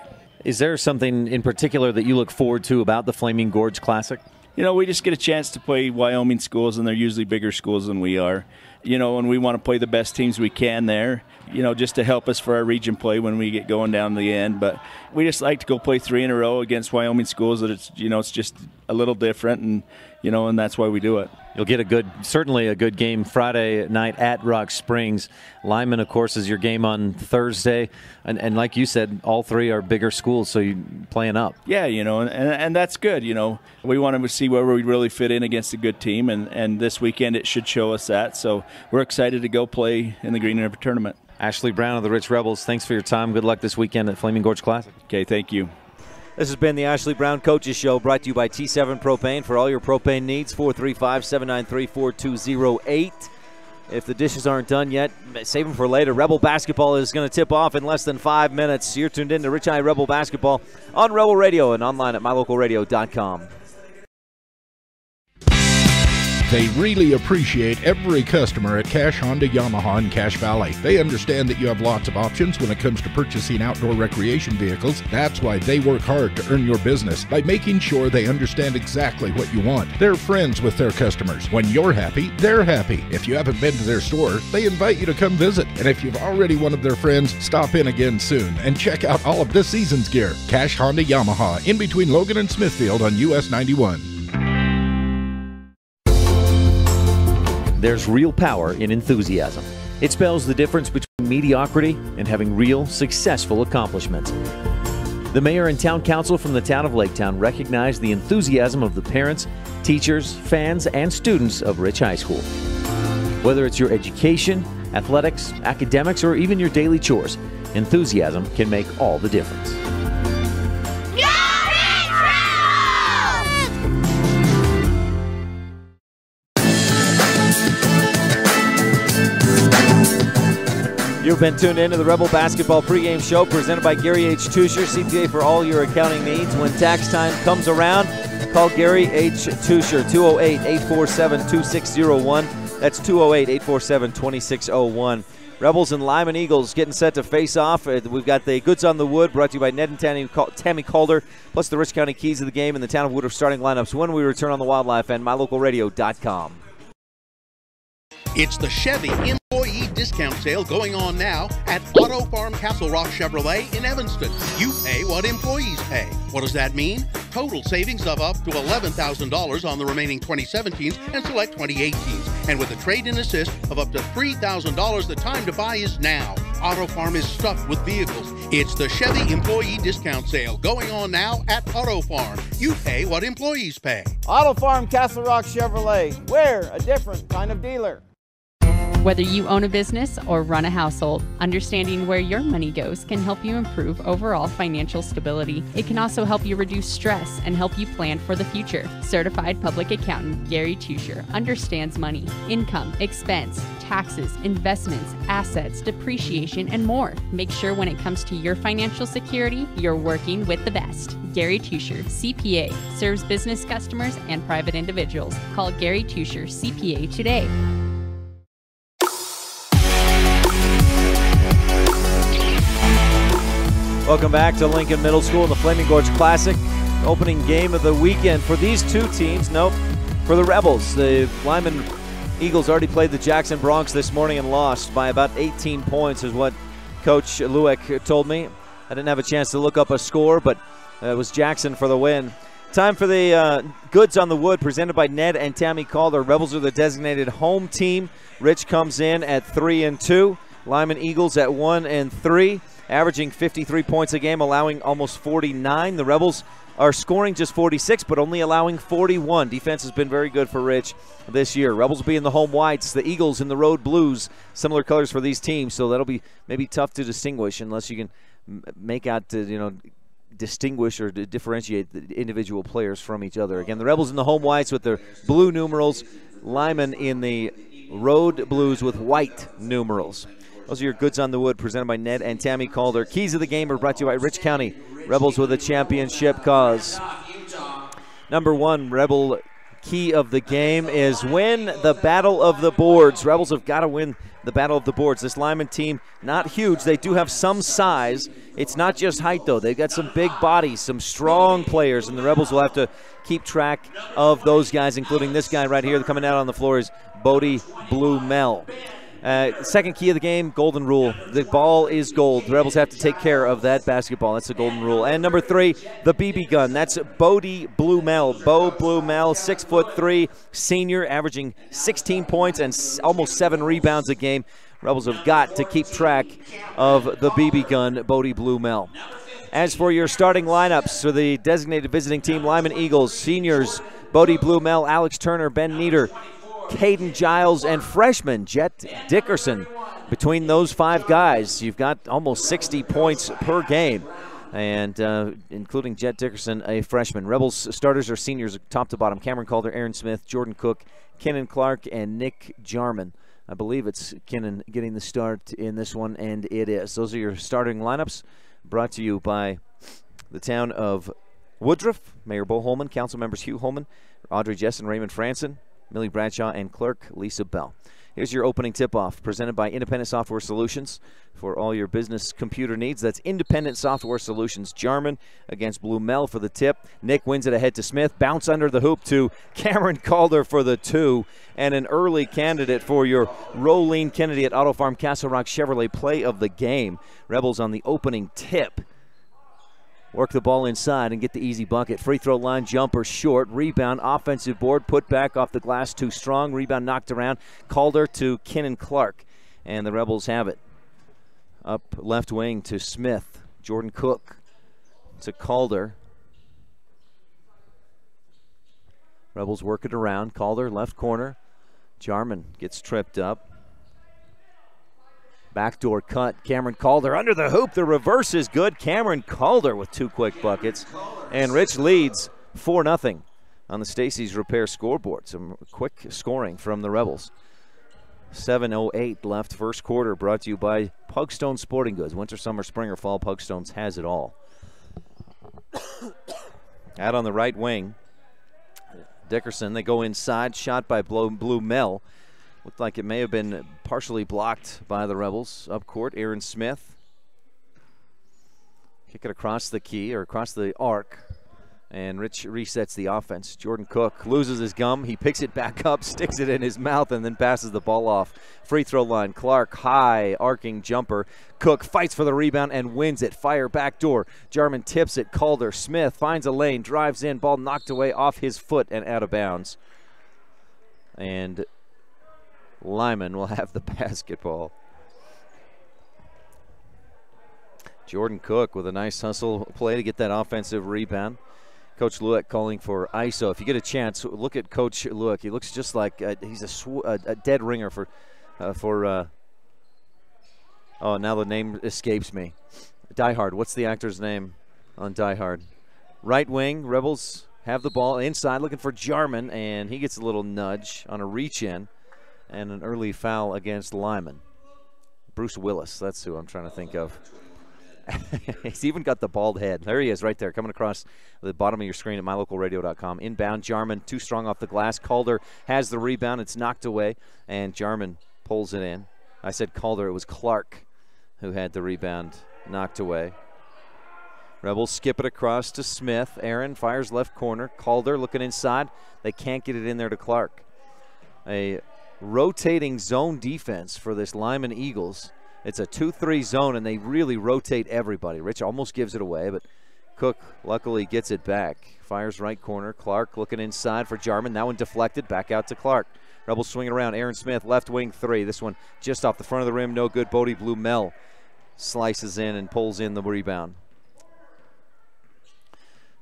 Is there something in particular that you look forward to about the Flaming Gorge Classic? You know, we just get a chance to play Wyoming schools, and they're usually bigger schools than we are. You know, and we want to play the best teams we can there, you know, just to help us for our region play when we get going down the end. But we just like to go play 3 in a row against Wyoming schools that it's, you know, it's just a little different, and, you know, and that's why we do it. You'll get certainly a good game Friday night at Rock Springs. Lyman, of course, is your game on Thursday. And like you said, all 3 are bigger schools, so you're playing up. Yeah, you know, and that's good, you know. We want to see where we really fit in against a good team, and this weekend it should show us that. So we're excited to go play in the Green River Tournament. Ashley Brown of the Rich Rebels, thanks for your time. Good luck this weekend at Flaming Gorge Classic. Okay, thank you. This has been the Ashley Brown Coaches Show, brought to you by T7 Propane. For all your propane needs, 435-793-4208. If the dishes aren't done yet, save them for later. Rebel basketball is going to tip off in less than 5 minutes. You're tuned in to Rich High Rebel Basketball on Rebel Radio and online at mylocalradio.com. They really appreciate every customer at Cash Honda Yamaha in Cache Valley. They understand that you have lots of options when it comes to purchasing outdoor recreation vehicles. That's why they work hard to earn your business by making sure they understand exactly what you want. They're friends with their customers. When you're happy, they're happy. If you haven't been to their store, they invite you to come visit. And if you've already one of their friends, stop in again soon and check out all of this season's gear. Cache Honda Yamaha, in between Logan and Smithfield on US 91. There's real power in enthusiasm. It spells the difference between mediocrity and having real, successful accomplishments. The mayor and town council from the town of Laketown recognize the enthusiasm of the parents, teachers, fans, and students of Rich High School. Whether it's your education, athletics, academics, or even your daily chores, enthusiasm can make all the difference. You've been tuned in to the Rebel Basketball pregame show presented by Gary H. Tusher, CPA for all your accounting needs. When tax time comes around, call Gary H. Tusher, 208-847-2601. That's 208-847-2601. Rebels and Lyman Eagles getting set to face off. We've got the Goods on the Wood brought to you by Ned and Tammy Calder, plus the Rich County keys of the game and the town of Woodruff starting lineups when we return on the Wildlife and MyLocalRadio.com. It's the Chevy Employee Discount Sale going on now at Auto Farm Castle Rock Chevrolet in Evanston. You pay what employees pay. What does that mean? Total savings of up to $11,000 on the remaining 2017s and select 2018s. And with a trade-in assist of up to $3,000, the time to buy is now. Auto Farm is stuffed with vehicles. It's the Chevy Employee Discount Sale going on now at Auto Farm. You pay what employees pay. Auto Farm Castle Rock Chevrolet. We're a different kind of dealer. Whether you own a business or run a household, understanding where your money goes can help you improve overall financial stability. It can also help you reduce stress and help you plan for the future. Certified public accountant Gary Tusher understands money, income, expense, taxes, investments, assets, depreciation, and more. Make sure when it comes to your financial security, you're working with the best. Gary Tusher, CPA, serves business customers and private individuals. Call Gary Tusher, CPA today. Welcome back to Lincoln Middle School in the Flaming Gorge Classic. Opening game of the weekend for these two teams. Nope, for the Rebels. The Lyman Eagles already played the Jackson Bronx this morning and lost by about 18 points is what Coach Lueck told me. I didn't have a chance to look up a score, but it was Jackson for the win. Time for the Goods on the Wood presented by Ned and Tammy Calder. Rebels are the designated home team. Rich comes in at 3-2. Lyman Eagles at 1-3. Averaging 53 points a game, allowing almost 49. The Rebels are scoring just 46, but only allowing 41. Defense has been very good for Rich this year. Rebels will be in the home whites, the Eagles in the road blues. Similar colors for these teams, so that'll be maybe tough to distinguish unless you can make out, distinguish or differentiate the individual players from each other. Again, the Rebels in the home whites with their blue numerals. Lyman in the road blues with white numerals. Those are your Goods on the Wood presented by Ned and Tammy Calder. Keys of the game are brought to you by Rich County. Rebels with a championship cause. Number one Rebel key of the game is win the battle of the boards. Rebels have got to win the battle of the boards. This Lyman team, not huge. They do have some size. It's not just height, though. They've got some big bodies, some strong players, and the Rebels will have to keep track of those guys, including this guy right here. Coming out on the floor is Bodie Blue Mel. Second key of the game, golden rule. The ball is gold. The Rebels have to take care of that basketball. That's the golden rule. And number three, the BB gun. That's Bodie Blue Mel. Bo Blue Mel, 6'3", senior, averaging 16 points and almost 7 rebounds a game. Rebels have got to keep track of the BB gun, Bodie Blue Mel. As for your starting lineups for the designated visiting team, Lyman Eagles, seniors, Bodie Blue Mel, Alex Turner, Ben Nieder, Caden Giles, and freshman Jet Dickerson. Between those 5 guys, you've got almost 60 points per game, and including Jet Dickerson, a freshman. Rebels starters are seniors top to bottom. Cameron Calder, Aaron Smith, Jordan Cook, Kenan Clark, and Nick Jarman. I believe it's Kenan getting the start in this one, and it is. Those are your starting lineups brought to you by the town of Woodruff. Mayor Bo Holman, council members Hugh Holman, Audrey Jess, and Raymond Franson. Millie Bradshaw, and clerk Lisa Bell. Here's your opening tip-off, presented by Independent Software Solutions. For all your business computer needs, that's Independent Software Solutions. Jarman against Blue Mel for the tip. Nick wins it ahead to Smith. Bounce under the hoop to Cameron Calder for the 2. And an early candidate for your Rolene Kennedy at Auto Farm Castle Rock Chevrolet play of the game. Rebels on the opening tip. Work the ball inside and get the easy bucket. Free throw line jumper short. Rebound, offensive board, put back off the glass too strong. Rebound knocked around. Calder to Kinnan Clark. And the Rebels have it. Up left wing to Smith. Jordan Cook to Calder. Rebels work it around. Calder, left corner. Jarman gets tripped up. Backdoor cut. Cameron Calder under the hoop. The reverse is good. Cameron Calder with 2 quick buckets. And Rich leads 4-0 on the Stacy's Repair scoreboard. Some quick scoring from the Rebels. 7:08 left first quarter, brought to you by Pugstone Sporting Goods. Winter, summer, spring, or fall, Pugstone's has it all. Out on the right wing, Dickerson, they go inside, shot by Blue Mel. Looked like it may have been partially blocked by the Rebels. Up court, Aaron Smith. Kick it across the key, or across the arc. And Rich resets the offense. Jordan Cook loses his gum. He picks it back up, sticks it in his mouth, and then passes the ball off. Free throw line. Clark, high, arcing jumper. Cook fights for the rebound and wins it. Fire backdoor. Jarman tips it. Calder. Smith finds a lane, drives in. Ball knocked away off his foot and out of bounds. And Lyman will have the basketball. Jordan Cook with a nice hustle play to get that offensive rebound. Coach Lewick calling for ISO. If you get a chance, look at Coach Lewick. He looks just like he's a dead ringer for oh, now the name escapes me. Die Hard. What's the actor's name on Die Hard? Right wing, Rebels have the ball inside looking for Jarman, and he gets a little nudge on a reach-in and an early foul against Lyman. Bruce Willis, that's who I'm trying to think of. He's even got the bald head. There he is right there, coming across the bottom of your screen at mylocalradio.com. Inbound, Jarman too strong off the glass. Calder has the rebound. It's knocked away, and Jarman pulls it in. I said Calder. It was Clark who had the rebound knocked away. Rebels skip it across to Smith. Aaron fires left corner. Calder looking inside. They can't get it in there to Clark. A rotating zone defense for this Lyman Eagles. It's a 2-3 zone, and they really rotate everybody. Rich almost gives it away, but Cook luckily gets it back. Fires right corner. Clark looking inside for Jarman. That one deflected. Back out to Clark. Rebels swinging around. Aaron Smith, left wing 3. This one just off the front of the rim. No good. Bodie Blue Mel slices in and pulls in the rebound.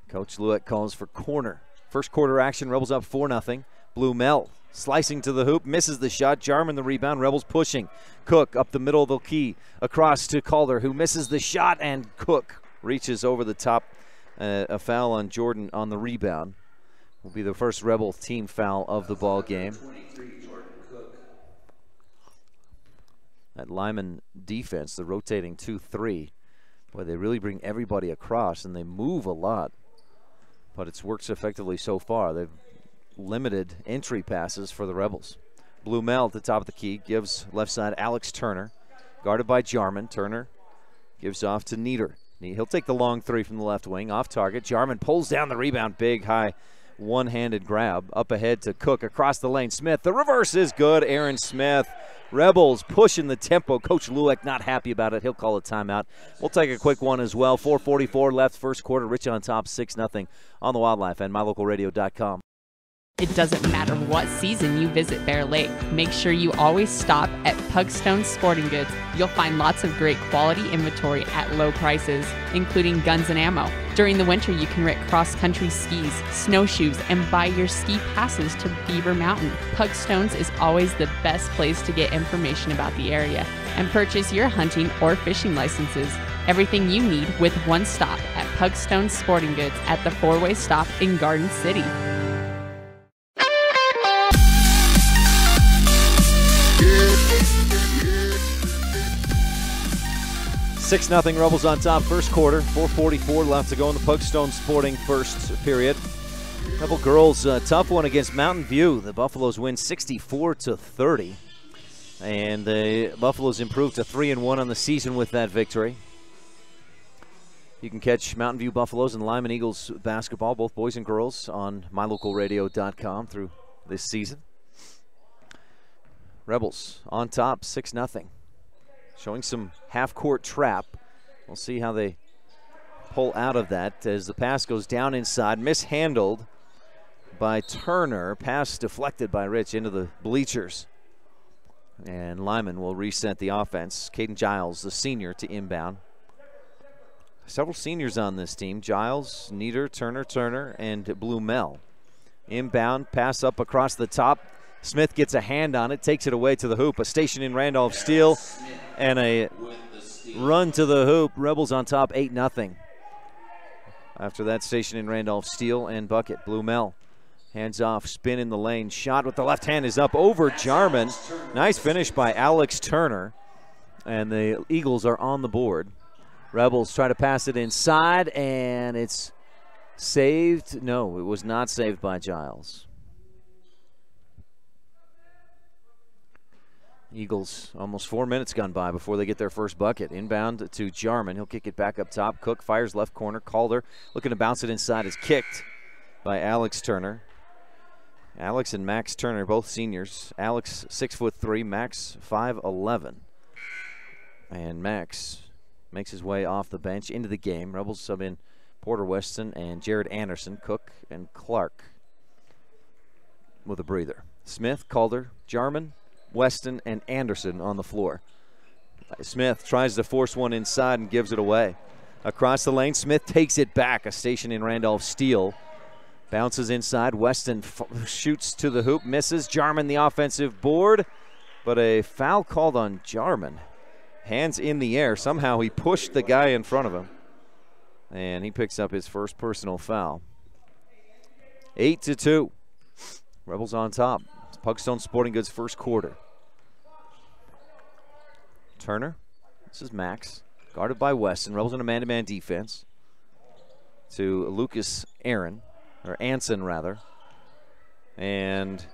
Coach Lewick calls for corner. First quarter action. Rebels up 4-0. Blue Mel slicing to the hoop, misses the shot. Jarman the rebound. Rebels pushing. Cook up the middle of the key, across to Calder, who misses the shot, and Cook reaches over the top. A foul on Jordan on the rebound. Will be the first Rebel team foul of the ball game. That Lyman defense, the rotating 2-3, boy, they really bring everybody across, and they move a lot. But it's worked effectively so far. They've limited entry passes for the Rebels. Blue Mel at the top of the key gives left side Alex Turner, guarded by Jarman. Turner gives off to Nieder. He'll take the long 3 from the left wing, off target. Jarman pulls down the rebound, big high one-handed grab up ahead to Cook across the lane. Smith, the reverse is good. Aaron Smith. Rebels pushing the tempo. Coach Lewick not happy about it. He'll call a timeout. We'll take a quick one as well. 4:44 left first quarter. Rich on top, 6-0 on the Wildlife and mylocalradio.com. It doesn't matter what season you visit Bear Lake. Make sure you always stop at Pugstone Sporting Goods. You'll find lots of great quality inventory at low prices, including guns and ammo. During the winter, you can rent cross-country skis, snowshoes, and buy your ski passes to Beaver Mountain. Pugstones is always the best place to get information about the area and purchase your hunting or fishing licenses. Everything you need with one stop at Pugstone Sporting Goods at the 4-way stop in Garden City. 6-0 Rebels on top first quarter. 4:44 left to go in the Pugstone Sporting first period. Rebel girls, tough one against Mountain View. The Buffaloes win 64-30. And the Buffaloes improved to 3-1 on the season with that victory. You can catch Mountain View Buffaloes and Lyman Eagles basketball, both boys and girls, on mylocalradio.com through this season. Rebels on top, 6-0. Showing some half-court trap. We'll see how they pull out of that as the pass goes down inside, mishandled by Turner. Pass deflected by Rich into the bleachers. And Lyman will reset the offense. Caden Giles, the senior, to inbound. Several seniors on this team. Giles, Nieder, Turner, and Blumel. Inbound, pass up across the top. Smith gets a hand on it, takes it away to the hoop. A station in Randolph steal and a run to the hoop. Rebels on top, 8-0. After that station in Randolph steal and bucket. Blumel. Hands off, spin in the lane. Shot with the left hand is up over Jarman. Nice finish by Alex Turner. And the Eagles are on the board. Rebels try to pass it inside, and it's saved. No, it was not saved by Giles. Eagles, almost 4 minutes gone by before they get their first bucket. Inbound to Jarman. He'll kick it back up top. Cook fires left corner. Calder looking to bounce it inside. Is kicked by Alex Turner. Alex and Max Turner, both seniors. Alex 6'3", Max 5'11". And Max makes his way off the bench into the game. Rebels sub in Porter Weston and Jared Anderson. Cook and Clark with a breather. Smith, Calder, Jarman, Weston, and Anderson on the floor. Smith tries to force one inside and gives it away. Across the lane, Smith takes it back. A station in Randolph steal. Bounces inside. Weston shoots to the hoop, misses. Jarman the offensive board, but a foul called on Jarman. Hands in the air. Somehow he pushed the guy in front of him, and he picks up his first personal foul. 8-2. Rebels on top. It's Pugstone Sporting Goods first quarter. Turner. This is Max. Guarded by Weston. Rebels in a man-to-man defense. To Lucas Aaron. Or Anson, rather. And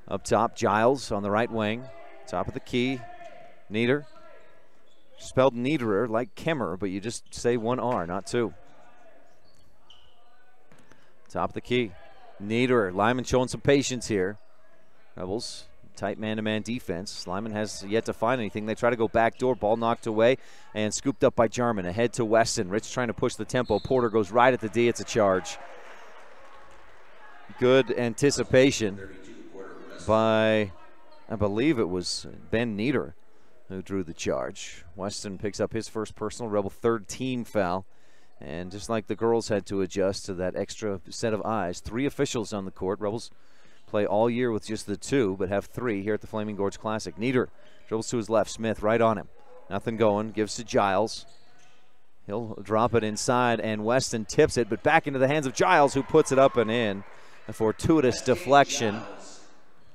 up top, Giles on the right wing. Top of the key. Nieder. Spelled Niederer like Kemmer, but you just say one R, not two. Top of the key. Niederer. Lyman showing some patience here. Rebels, tight man-to-man defense. Lyman has yet to find anything. They try to go backdoor. Ball knocked away and scooped up by Jarman. Ahead to Weston. Rich trying to push the tempo. Porter goes right at the D. It's a charge. Good anticipation by, I believe it was Ben Nieder who drew the charge. Weston picks up his first personal. Rebel third team foul. And just like the girls had to adjust to that extra set of eyes, 3 officials on the court. Rebels play all year with just the 2, but have 3 here at the Flaming Gorge Classic. Nieder dribbles to his left. Smith right on him. Nothing going. Gives to Giles. He'll drop it inside, and Weston tips it, but back into the hands of Giles, who puts it up and in. A fortuitous deflection.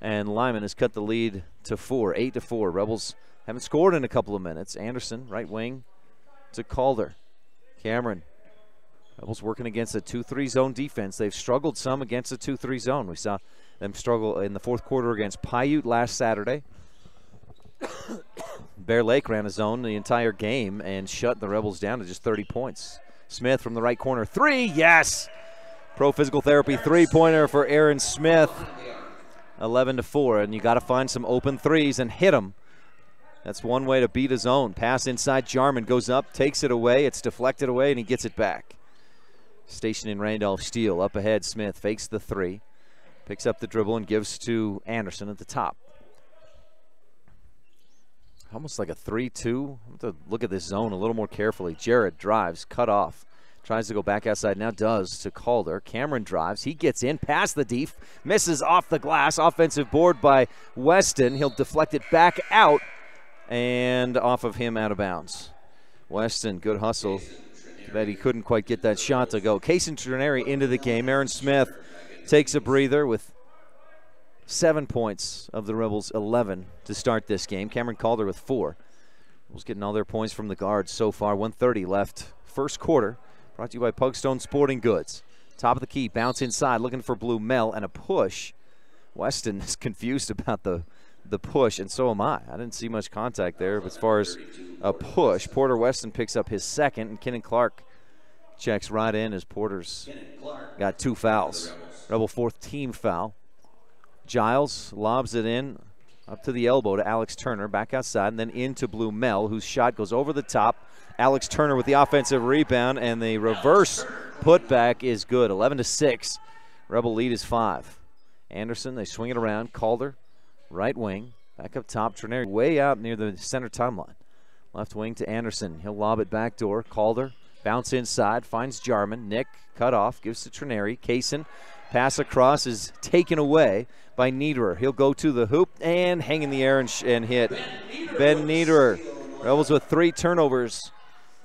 And Lyman has cut the lead to 4, 8-4. Rebels haven't scored in a couple of minutes. Anderson, right wing to Calder. Cameron. Rebels working against a 2-3 zone defense. They've struggled some against a 2-3 zone. We saw them struggle in the fourth quarter against Paiute last Saturday. Bear Lake ran a zone the entire game and shut the Rebels down to just 30 points. Smith from the right corner. 3, yes! Pro Physical Therapy three-pointer for Aaron Smith. 11-4, and you got to find some open threes and hit them. That's one way to beat a zone. Pass inside. Jarman goes up, takes it away. It's deflected away, and he gets it back. Station in Randolph steal. Up ahead, Smith fakes the 3. Picks up the dribble and gives to Anderson at the top. Almost like a 3-2. I have to look at this zone a little more carefully. Jared drives, cut off. Tries to go back outside, now does to Calder. Cameron drives, he gets in, past the deep, misses off the glass. Offensive board by Weston. He'll deflect it back out and off of him, out of bounds. Weston, good hustle. Bet he couldn't quite get that shot to go. Kaysen Trineri into the game. Aaron Smith takes a breather with 7 points of the Rebels' 11 to start this game. Cameron Calder with 4. Rebels getting all their points from the guards so far. 1:30 left first quarter. Brought to you by Pugstone Sporting Goods. Top of the key, bounce inside, looking for Blue Mel, and a push. Weston is confused about the push, and so am I. I didn't see much contact there, but as far as a push, Porter Weston picks up his second, and Kennan Clark checks right in as Porter's got 2 fouls. Rebel 4th team foul. Giles lobs it in up to the elbow to Alex Turner, back outside, and then into Blue Mel, whose shot goes over the top. Alex Turner with the offensive rebound, and the reverse putback is good. 11-6. Rebel lead is 5. Anderson, they swing it around. Calder, right wing. Back up top. Trenary way out near the center timeline. Left wing to Anderson. He'll lob it back door. Calder, bounce inside, finds Jarman. Nick, cut off, gives to Trenary. Kaysen, pass across is taken away by Niederer. He'll go to the hoop and hang in the air and hit. Ben Niederer. Rebels with 3 turnovers,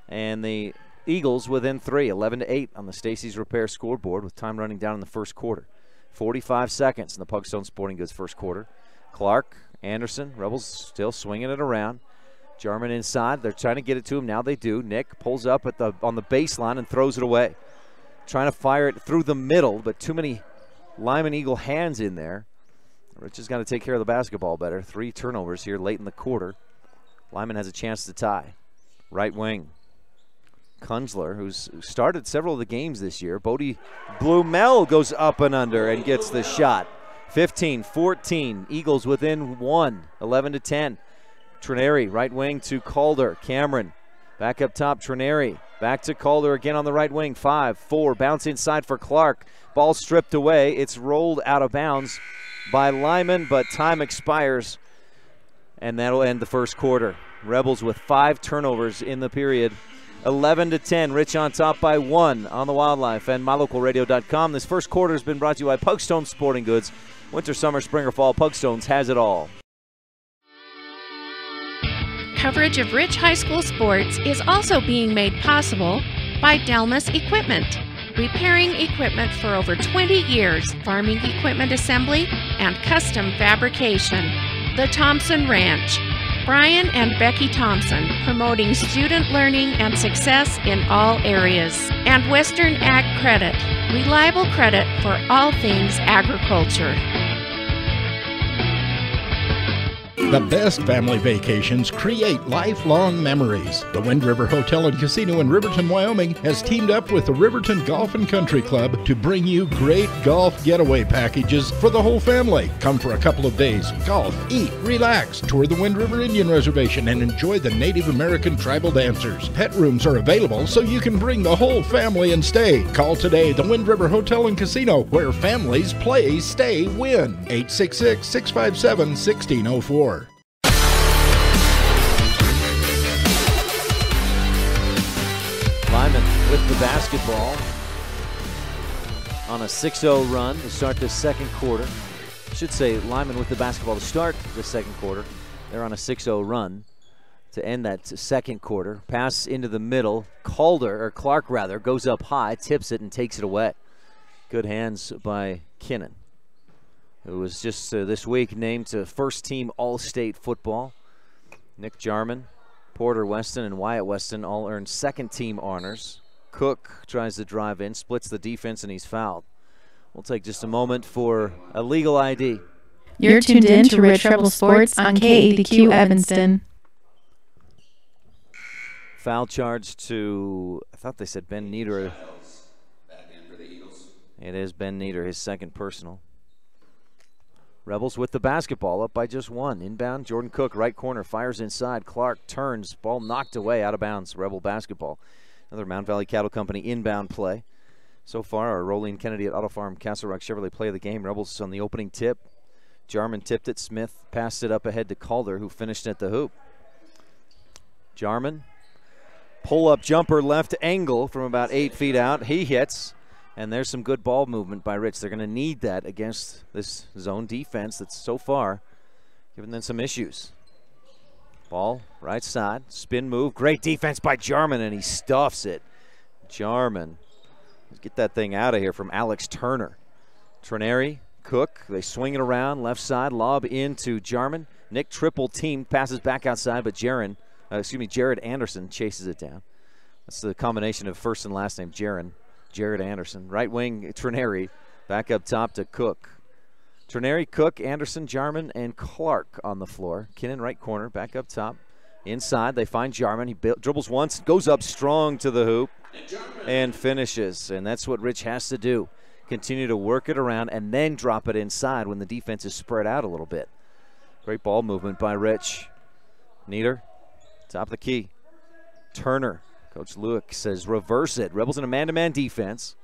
and the Eagles within 3, 11-8 on the Stacey's Repair scoreboard with time running down in the first quarter. 45 seconds in the Pugstone Sporting Goods first quarter. Clark, Anderson, Rebels still swinging it around. Jarman inside. They're trying to get it to him. Now they do. Nick pulls up on the baseline and throws it away. Trying to fire it through the middle, but too many Lyman Eagle hands in there. Rich has got to take care of the basketball better. 3 turnovers here late in the quarter. Lyman has a chance to tie. Right wing. Kunzler, who's started several of the games this year. Bodie Blue Mel goes up and under and gets the shot. 15-14. Eagles within 1. 11-10. Trenary, right wing to Calder. Cameron, back up top. Trenary, back to Calder again on the right wing. 5-4. Bounce inside for Clark. Ball stripped away. It's rolled out of bounds by Lyman, but time expires, and that'll end the first quarter. Rebels with 5 turnovers in the period. 11-10. Rich on top by 1 on the Wildlife and MyLocalRadio.com. This first quarter has been brought to you by Pugstone Sporting Goods. Winter, summer, spring, or fall, Pugstones has it all. Coverage of Rich High School sports is also being made possible by Delmas Equipment. Repairing equipment for over 20 years, farming equipment assembly, and custom fabrication. The Thompson Ranch. Brian and Becky Thompson, promoting student learning and success in all areas. And Western Ag Credit, reliable credit for all things agriculture. The best family vacations create lifelong memories. The Wind River Hotel and Casino in Riverton, Wyoming has teamed up with the Riverton Golf and Country Club to bring you great golf getaway packages for the whole family. Come for a couple of days, golf, eat, relax, tour the Wind River Indian Reservation, and enjoy the Native American tribal dancers. Pet rooms are available so you can bring the whole family and stay. Call today the Wind River Hotel and Casino, where families play, stay, win. 866-657-1604. Lyman with the basketball on a 6-0 run to start this second quarter. I should say Lyman with the basketball to start the second quarter. They're on a 6-0 run to end that second quarter. Pass into the middle. Clark goes up high, tips it, and takes it away. Good hands by Kinnan, who was just this week named to first team All-State football. Nick Jarman, Porter Weston, and Wyatt Weston all earned second team honors. Cook tries to drive in, splits the defense, and he's fouled. We'll take just a moment for a legal ID. You're tuned in to Rich Rebel Sports on KADQ Evanston. Foul charge to, I thought they said Ben Niederer. It is Ben Niederer, his second personal. Rebels with the basketball, up by just 1. Inbound, Jordan Cook, right corner, fires inside. Clark turns, ball knocked away, out of bounds. Rebel basketball. Another Mount Valley Cattle Company inbound play. So far, our Rolene Kennedy at Auto Farm Castle Rock Chevrolet play of the game. Rebels on the opening tip. Jarman tipped it. Smith passed it up ahead to Calder, who finished at the hoop. Jarman, pull-up jumper left angle from about 8 feet out. He hits. And there's some good ball movement by Rich. They're going to need that against this zone defense that's so far giving them some issues. Ball, right side, spin move. Great defense by Jarman, and he stuffs it. Jarman, let's get that thing out of here from Alex Turner. Trenary, Cook, they swing it around, left side, lob into Jarman. Nick triple team, passes back outside, but Jared Anderson chases it down. That's the combination of first and last name, Jaron. Jared Anderson. Right wing, Trineri. Back up top to Cook. Trineri, Cook, Anderson, Jarman, and Clark on the floor. Kinnan right corner, back up top. Inside, they find Jarman. He dribbles once, goes up strong to the hoop, and finishes. And that's what Rich has to do. Continue to work it around and then drop it inside when the defense is spread out a little bit. Great ball movement by Rich. Nieder, top of the key. Turner, Coach Luick says reverse it. Rebels in a man-to-man defense.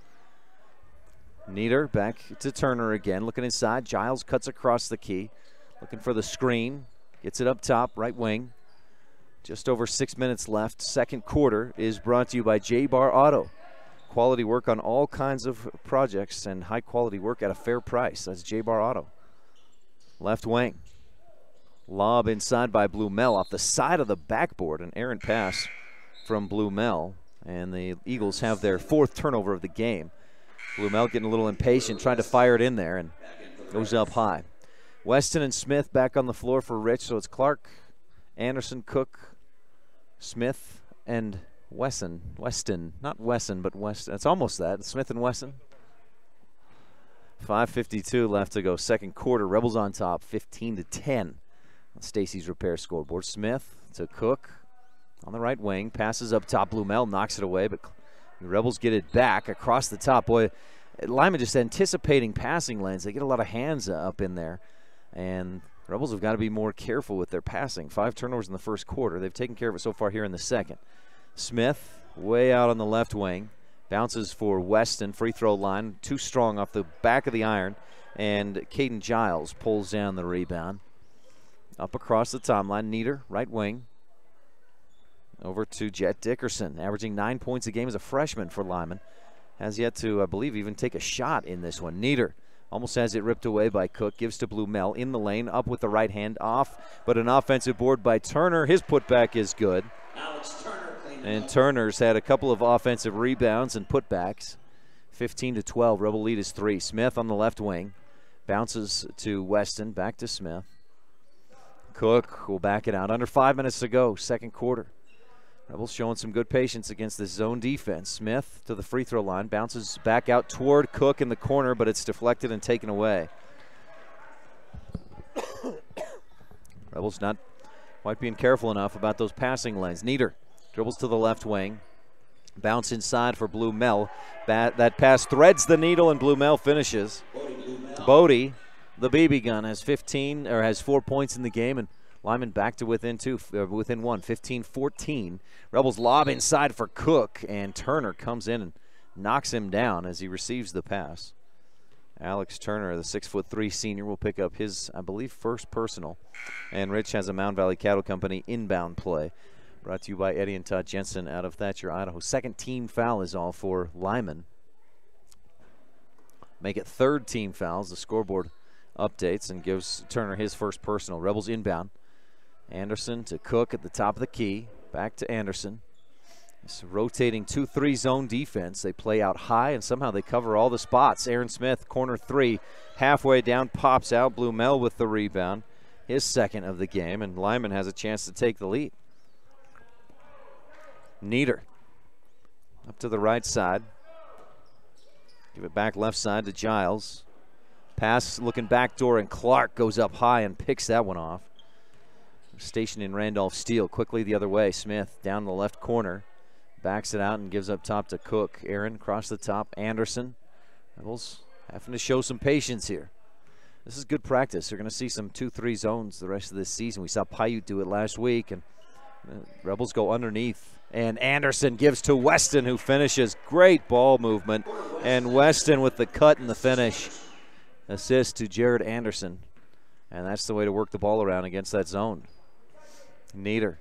Nieder back to Turner again, looking inside. Giles cuts across the key, looking for the screen. Gets it up top, right wing. Just over 6 minutes left. Second quarter is brought to you by J-Bar Auto. Quality work on all kinds of projects and high quality work at a fair price. That's J-Bar Auto. Left wing. Lob inside by Blumel off the side of the backboard. An errant pass from Blumel. And the Eagles have their 4th turnover of the game. Blumel getting a little impatient, trying to fire it in there, and goes up high. Weston and Smith back on the floor for Rich, so it's Clark, Anderson, Cook, Smith, and Weston, not Wesson, but Weston. It's almost that. Smith and Wesson. 5:52 left to go. Second quarter. Rebels on top, 15-10 on Stacy's Repair scoreboard. Smith to Cook on the right wing. Passes up top. Blumel knocks it away, but the Rebels get it back across the top. Boy, Lyman just anticipating passing lanes. They get a lot of hands up in there, and Rebels have got to be more careful with their passing. 5 turnovers in the first quarter. They've taken care of it so far here in the second. Smith way out on the left wing. Bounces for Weston. Free throw line. Too strong off the back of the iron. And Caden Giles pulls down the rebound. Up across the timeline. Nieder, right wing. Over to Jet Dickerson. Averaging 9 points a game as a freshman for Lyman. Has yet to, I believe, even take a shot in this one. Nieder almost has it ripped away by Cook. Gives to Blumel in the lane. Up with the right hand. Off. But an offensive board by Turner. His putback is good. And Turner's had a couple of offensive rebounds and putbacks. 15-12. Rebel lead is 3. Smith on the left wing. Bounces to Weston. Back to Smith. Cook will back it out. Under 5 minutes to go. Second quarter. Rebels showing some good patience against this zone defense. Smith to the free throw line. Bounces back out toward Cook in the corner, but it's deflected and taken away. Rebels not quite being careful enough about those passing lanes. Nieder dribbles to the left wing. Bounce inside for Blumel. That pass threads the needle, and Blumel finishes. Bodie, the BB gun, has 4 points in the game, and Lyman back to within 1, 15-14. Rebels lob inside for Cook, and Turner comes in and knocks him down as he receives the pass. Alex Turner, the 6'3" senior, will pick up his, I believe, first personal. And Rich has a Mound Valley Cattle Company inbound play. Brought to you by Eddie and Todd Jensen out of Thatcher, Idaho. Second team foul is all for Lyman. Make it third team fouls. The scoreboard updates and gives Turner his first personal. Rebels inbound. Anderson to Cook at the top of the key. Back to Anderson. It's rotating 2-3 zone defense. They play out high, and somehow they cover all the spots. Aaron Smith, corner 3, halfway down, pops out. Blumel with the rebound. His second of the game, and Lyman has a chance to take the lead. Nieder up to the right side. Give it back left side to Giles. Pass looking backdoor, and Clark goes up high and picks that one off. Stationed in Randolph Steele. Quickly the other way. Smith down the left corner. Backs it out and gives up top to Cook. Aaron across the top. Anderson. Rebels having to show some patience here. This is good practice. They're going to see some 2-3 zones the rest of this season. We saw Paiute do it last week, and Rebels go underneath. And Anderson gives to Weston, who finishes. Great ball movement. And Weston with the cut and the finish. Assist to Jared Anderson. And that's the way to work the ball around against that zone. Nieder.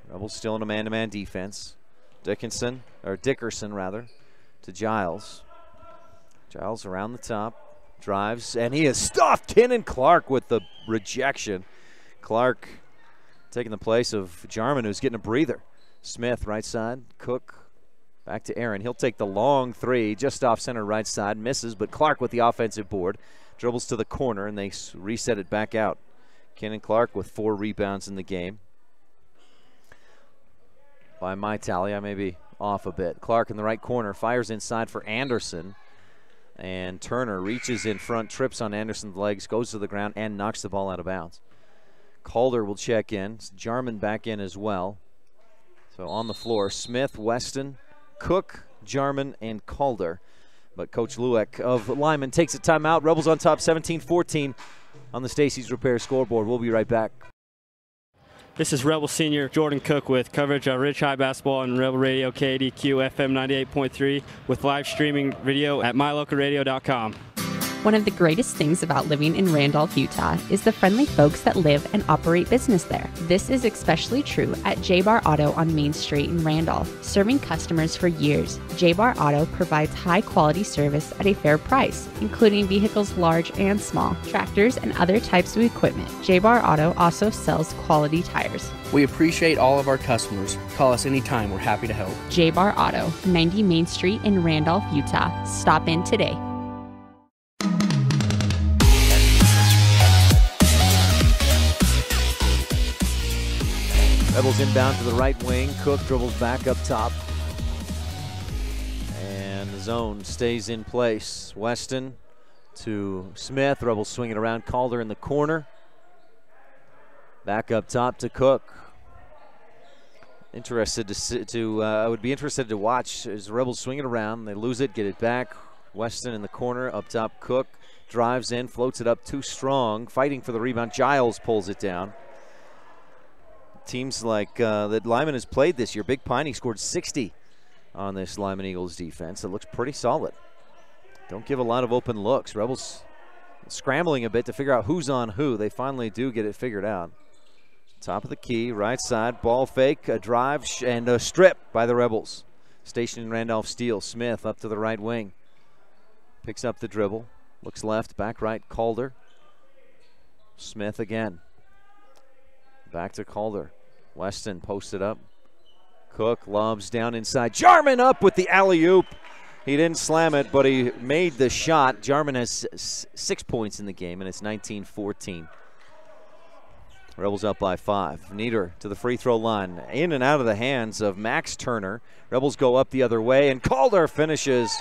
Rebels still in a man-to-man defense. Dickerson to Giles. Giles around the top. Drives, and he is stuffed. Kinnan Clark with the rejection. Clark taking the place of Jarman, who's getting a breather. Smith, right side. Cook, back to Aaron. He'll take the long 3, just off center right side. Misses, but Clark with the offensive board. Dribbles to the corner, and they reset it back out. Kinnan Clark with 4 rebounds in the game. By my tally, I may be off a bit. Clark in the right corner, fires inside for Anderson. And Turner reaches in front, trips on Anderson's legs, goes to the ground, and knocks the ball out of bounds. Calder will check in. Jarman back in as well. So on the floor, Smith, Weston, Cook, Jarman, and Calder. But Coach Lueck of Lyman takes a timeout. Rebels on top 17-14 on the Stacy's Repair scoreboard. We'll be right back. This is Rebel Senior Jordan Cook with coverage of Ridge High Basketball on Rebel Radio KADQ FM 98.3 with live streaming video at mylocalradio.com. One of the greatest things about living in Randolph, Utah is the friendly folks that live and operate business there. This is especially true at J-Bar Auto on Main Street in Randolph. Serving customers for years, J-Bar Auto provides high-quality service at a fair price, including vehicles large and small, tractors, and other types of equipment. J-Bar Auto also sells quality tires. We appreciate all of our customers. Call us anytime. We're happy to help. J-Bar Auto, 90 Main Street in Randolph, Utah. Stop in today. Rebels inbound to the right wing. Cook dribbles back up top. And the zone stays in place. Weston to Smith. Rebels swing it around. Calder in the corner. Back up top to Cook. I would be interested to watch as the Rebels swing it around. They lose it, get it back. Weston in the corner. Up top, Cook drives in, floats it up too strong. Fighting for the rebound. Giles pulls it down. Teams like that Lyman has played this year. Big Piney scored 60 on this Lyman Eagles defense. It looks pretty solid. Don't give a lot of open looks. Rebels scrambling a bit to figure out who's on who. They finally do get it figured out. Top of the key, right side, ball fake, a drive, and a strip by the Rebels. Stationing Randolph steal. Smith up to the right wing. Picks up the dribble. Looks left, back right, Calder. Smith again. Back to Calder. Weston posted up. Cook lobs down inside. Jarman up with the alley-oop. He didn't slam it, but he made the shot. Jarman has 6 points in the game, and it's 19-14. Rebels up by 5. Nieder to the free throw line. In and out of the hands of Max Turner. Rebels go up the other way, and Calder finishes.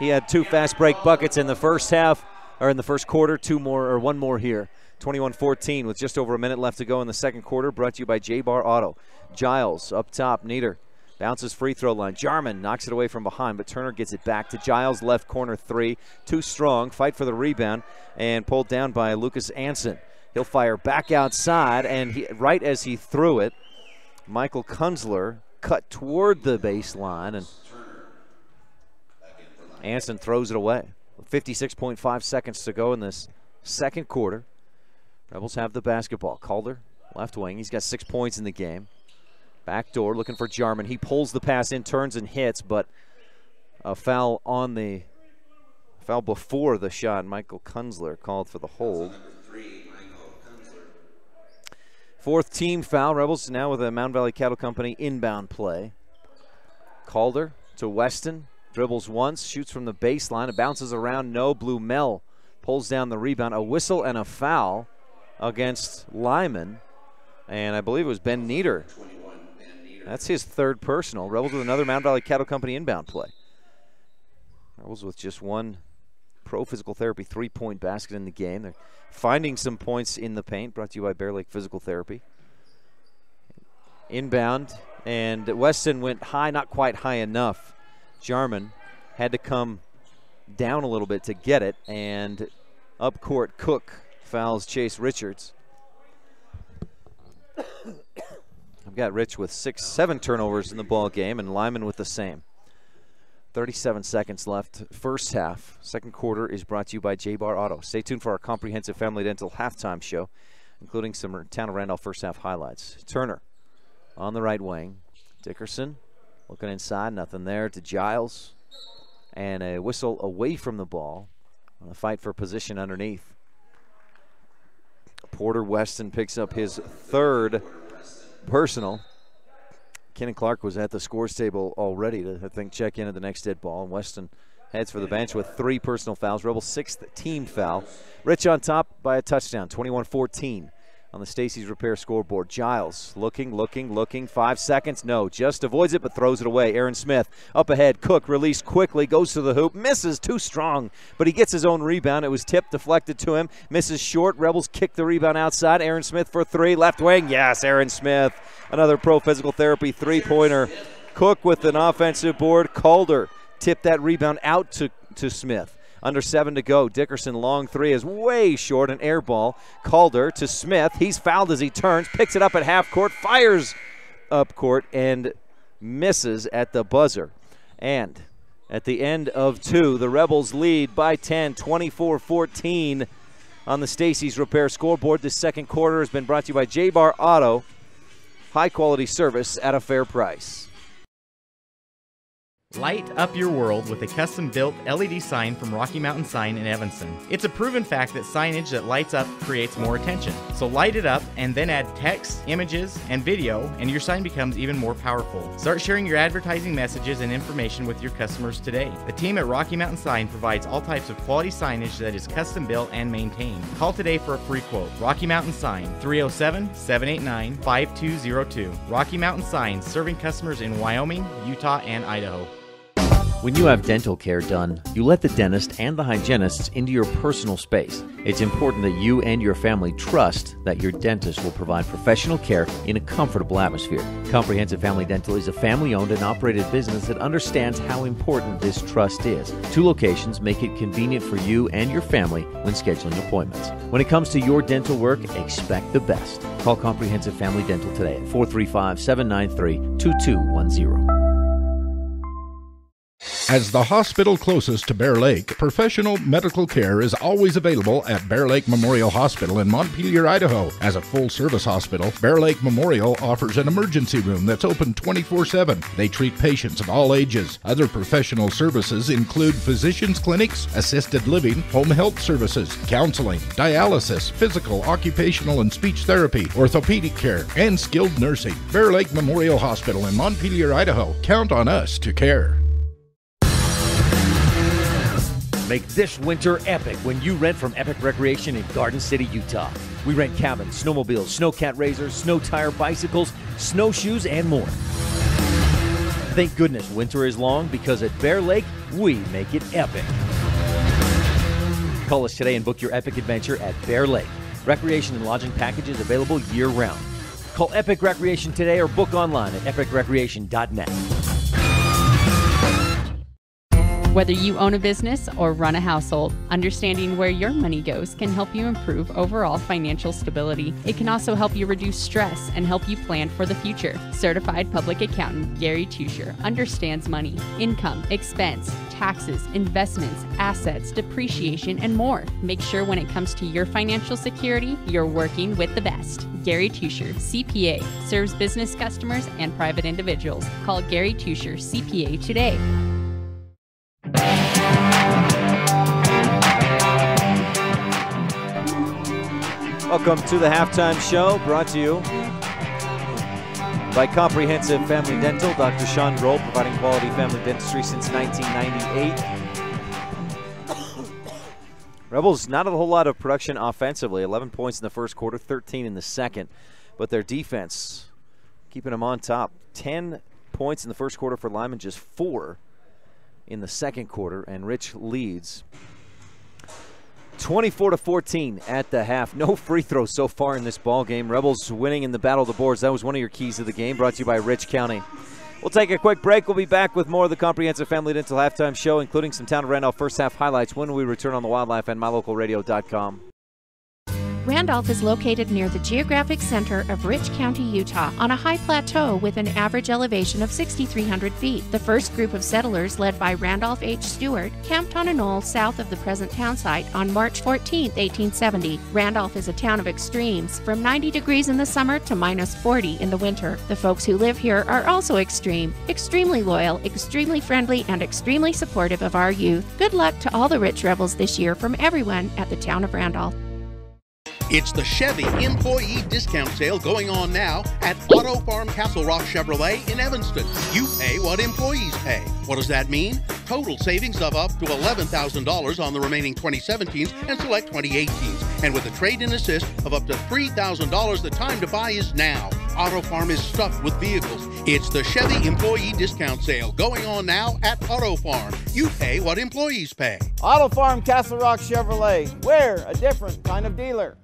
He had 2 fast break buckets in the first half, or in the first quarter, 2 more, or 1 more here. 21-14 with just over a minute left to go in the second quarter. Brought to you by J-Bar Auto. Giles up top. Nieder bounces free throw line. Jarman knocks it away from behind, but Turner gets it back to Giles. Left corner 3. Too strong. Fight for the rebound and pulled down by Lucas Anson. He'll fire back outside, and right as he threw it, Michael Kunzler cut toward the baseline, and Anson throws it away. 56.5 seconds to go in this second quarter. Rebels have the basketball. Calder, left wing. He's got 6 points in the game. Back door, looking for Jarman. He pulls the pass in, turns and hits, but a foul before the shot. Michael Kunzler called for the hold. 4th team foul. Rebels now with a Mountain Valley Cattle Company inbound play. Calder to Weston. Dribbles once, shoots from the baseline. It bounces around. No. Blue Mel pulls down the rebound. A whistle and a foul against Lyman, and I believe it was Ben Nieder. That's his 3rd personal. Rebels with another Mountain Valley Cattle Company inbound play. Rebels with just 1 Pro Physical Therapy 3-point basket in the game. They're finding some points in the paint, brought to you by Bear Lake Physical Therapy. Inbound, and Weston went high, not quite high enough. Jarman had to come down a little bit to get it, and up court, Cook fouls Chase Richards. I've got Rich with 7 turnovers in the ball game, and Lyman with the same. 37 seconds left, first half. Second quarter is brought to you by J-Bar Auto. Stay tuned for our comprehensive family dental halftime show, including some Town of Randolph first half highlights. Turner on the right wing. Dickerson looking inside, nothing there to Giles. And a whistle away from the ball on the fight for position underneath. Porter Weston picks up his 3rd personal. Kennon Clark was at the scores table already to, I think, check in at the next dead ball. And Weston heads for the bench with 3 personal fouls. Rebels' 6th team foul. Rich on top by a touchdown, 21-14. on the Stacy's Repair scoreboard. Giles looking. 5 seconds. No, just avoids it but throws it away. Aaron Smith up ahead. Cook released quickly, goes to the hoop, misses, too strong, but he gets his own rebound. It was tipped, deflected to him, misses short. Rebels kick the rebound outside. Aaron Smith for three, left wing. Yes, Aaron Smith. Another Pro Physical Therapy three-pointer. Cook with an offensive board. Calder tipped that rebound out to Smith. Under 7 to go. Dickerson long three is way short, an air ball. Calder to Smith. He's fouled as he turns, picks it up at half court, fires up court, and misses at the buzzer. And at the end of 2, the Rebels lead by 10, 24-14 on the Stacy's Repair scoreboard. This second quarter has been brought to you by J-Bar Auto. High-quality service at a fair price. Light up your world with a custom-built LED sign from Rocky Mountain Sign in Evanston. It's a proven fact that signage that lights up creates more attention. So light it up and then add text, images, and video, and your sign becomes even more powerful. Start sharing your advertising messages and information with your customers today. The team at Rocky Mountain Sign provides all types of quality signage that is custom-built and maintained. Call today for a free quote. Rocky Mountain Sign, 307-789-5202. Rocky Mountain Sign, serving customers in Wyoming, Utah, and Idaho. When you have dental care done, you let the dentist and the hygienists into your personal space. It's important that you and your family trust that your dentist will provide professional care in a comfortable atmosphere. Comprehensive Family Dental is a family-owned and operated business that understands how important this trust is. 2 locations make it convenient for you and your family when scheduling appointments. When it comes to your dental work, expect the best. Call Comprehensive Family Dental today at 435-793-2210. As the hospital closest to Bear Lake, professional medical care is always available at Bear Lake Memorial Hospital in Montpelier, Idaho. As a full-service hospital, Bear Lake Memorial offers an emergency room that's open 24/7. They treat patients of all ages. Other professional services include physicians' clinics, assisted living, home health services, counseling, dialysis, physical, occupational, and speech therapy, orthopedic care, and skilled nursing. Bear Lake Memorial Hospital in Montpelier, Idaho. Count on us to care. Make this winter epic when you rent from Epic Recreation in Garden City, Utah. We rent cabins, snowmobiles, snowcat razors, snow tire bicycles, snowshoes, and more. Thank goodness winter is long, because at Bear Lake, we make it epic. Call us today and book your epic adventure at Bear Lake. Recreation and lodging packages available year-round. Call Epic Recreation today or book online at epicrecreation.net. Whether you own a business or run a household, understanding where your money goes can help you improve overall financial stability. It can also help you reduce stress and help you plan for the future. Certified public accountant Gary Tusher understands money, income, expense, taxes, investments, assets, depreciation, and more. Make sure when it comes to your financial security, you're working with the best. Gary Tusher, CPA, serves business customers and private individuals. Call Gary Tusher, CPA today. Welcome to the halftime show, brought to you by Comprehensive Family Dental. Dr. Sean Grohl, providing quality family dentistry since 1998. Rebels, not a whole lot of production offensively. 11 points in the first quarter, 13 in the second. But their defense, keeping them on top. 10 points in the first quarter for Lyman, just 4 in the second quarter. And Rich leads 24-14 at the half. No free throws so far in this ball game. Rebels winning in the battle of the boards. That was one of your keys of the game, brought to you by Rich County. We'll take a quick break. We'll be back with more of the Comprehensive Family Dental halftime show, including some Town of Randolph first half highlights when we return on the Wildlife and MyLocalRadio.com. Randolph is located near the geographic center of Rich County, Utah, on a high plateau with an average elevation of 6,300 feet. The first group of settlers, led by Randolph H. Stewart, camped on a knoll south of the present town site on March 14, 1870. Randolph is a town of extremes, from 90 degrees in the summer to minus 40 in the winter. The folks who live here are also extreme, extremely loyal, extremely friendly, and extremely supportive of our youth. Good luck to all the Rich Rebels this year from everyone at the town of Randolph. It's the Chevy Employee Discount Sale going on now at Auto Farm Castle Rock Chevrolet in Evanston. You pay what employees pay. What does that mean? Total savings of up to $11,000 on the remaining 2017s and select 2018s. And with a trade-in assist of up to $3,000, the time to buy is now. Auto Farm is stuffed with vehicles. It's the Chevy Employee Discount Sale going on now at Auto Farm. You pay what employees pay. Auto Farm Castle Rock Chevrolet. We're a different kind of dealer.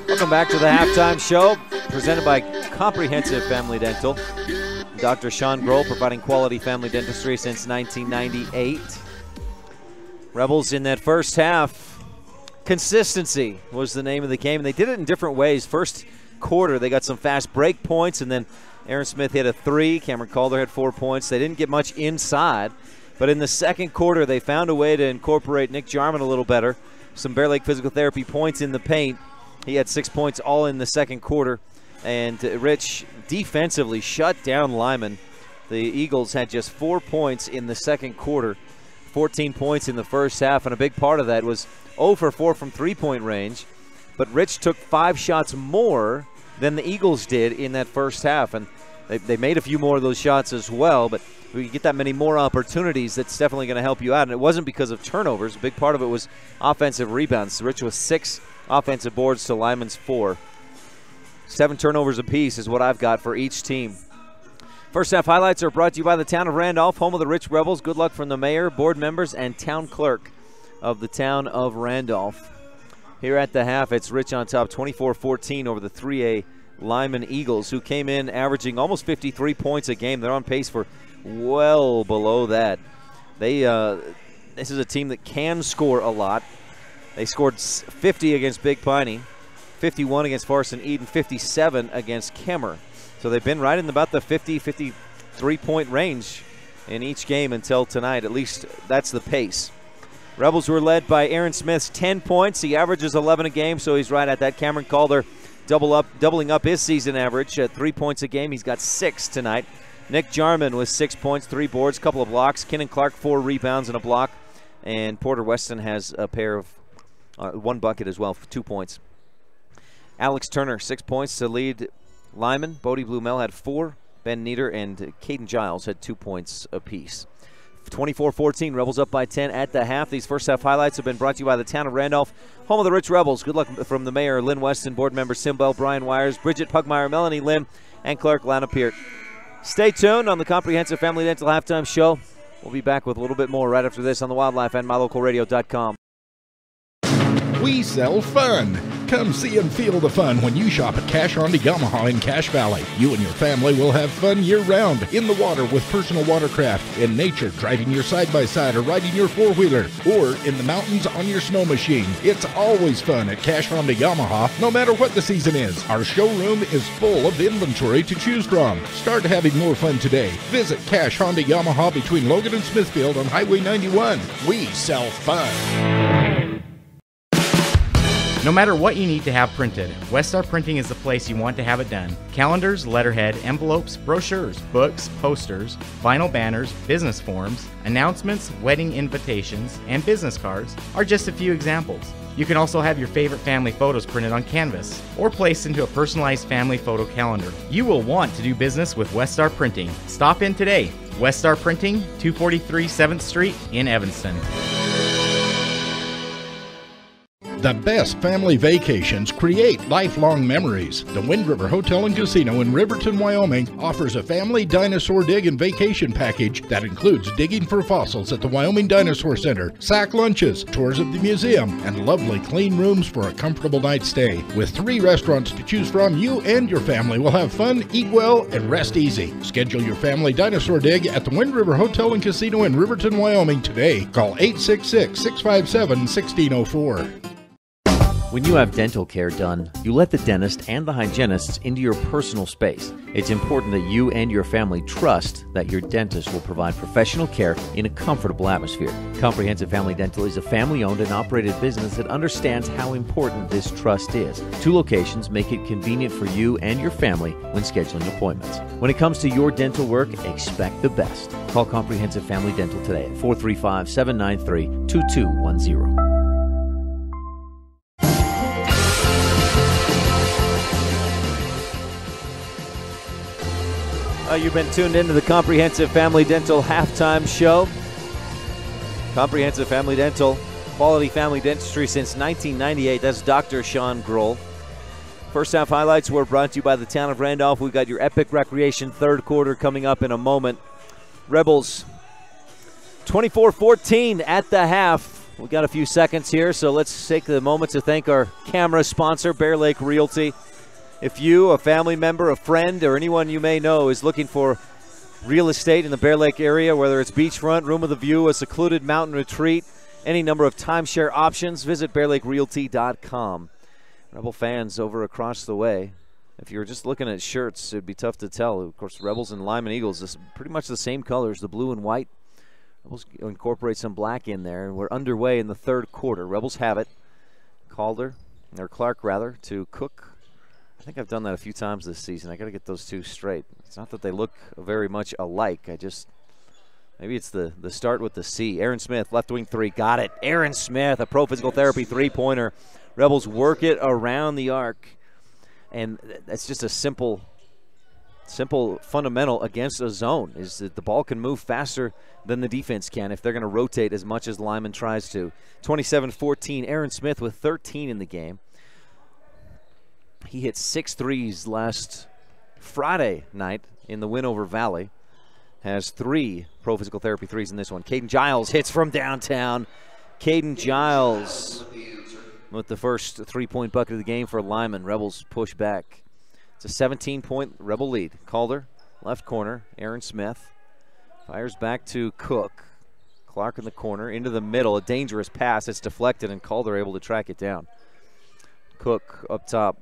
Welcome back to the halftime show, presented by Comprehensive Family Dental. Dr. Sean Grohl providing quality family dentistry since 1998. Rebels in that first half, consistency was the name of the game, and they did it in different ways. First quarter, they got some fast break points, and then Aaron Smith hit a three. Cameron Calder had 4 points. They didn't get much inside. But in the second quarter, they found a way to incorporate Nick Jarman a little better. Some Bear Lake Physical Therapy points in the paint. He had 6 points all in the second quarter. And Rich defensively shut down Lyman. The Eagles had just 4 points in the second quarter, 14 points in the first half. And a big part of that was 0 for 4 from three-point range. But Rich took 5 shots more than the Eagles did in that first half. And they made a few more of those shots as well. But if we get that many more opportunities, that's definitely going to help you out. And it wasn't because of turnovers. A big part of it was offensive rebounds. Rich was 6 offensive boards to Lyman's 4. 7 turnovers apiece is what I've got for each team. First half highlights are brought to you by the town of Randolph, home of the Rich Rebels. Good luck from the mayor, board members, and town clerk of the town of Randolph. Here at the half, it's Rich on top, 24-14 over the 3A Lyman Eagles, who came in averaging almost 53 points a game. They're on pace for well below that. This is a team that can score a lot. They scored 50 against Big Piney, 51 against Farson Eden, 57 against Kemmer. So they've been right in about the 50, 53-point range in each game until tonight. At least that's the pace. Rebels were led by Aaron Smith's 10 points. He averages 11 a game, so he's right at that. Cameron Calder doubling up his season average at 3 points a game. He's got 6 tonight. Nick Jarman with 6 points, 3 boards, couple of blocks. Kennan Clark, 4 rebounds and a block. And Porter Weston has a pair of 1 bucket as well, 2 points. Alex Turner, 6 points to lead Lyman. Bodie Blumel had 4. Ben Nieder and Caden Giles had 2 points apiece. 24-14, Rebels up by 10 at the half. These first half highlights have been brought to you by the town of Randolph, home of the Rich Rebels. Good luck from the mayor, Lynn Weston, board member Sim Bell, Brian Wires, Bridget Pugmire, Melanie Lim, and clerk Lana Peart. Stay tuned on the Comprehensive Family Dental Halftime Show. We'll be back with a little bit more right after this on the Wildlife and MyLocalRadio.com. We sell fun. Come see and feel the fun when you shop at Cash Honda Yamaha in Cache Valley. You and your family will have fun year-round, in the water with personal watercraft, in nature driving your side-by-side or riding your four-wheeler, or in the mountains on your snow machine. It's always fun at Cache Honda Yamaha, no matter what the season is. Our showroom is full of inventory to choose from. Start having more fun today. Visit Cache Honda Yamaha between Logan and Smithfield on Highway 91. We sell fun. No matter what you need to have printed, Westar Printing is the place you want to have it done. Calendars, letterhead, envelopes, brochures, books, posters, vinyl banners, business forms, announcements, wedding invitations, and business cards are just a few examples. You can also have your favorite family photos printed on canvas or placed into a personalized family photo calendar. You will want to do business with Westar Printing. Stop in today. Westar Printing, 243 7th Street in Evanston. The best family vacations create lifelong memories. The Wind River Hotel and Casino in Riverton, Wyoming offers a family dinosaur dig and vacation package that includes digging for fossils at the Wyoming Dinosaur Center, sack lunches, tours of the museum, and lovely clean rooms for a comfortable night's stay. With 3 restaurants to choose from, you and your family will have fun, eat well, and rest easy. Schedule your family dinosaur dig at the Wind River Hotel and Casino in Riverton, Wyoming today. Call 866-657-1604. When you have dental care done, you let the dentist and the hygienists into your personal space. It's important that you and your family trust that your dentist will provide professional care in a comfortable atmosphere. Comprehensive Family Dental is a family-owned and operated business that understands how important this trust is. 2 locations make it convenient for you and your family when scheduling appointments. When it comes to your dental work, expect the best. Call Comprehensive Family Dental today at 435-793-2210. You've been tuned into the Comprehensive Family Dental halftime show. Comprehensive Family Dental, quality family dentistry since 1998. That's Dr. Sean Grohl. First half highlights were brought to you by the town of Randolph. We've got your Epic Recreation third quarter coming up in a moment. Rebels 24-14 at the half. We've got a few seconds here, so let's take the moment to thank our camera sponsor, Bear Lake Realty. If you, a family member, a friend, or anyone you may know is looking for real estate in the Bear Lake area, whether it's beachfront, room of the view, a secluded mountain retreat, any number of timeshare options, visit bearlakerealty.com. Rebel fans over across the way. If you're just looking at shirts, it'd be tough to tell. Of course, Rebels and Lyman Eagles is pretty much the same colors, the blue and white. Rebels incorporate some black in there, and we're underway in the third quarter. Rebels have it. Clark to Cook. I think I've done that a few times this season. I got to get those two straight. It's not that they look very much alike. Maybe it's the start with the C. Aaron Smith, left wing 3, got it. Aaron Smith, a pro physical therapy 3-pointer. Rebels work it around the arc, and that's just a simple fundamental against a zone, is that the ball can move faster than the defense can if they're going to rotate as much as Lyman tries to. 27-14, Aaron Smith with 13 in the game. He hit 6 threes last Friday night in the win over Valley. Has 3 pro physical therapy threes in this one. Caden Giles hits from downtown. Caden Giles with the first 3-point bucket of the game for Lyman. Rebels push back. It's a 17-point Rebel lead. Calder, left corner. Aaron Smith fires back to Cook. Clark in the corner, into the middle. A dangerous pass. It's deflected, and Calder able to track it down. Cook up top.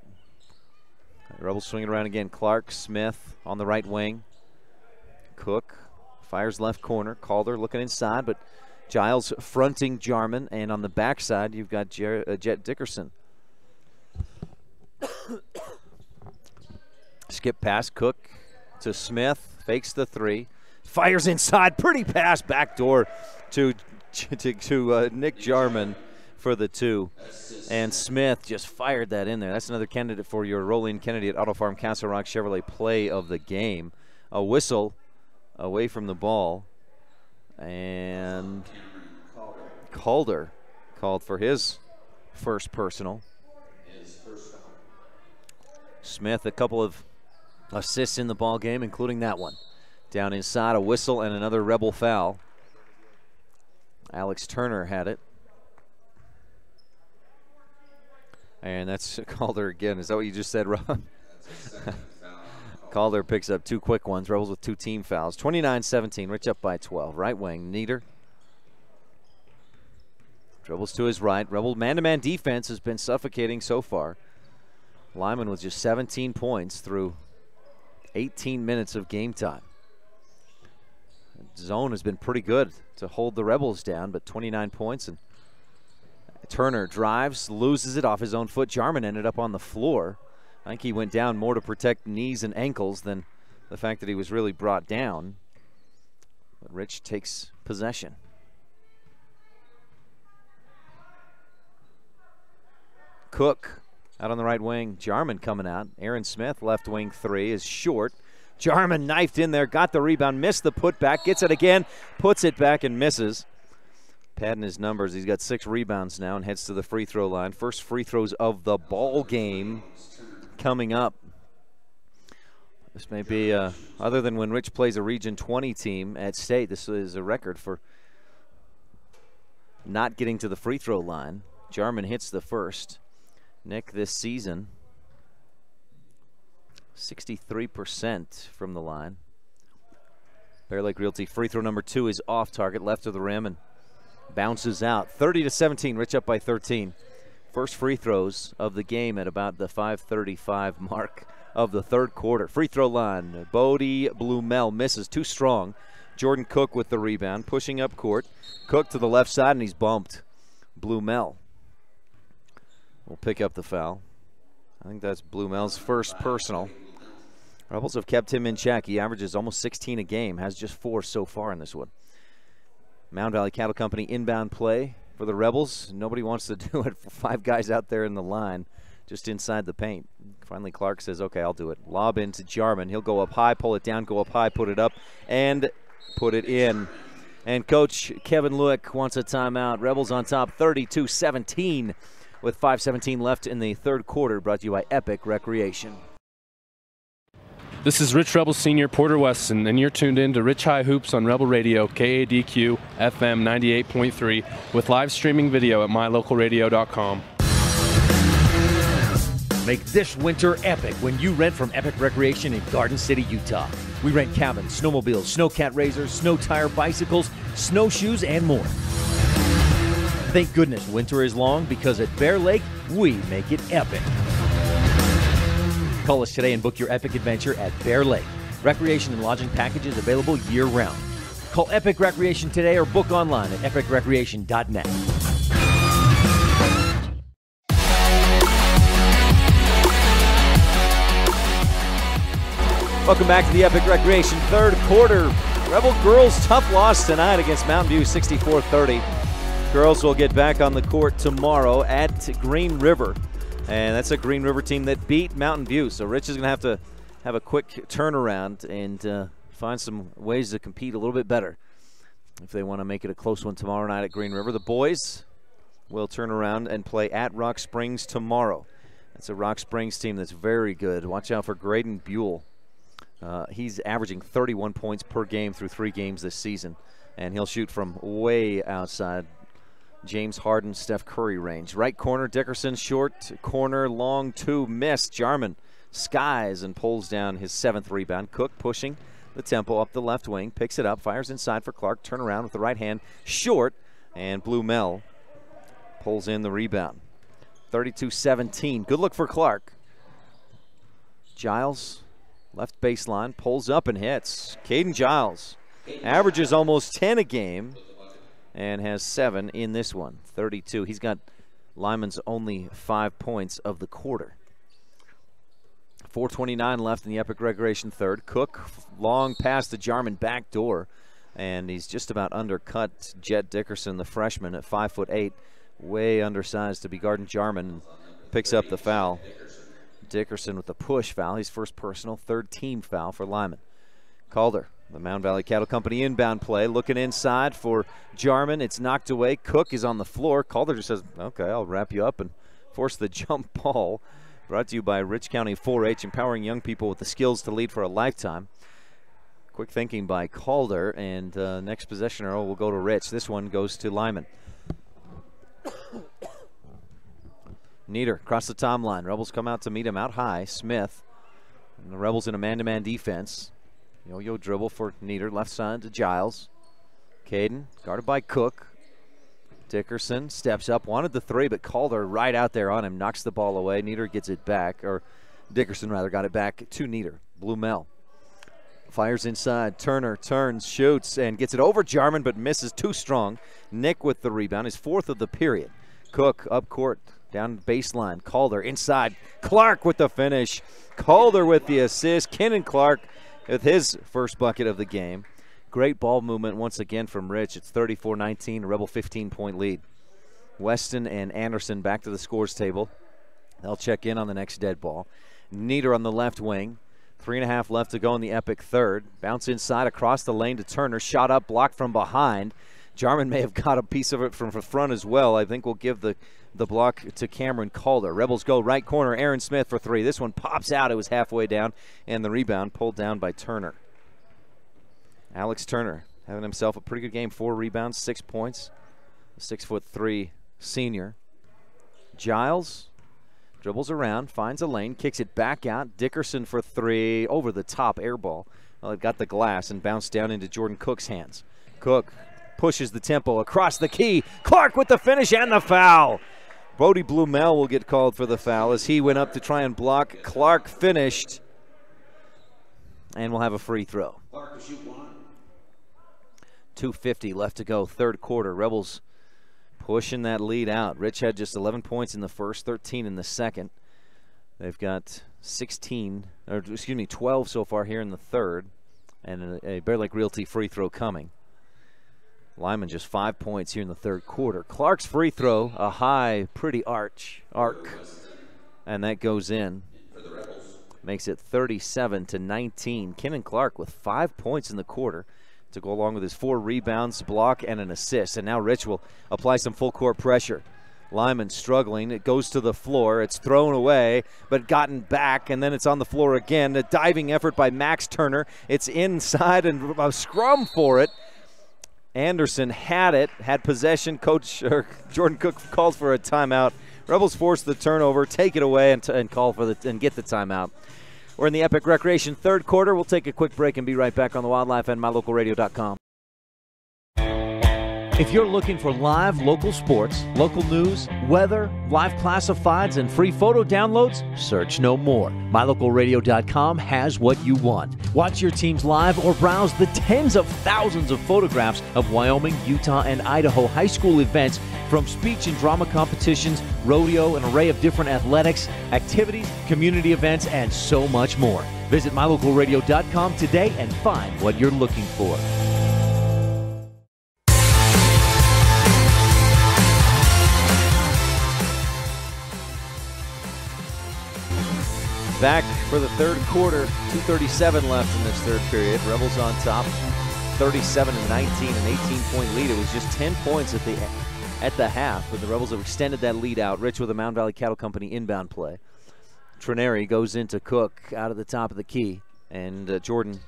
Rebels swinging around again. Clark, Smith on the right wing. Cook fires left corner. Calder looking inside, but Giles fronting Jarman. And on the backside, you've got Jet Dickerson. Skip pass, Cook to Smith. Fakes the 3. Fires inside. Pretty pass backdoor to Nick Jarman for the 2. And Smith just fired that in there. That's another candidate for your Rolling Kennedy at Auto Farm Castle Rock Chevrolet play of the game. A whistle away from the ball. And Calder called for his first personal. Smith, a couple of assists in the ball game, including that one. Down inside, a whistle and another Rebel foul. Alex Turner had it. And that's Calder again. Is that what you just said, Rob? Calder picks up 2 quick ones. Rebels with 2 team fouls. 29-17, Rich up by 12. Right wing, Nieder. Dribbles to his right. Rebel man-to-man defense has been suffocating so far. Lyman with just 17 points through 18 minutes of game time. Zone has been pretty good to hold the Rebels down, but 29 points. And Turner drives, loses it off his own foot. Jarman ended up on the floor. I think he went down more to protect knees and ankles than the fact that he was really brought down. But Rich takes possession. Cook out on the right wing. Jarman coming out. Aaron Smith, left wing 3, is short. Jarman knifed in there, got the rebound, missed the putback, gets it again, puts it back and misses. Padding his numbers, he's got 6 rebounds now and heads to the free throw line. First free throws of the ball game coming up. This may be, other than when Rich plays a Region 20 team at state, this is a record for not getting to the free throw line. Jarman hits the first. Nick this season, 63% from the line. Bear Lake Realty free throw number 2 is off target, left of the rim, and bounces out. 30-17, Rich up by 13. First free throws of the game at about the 5:35 mark of the third quarter. Free throw line, Bodie Blumel misses, too strong. Jordan Cook with the rebound, pushing up court. Cook to the left side, and he's bumped. Blumel will pick up the foul. I think that's Blumel's first personal. Rebels have kept him in check. He averages almost 16 a game, has just 4 so far in this one. Mound Valley Cattle Company inbound play for the Rebels. Nobody wants to do it. 5 guys out there in the line, just inside the paint. Finally, Clark says, okay, I'll do it. Lob into Jarman. He'll go up high, pull it down, go up high, put it up, and put it in. And Coach Kevin Lewick wants a timeout. Rebels on top 32-17 with 5:17 left in the third quarter, brought to you by Epic Recreation. This is Rich Rebel Senior Porter Weston, and you're tuned in to Rich High Hoops on Rebel Radio, KADQ FM 98.3, with live streaming video at mylocalradio.com. Make this winter epic when you rent from Epic Recreation in Garden City, Utah. We rent cabins, snowmobiles, snowcat razors, snow tire bicycles, snowshoes, and more. Thank goodness winter is long, because at Bear Lake, we make it epic. Call us today and book your epic adventure at Bear Lake. Recreation and lodging packages available year-round. Call Epic Recreation today or book online at epicrecreation.net. Welcome back to the Epic Recreation third quarter. Rebel girls tough loss tonight against Mountain View 64-30. Girls will get back on the court tomorrow at Green River. And that's a Green River team that beat Mountain View. So Rich is going to have a quick turnaround and find some ways to compete a little bit better if they want to make it a close one tomorrow night at Green River. The boys will turn around and play at Rock Springs tomorrow. That's a Rock Springs team that's very good. Watch out for Graydon Buell. He's averaging 31 points per game through 3 games this season, and he'll shoot from way outside James Harden, Steph Curry range. Right corner, Dickerson, short corner, long 2, missed. Jarman skies and pulls down his 7th rebound. Cook pushing the tempo up the left wing, picks it up, fires inside for Clark, turn around with the right hand, short, and Blumel pulls in the rebound. 32-17, good look for Clark. Giles, left baseline, pulls up and hits. Caden Giles averages almost 10 a game and has 7 in this one, 32. He's got Lyman's only 5 points of the quarter. 4:29 left in the Epic Recreation third. Cook, long pass to Jarman, back door, and he's just about undercut Jet Dickerson, the freshman, at 5'8", way undersized to be guarding Jarman. Picks up the foul. Dickerson with the push foul, his first personal, 3rd team foul for Lyman. Calder, the Mound Valley Cattle Company inbound play, looking inside for Jarman. It's knocked away. Cook is on the floor. Calder just says, okay, I'll wrap you up and force the jump ball. Brought to you by Rich County 4-H, empowering young people with the skills to lead for a lifetime. Quick thinking by Calder, and next possession arrow will go to Rich. This one goes to Lyman. Nieder across the timeline. Rebels come out to meet him out high. Smith, and the Rebels in a man-to-man defense. Yo-yo dribble for Nieder, left side to Giles. Caden, guarded by Cook. Dickerson steps up, wanted the 3, but Calder right out there on him, knocks the ball away. Nieder gets it back, or Dickerson rather got it back to Nieder. Blumel fires inside. Turner turns, shoots, and gets it over Jarman, but misses too strong. Nick with the rebound, his 4th of the period. Cook up court, down baseline. Calder inside. Clark with the finish. Calder with the assist. Kenan Clark with his first bucket of the game. Great ball movement once again from Rich. It's 34-19, a Rebel 15-point lead. Weston and Anderson back to the scores table. They'll check in on the next dead ball. Nieder on the left wing. 3.5 left to go in the Epic third. Bounce inside across the lane to Turner. Shot up, blocked from behind. Jarman may have got a piece of it from the front as well. I think we'll give the block to Cameron Calder. Rebels go right corner. Aaron Smith for 3. This one pops out. It was halfway down, and the rebound pulled down by Turner. Alex Turner having himself a pretty good game. 4 rebounds, 6 points. 6'3" senior. Giles dribbles around, finds a lane, kicks it back out. Dickerson for 3, over the top, air ball. Well, it got the glass and bounced down into Jordan Cook's hands. Cook pushes the tempo across the key. Clark with the finish and the foul. Bodie Blumel will get called for the foul as he went up to try and block. Clark finished, and we'll have a free throw. 2:50 left to go, third quarter. Rebels pushing that lead out. Rich had just 11 points in the first, 13 in the second. They've got 12 so far here in the third, and a Bear Lake Realty free throw coming. Lyman just 5 points here in the third quarter. Clark's free throw, a high, pretty arc, and that goes in. Makes it 37-19. Kenan Clark with 5 points in the quarter to go along with his 4 rebounds, block, and an assist. And now Rich will apply some full court pressure. Lyman struggling. It goes to the floor. It's thrown away, but gotten back, and then it's on the floor again. A diving effort by Max Turner. It's inside and a scrum for it. Anderson had possession. Coach Jordan Cook calls for a timeout. Rebels force the turnover, take it away, and call for and get the timeout. We're in the Epic Recreation third quarter. We'll take a quick break and be right back on the Wildlife and MyLocalRadio.com. If you're looking for live local sports, local news, weather, live classifieds, and free photo downloads, search no more. MyLocalRadio.com has what you want. Watch your teams live or browse the tens of thousands of photographs of Wyoming, Utah, and Idaho high school events, from speech and drama competitions, rodeo, an array of different athletics, activities, community events, and so much more. Visit MyLocalRadio.com today and find what you're looking for. Back for the third quarter, 2:37 left in this third period. Rebels on top, 37-19, an 18-point lead. It was just 10 points at the half, but the Rebels have extended that lead out. Rich with the Mountain Valley Cattle Company inbound play. Trineri goes into Cook out of the top of the key, and Jordan,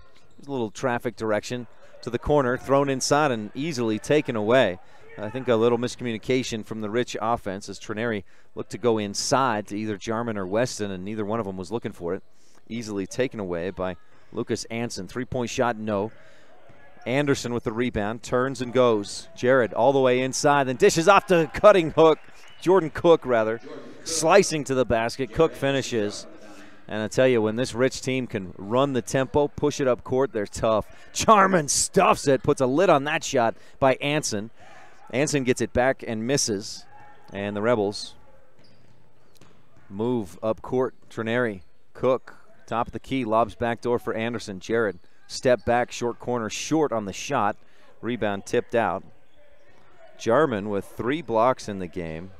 a little traffic direction to the corner, thrown inside and easily taken away. I think a little miscommunication from the Rich offense as Trineri looked to go inside to either Jarman or Weston, and neither one of them was looking for it. Easily taken away by Lucas Anson. Three-point shot, no. Anderson with the rebound, turns and goes. Jared all the way inside, then dishes off to cutting hook. Jordan Cook, rather, slicing to the basket. Cook finishes. And I tell you, when this Rich team can run the tempo, push it up court, they're tough. Jarman stuffs it, puts a lid on that shot by Anson. Anson gets it back and misses, and the Rebels move up court. Trineri, Cook, top of the key, lobs backdoor for Anderson. Jared, step back, short corner, short on the shot. Rebound tipped out. Jarman with 3 blocks in the game,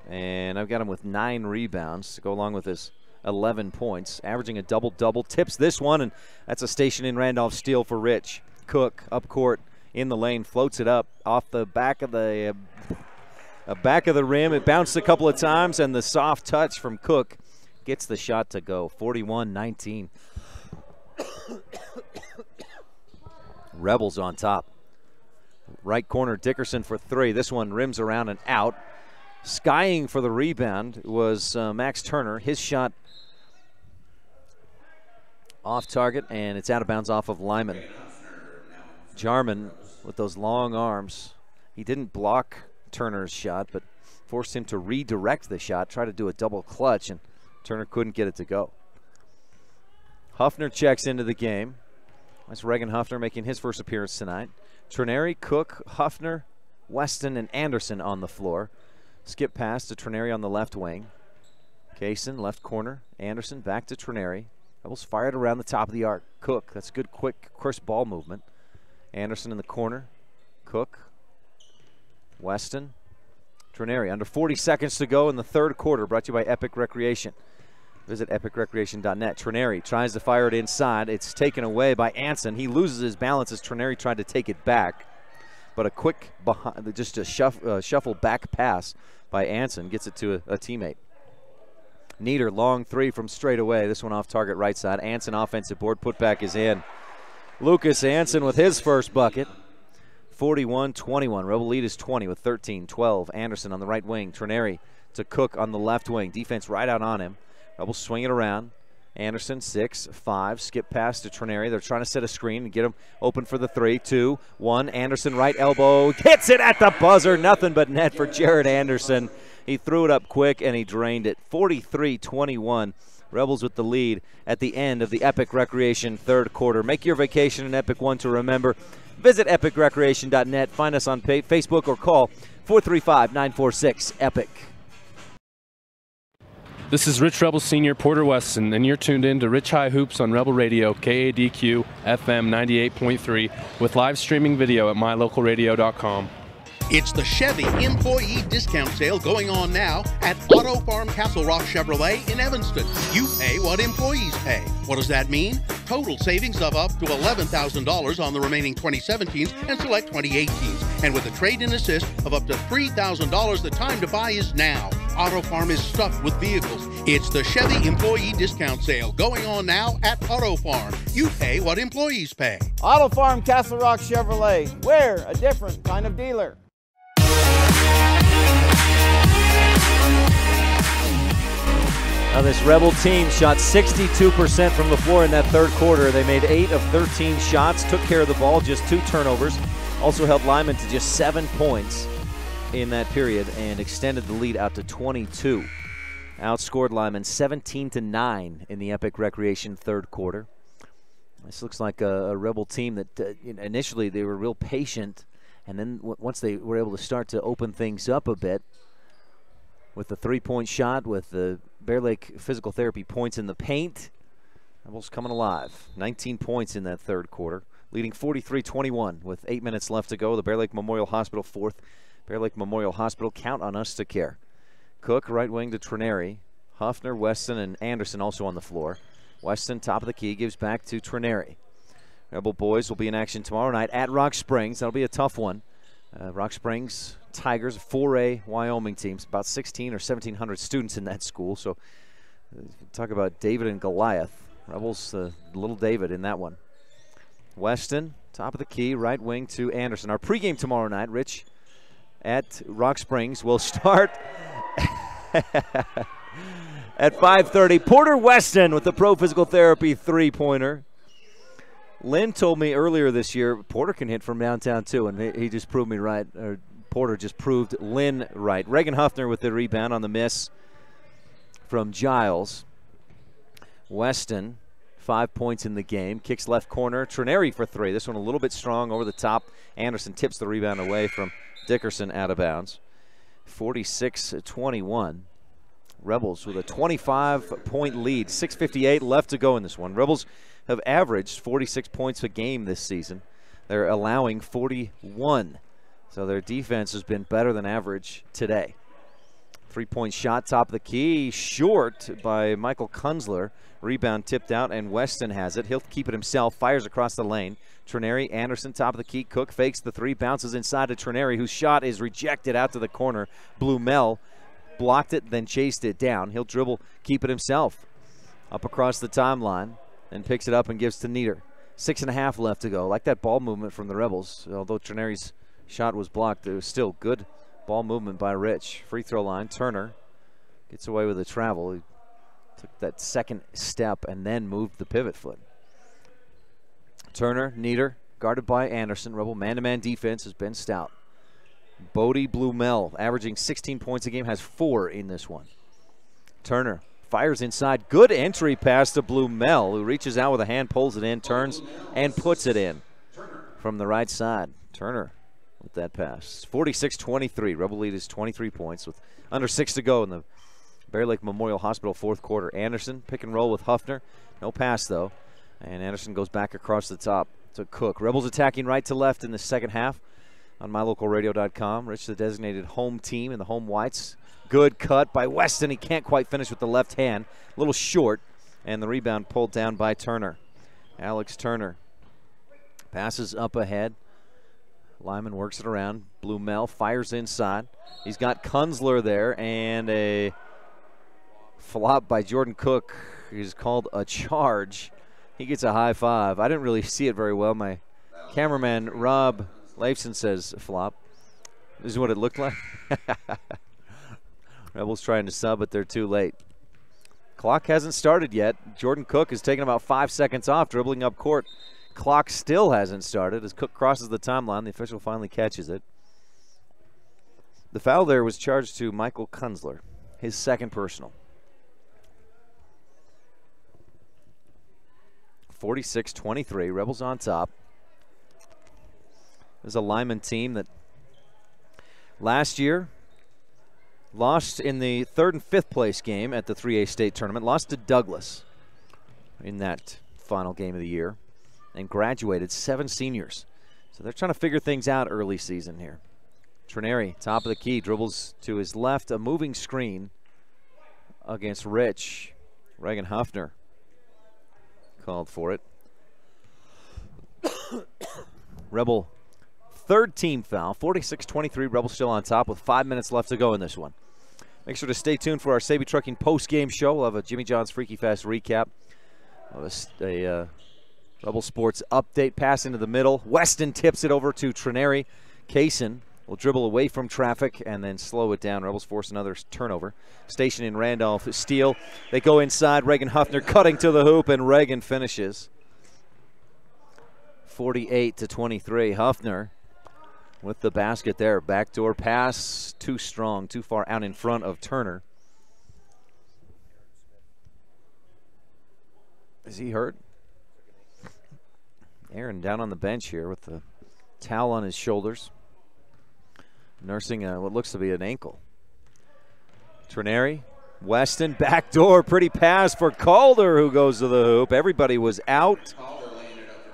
and I've got him with 9 rebounds to go along with his 11 points, averaging a double-double. Tips this one, and that's a station in Randolph steal for Rich. Cook up court, in the lane, floats it up off the back of the rim. It bounced a couple of times, and the soft touch from Cook gets the shot to go. 41-19. Rebels on top. Right corner, Dickerson for 3. This one rims around and out. Skying for the rebound was Max Turner. His shot off target, and it's out of bounds off of Lyman. Jarman with those long arms. He didn't block Turner's shot, but forced him to redirect the shot, try to do a double clutch, and Turner couldn't get it to go. Huffner checks into the game. That's Reagan Huffner making his first appearance tonight. Trineri, Cook, Huffner, Weston, and Anderson on the floor. Skip pass to Trineri on the left wing. Kaysen, left corner. Anderson back to Trineri. Rebels fired around the top of the arc. Cook, that's good, quick, crisp ball movement. Anderson in the corner. Cook. Weston. Trineri. Under 40 seconds to go in the third quarter. Brought to you by Epic Recreation. Visit epicrecreation.net. Trineri tries to fire it inside. It's taken away by Anson. He loses his balance as Trineri tried to take it back. But a quick, just a shuffle back pass by Anson gets it to a teammate. Nieder, long 3 from straight away. This one off target right side. Anson offensive board. Putback is in. Lucas Anson with his first bucket. 41-21. Rebel lead is 20 with 13-12. Anderson on the right wing. Trineri to Cook on the left wing. Defense right out on him. Rebels swing it around. Anderson, 6-5. Skip pass to Trineri. They're trying to set a screen and get him open for the 3. 2-1. Anderson right elbow. Hits it at the buzzer. Nothing but net for Jared Anderson. He threw it up quick, and he drained it. 43-21. Rebels with the lead at the end of the Epic Recreation third quarter. Make your vacation an epic one to remember. Visit epicrecreation.net. Find us on Facebook or call 435-946-EPIC. This is Rich Rebel Senior, Porter Weston, and you're tuned in to Rich High Hoops on Rebel Radio, KADQ, FM 98.3, with live streaming video at mylocalradio.com. It's the Chevy Employee Discount Sale going on now at Auto Farm Castle Rock Chevrolet in Evanston. You pay what employees pay. What does that mean? Total savings of up to $11,000 on the remaining 2017s and select 2018s. And with a trade-in assist of up to $3,000, the time to buy is now. Auto Farm is stuffed with vehicles. It's the Chevy Employee Discount Sale going on now at Auto Farm. You pay what employees pay. Auto Farm Castle Rock Chevrolet. We're a different kind of dealer. Now this Rebel team shot 62% from the floor in that third quarter. They made 8 of 13 shots, took care of the ball, just 2 turnovers. Also held Lyman to just 7 points in that period and extended the lead out to 22. Outscored Lyman 17-9 in the Epic Recreation third quarter. This looks like a Rebel team that initially they were real patient, and then once they were able to start to open things up a bit with the three-point shot, with the Bear Lake Physical Therapy points in the paint, Rebels coming alive. 19 points in that third quarter, leading 43-21 with 8 minutes left to go. The Bear Lake Memorial Hospital fourth. Bear Lake Memorial Hospital, count on us to care. Cook, right wing to Trineri. Huffner, Weston, and Anderson also on the floor. Weston, top of the key, gives back to Trineri. Rebel boys will be in action tomorrow night at Rock Springs. That'll be a tough one. Rock Springs Tigers, 4A Wyoming teams, about 16 or 1,700 students in that school. So talk about David and Goliath. Rebels, little David in that one. Weston, top of the key, right wing to Anderson. Our pregame tomorrow night, Rich, at Rock Springs will start at 5:30. Porter Weston with the Pro Physical Therapy three-pointer. Lynn told me earlier this year Porter can hit from downtown too, and he just proved me right. Or Porter just proved Lynn right. Reagan Huffner with the rebound on the miss from Giles. Weston, 5 points in the game. Kicks left corner. Trineri for 3. This one a little bit strong over the top. Anderson tips the rebound away from Dickerson out of bounds. 46-21. Rebels with a 25-point lead. 6:58 left to go in this one. Rebels have averaged 46 points a game this season. They're allowing 41. So their defense has been better than average today. Three-point shot, top of the key, short by Michael Kunzler. Rebound tipped out, and Weston has it. He'll keep it himself, fires across the lane. Trineri, Anderson, top of the key. Cook fakes the three, bounces inside to Trineri, whose shot is rejected out to the corner. Blumel blocked it, then chased it down. He'll dribble, keep it himself. Up across the timeline, and picks it up and gives to Nieder. 6.5 left to go. Like that ball movement from the Rebels. Although Trineri's shot was blocked, it was still good ball movement by Rich. Free throw line, Turner gets away with the travel. He took that second step and then moved the pivot foot. Turner, Nieder, guarded by Anderson. Rebel man-to-man defense has been stout. Bodie Blumel, averaging 16 points a game, has 4 in this one. Turner fires inside. Good entry pass to Blumel, who reaches out with a hand, pulls it in, turns, and puts it in from the right side. Turner with that pass. 46-23. Rebel lead is 23 points with under 6 to go in the Bear Lake Memorial Hospital fourth quarter. Anderson, pick and roll with Huffner. No pass, though. And Anderson goes back across the top to Cook. Rebels attacking right to left in the second half on mylocalradio.com. Rich, the designated home team in the home whites. Good cut by Weston. He can't quite finish with the left hand. A little short. And the rebound pulled down by Turner. Alex Turner passes up ahead. Lyman works it around. Blumel fires inside. He's got Kunzler there, and a flop by Jordan Cook is called a charge. He gets a high five. I didn't really see it very well. My cameraman, Rob Leifson, says flop. This is what it looked like. Rebels trying to sub, but they're too late. Clock hasn't started yet. Jordan Cook is taking about 5 seconds off, dribbling up court. Clock still hasn't started as Cook crosses the timeline. The official finally catches it. The foul there was charged to Michael Kunzler, his second personal. 46-23, Rebels on top. There's a Lyman team that last year lost in the 3rd and 5th place game at the 3A state tournament, lost to Douglas in that final game of the year, and graduated 7 seniors. So they're trying to figure things out early season here. Trineri, top of the key, dribbles to his left, a moving screen against Rich. Reagan Huffner called for it. Rebel 3rd team foul, 46-23, Rebel still on top with 5 minutes left to go in this one. Make sure to stay tuned for our Saby Trucking post-game show. We'll have a Jimmy John's Freaky Fast recap. We'll have a Rebel Sports update, pass into the middle. Weston tips it over to Trineri. Kaysen will dribble away from traffic and then slow it down. Rebels force another turnover. Station in Randolph, steal. They go inside. Reagan Huffner cutting to the hoop, and Reagan finishes. 48-23. Huffner with the basket there. Backdoor pass, too strong, too far out in front of Turner. Is he hurt? Aaron down on the bench here with the towel on his shoulders, nursing what looks to be an ankle. Trineri, Weston, backdoor, pretty pass for Calder, who goes to the hoop. Everybody was out.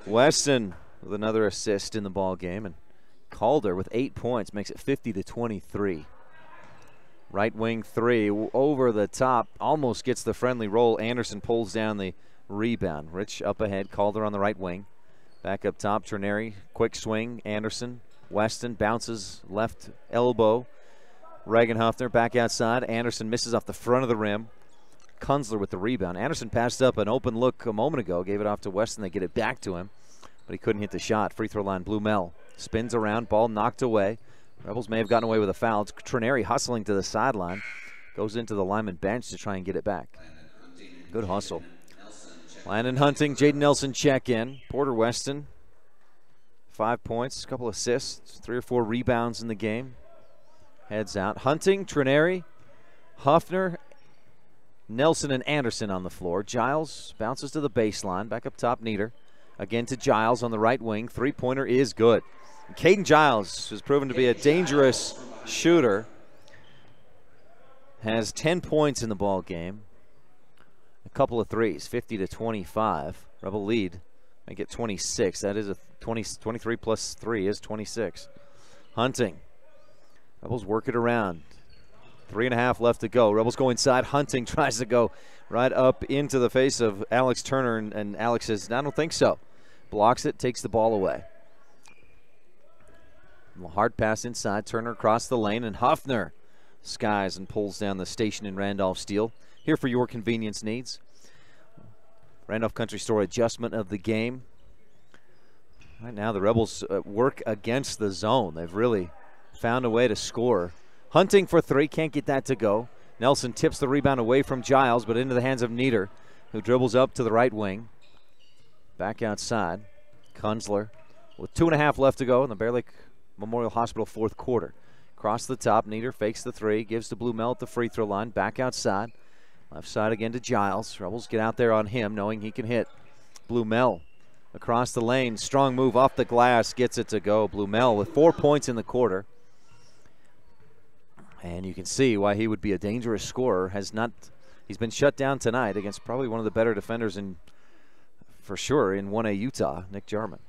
Weston with another assist in the ball game, and Calder with 8 points makes it 50-23. Right wing three over the top, almost gets the friendly roll. Anderson pulls down the rebound. Rich up ahead, Calder on the right wing. Back up top, Trineri, quick swing, Anderson. Weston bounces left elbow. Reagan Huffner back outside. Anderson misses off the front of the rim. Kunzler with the rebound. Anderson passed up an open look a moment ago, gave it off to Weston. They get it back to him, but he couldn't hit the shot. Free throw line, Blumel spins around, ball knocked away. Rebels may have gotten away with a foul. It's Trineri hustling to the sideline. Goes into the Lyman bench to try and get it back. Good hustle. Landon Hunting, Jaden Nelson check in. Porter Weston, 5 points, a couple assists, 3 or 4 rebounds in the game. Heads out. Hunting, Trineri, Huffner, Nelson, and Anderson on the floor. Giles bounces to the baseline. Back up top, Nieder. Again to Giles on the right wing. Three-pointer is good. Caden Giles has proven to be a dangerous shooter. Has 10 points in the ball game. A couple of threes, 50-25. Rebel lead. Make it 26. That is a 23 plus 3 is 26. Hunting. Rebels work it around. 3.5 left to go. Rebels go inside. Hunting tries to go right up into the face of Alex Turner, and Alex says, I don't think so. Blocks it, takes the ball away. Hard pass inside. Turner across the lane, and Huffner skies and pulls down the Station in Randolph steal. Here for your convenience needs. Randolph Country Store adjustment of the game. Right now the Rebels work against the zone. They've really found a way to score. Hunting for 3, can't get that to go. Nelson tips the rebound away from Giles, but into the hands of Nieder, who dribbles up to the right wing. Back outside. Kunzler with 2.5 left to go in the Bear Lake Memorial Hospital fourth quarter. Across the top, Nieder fakes the 3, gives to Blumel at the free throw line. Back outside. Left side again to Giles. Rebels get out there on him, knowing he can hit. Blumel across the lane. Strong move off the glass, gets it to go. Blumel with 4 points in the quarter. And you can see why he would be a dangerous scorer. He's been shut down tonight against probably one of the better defenders for sure in 1A Utah, Nick Jarman.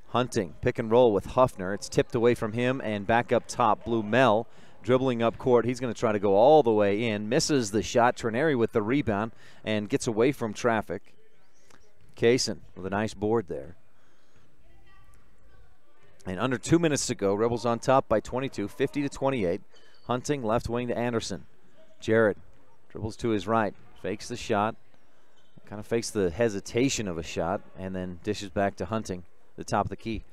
Hunting, pick and roll with Huffner. It's tipped away from him and back up top. Blumel dribbling up court. He's going to try to go all the way in. Misses the shot. Trineri with the rebound and gets away from traffic. Kaysen with a nice board there. And under 2 minutes to go, Rebels on top by 22, 50-28. Hunting left wing to Anderson. Jarrett dribbles to his right, fakes the shot, kind of fakes the hesitation of a shot, and then dishes back to Hunting, the top of the key.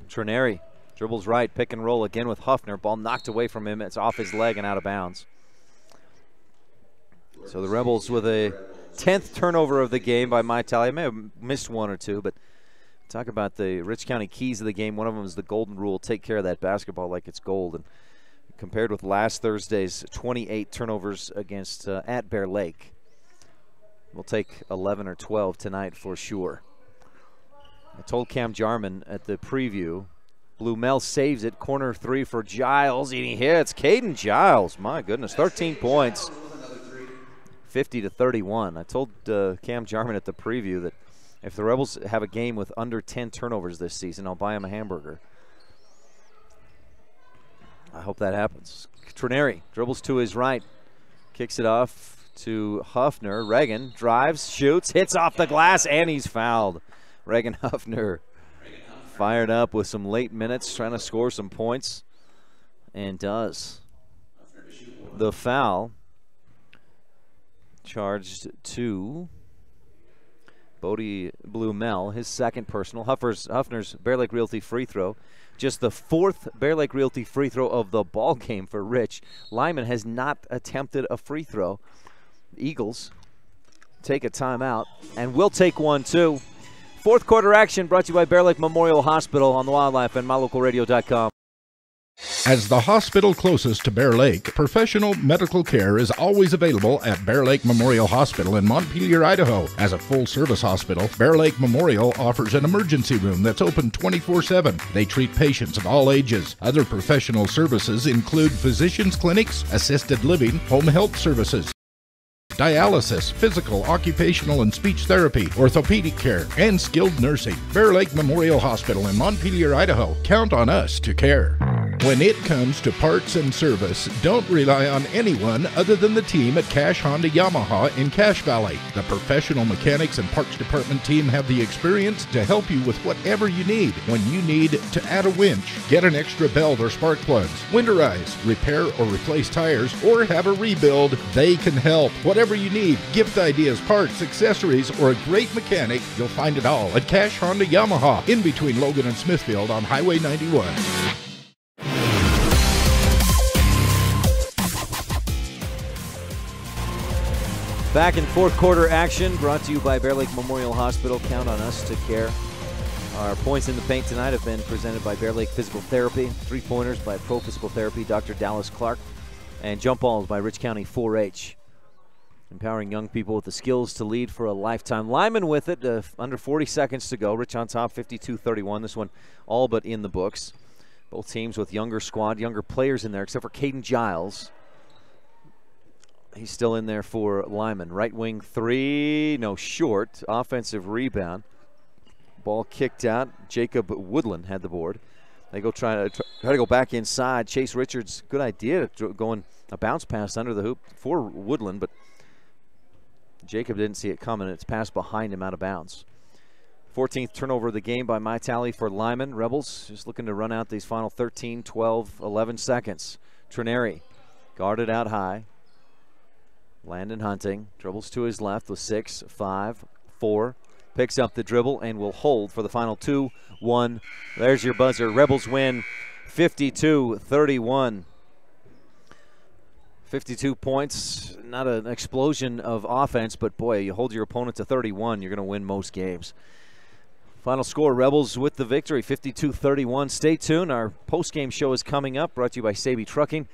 Trineri dribbles right, pick and roll again with Huffner. Ball knocked away from him. It's off his leg and out of bounds. So the Rebels with a 10th turnover of the game by my tally. I may have missed 1 or 2, but Talk about the Rich County keys of the game. One of them is the golden rule. Take care of that basketball like it's gold. And compared with last Thursday's 28 turnovers against at Bear Lake, we'll take 11 or 12 tonight for sure. I told Cam Jarman at the preview, Blue Mel saves it. Corner three for Giles, and he hits. Caden Giles, my goodness, 13 points, 50-31. I told Cam Jarman at the preview that if the Rebels have a game with under 10 turnovers this season, I'll buy him a hamburger. I hope that happens. Trineri dribbles to his right, kicks it off to Huffner. Reagan drives, shoots, hits off the glass, and he's fouled. Reagan Huffner fired up with some late minutes, trying to score some points, and does. The foul charged to Bodie Blue Mel, his second personal. Huffner's Bear Lake Realty free throw. Just the fourth Bear Lake Realty free throw of the ball game for Rich. Lyman has not attempted a free throw. Eagles take a timeout, and we'll take one too. Fourth quarter action brought to you by Bear Lake Memorial Hospital on the Wildlife and MyLocalRadio.com. As the hospital closest to Bear Lake, professional medical care is always available at Bear Lake Memorial Hospital in Montpelier, Idaho. As a full-service hospital, Bear Lake Memorial offers an emergency room that's open 24/7. They treat patients of all ages. Other professional services include physicians' clinics, assisted living, home health services, dialysis, physical, occupational, and speech therapy, orthopedic care, and skilled nursing. Bear Lake Memorial Hospital in Montpelier, Idaho. Count on us to care. When it comes to parts and service, don't rely on anyone other than the team at Cash Honda Yamaha in Cache Valley. The professional mechanics and parts department team have the experience to help you with whatever you need. When you need to add a winch, get an extra belt or spark plugs, winterize, repair or replace tires, or have a rebuild, they can help. Whatever you need, gift ideas, parts, accessories, or a great mechanic, you'll find it all at Cache Honda Yamaha in between Logan and Smithfield on Highway 91. Back in fourth quarter action, brought to you by Bear Lake Memorial Hospital. Count on us to care. Our points in the paint tonight have been presented by Bear Lake Physical Therapy, three-pointers by Pro Physical Therapy, Dr. Dallas Clark, and jump balls by Rich County 4-H. Empowering young people with the skills to lead for a lifetime. Lyman with it, under 40 seconds to go. Rich on top, 52-31. This one all but in the books. Both teams with younger squad, younger players in there, except for Caden Giles. He's still in there for Lyman. Right wing three, no, short. Offensive rebound. Ball kicked out. Jacob Woodland had the board. They go try to go back inside. Chase Richards, good idea, going a bounce pass under the hoop for Woodland, but Jacob didn't see it coming. It's passed behind him out of bounds. 14th turnover of the game by my tally for Lyman. Rebels just looking to run out these final 13, 12, 11 seconds. Trineri guarded out high. Landon Hunting dribbles to his left with 6, 5, 4. Picks up the dribble and will hold for the final 2, 1. There's your buzzer. Rebels win 52-31. 52 points, not an explosion of offense, but boy, you hold your opponent to 31, you're going to win most games. Final score, Rebels with the victory, 52-31. Stay tuned. Our post-game show is coming up, brought to you by Saby Trucking.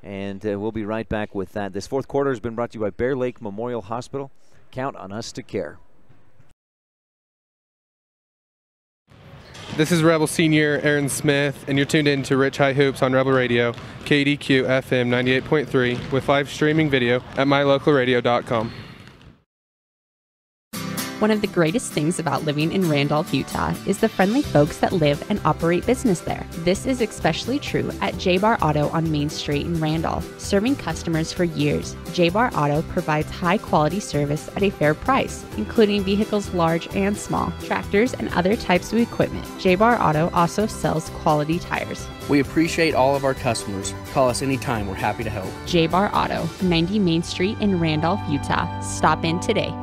And we'll be right back with that. This fourth quarter has been brought to you by Bear Lake Memorial Hospital. Count on us to care. This is Rebel Senior Aaron Smith, and you're tuned in to Rich High Hoops on Rebel Radio, KADQ FM 98.3, with live streaming video at MyLocalRadio.com. One of the greatest things about living in Randolph, Utah is the friendly folks that live and operate business there. This is especially true at J-Bar Auto on Main Street in Randolph. Serving customers for years, J-Bar Auto provides high-quality service at a fair price, including vehicles large and small, tractors, and other types of equipment. J-Bar Auto also sells quality tires. We appreciate all of our customers. Call us anytime. We're happy to help. J-Bar Auto, 90 Main Street in Randolph, Utah. Stop in today.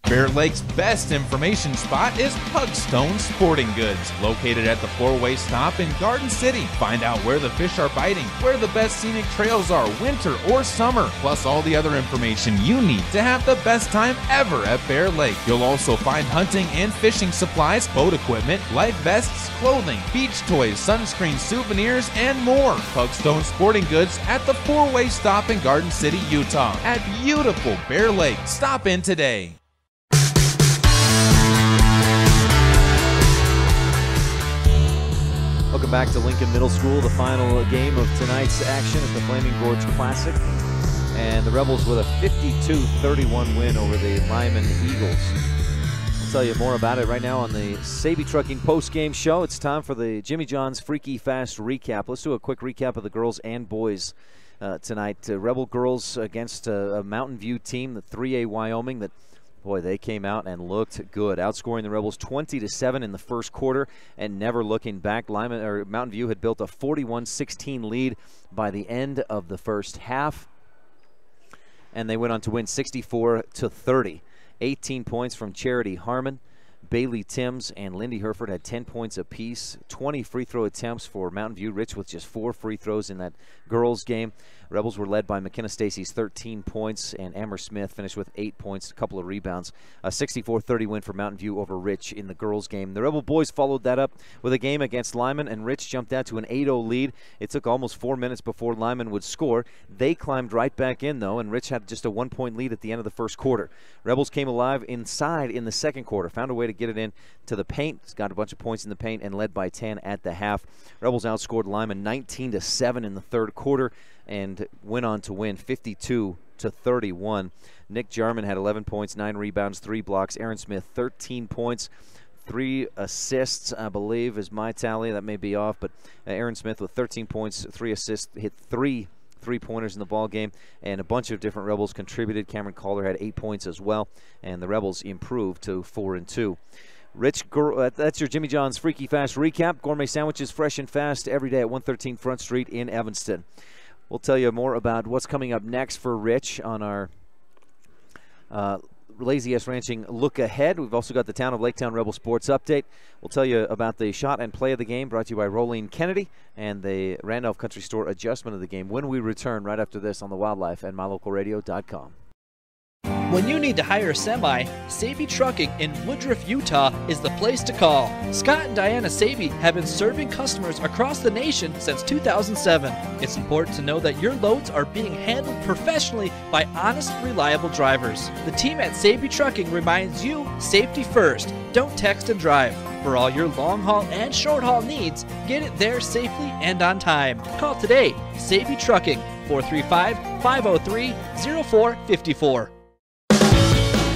Bear Lake's best information spot is Pugstone Sporting Goods, located at the four-way stop in Garden City. Find out where the fish are biting, where the best scenic trails are, winter or summer, plus all the other information you need to have the best time ever at Bear Lake. You'll also find hunting and fishing supplies, boat equipment, life vests, clothing, beach toys, sunscreen, souvenirs, and more. Pugstone Sporting Goods at the four-way stop in Garden City, Utah. At beautiful Bear Lake. Stop in today. Welcome back to Lincoln Middle School. The final game of tonight's action is the Flaming Gorge Classic. And the Rebels with a 52-31 win over the Lyman Eagles. I'll tell you more about it right now on the Sabey Trucking post-game show. It's time for the Jimmy John's Freaky Fast recap. Let's do a quick recap of the girls and boys tonight. Rebel girls against a Mountain View team, the 3A Wyoming, that boy, they came out and looked good, outscoring the Rebels 20-7 in the first quarter and never looking back. Mountain View had built a 41-16 lead by the end of the first half, and they went on to win 64-30. 18 points from Charity Harmon, Bailey Timms, and Lindy Herford had 10 points apiece. 20 free throw attempts for Mountain View. Rich with just 4 free throws in that girls game. Rebels were led by McKenna Stacy's 13 points, and Amber Smith finished with 8 points, a couple of rebounds. A 64-30 win for Mountain View over Rich in the girls game. The Rebel boys followed that up with a game against Lyman, and Rich jumped out to an 8-0 lead. It took almost 4 minutes before Lyman would score. They climbed right back in, though, and Rich had just a 1-point lead at the end of the first quarter. Rebels came alive inside in the second quarter, found a way to get it in to the paint, got a bunch of points in the paint, and led by 10 at the half. Rebels outscored Lyman 19-7 in the third quarter and went on to win 52-31. Nick Jarman had 11 points, 9 rebounds, 3 blocks. Aaron Smith, 13 points, 3 assists, I believe, is my tally. That may be off, but Aaron Smith with 13 points, 3 assists, hit 3 3-pointers in the ball game, and a bunch of different Rebels contributed. Cameron Calder had 8 points as well, and the Rebels improved to 4-2. Rich, that's your Jimmy John's Freaky Fast recap. Gourmet sandwiches fresh and fast every day at 113 Front Street in Evanston. We'll tell you more about what's coming up next for Rich on our Lazy S Ranching Look Ahead. We've also got the Town of Laketown Rebel Sports Update. We'll tell you about the shot and play of the game brought to you by Rolene Kennedy and the Randolph Country Store adjustment of the game when we return right after this on the Wildlife and MyLocalRadio.com. When you need to hire a semi, Sabey Trucking in Woodruff, Utah is the place to call. Scott and Diana Sabey have been serving customers across the nation since 2007. It's important to know that your loads are being handled professionally by honest, reliable drivers. The team at Sabey Trucking reminds you, safety first. Don't text and drive. For all your long haul and short haul needs, get it there safely and on time. Call today, Sabey Trucking, 435-503-0454.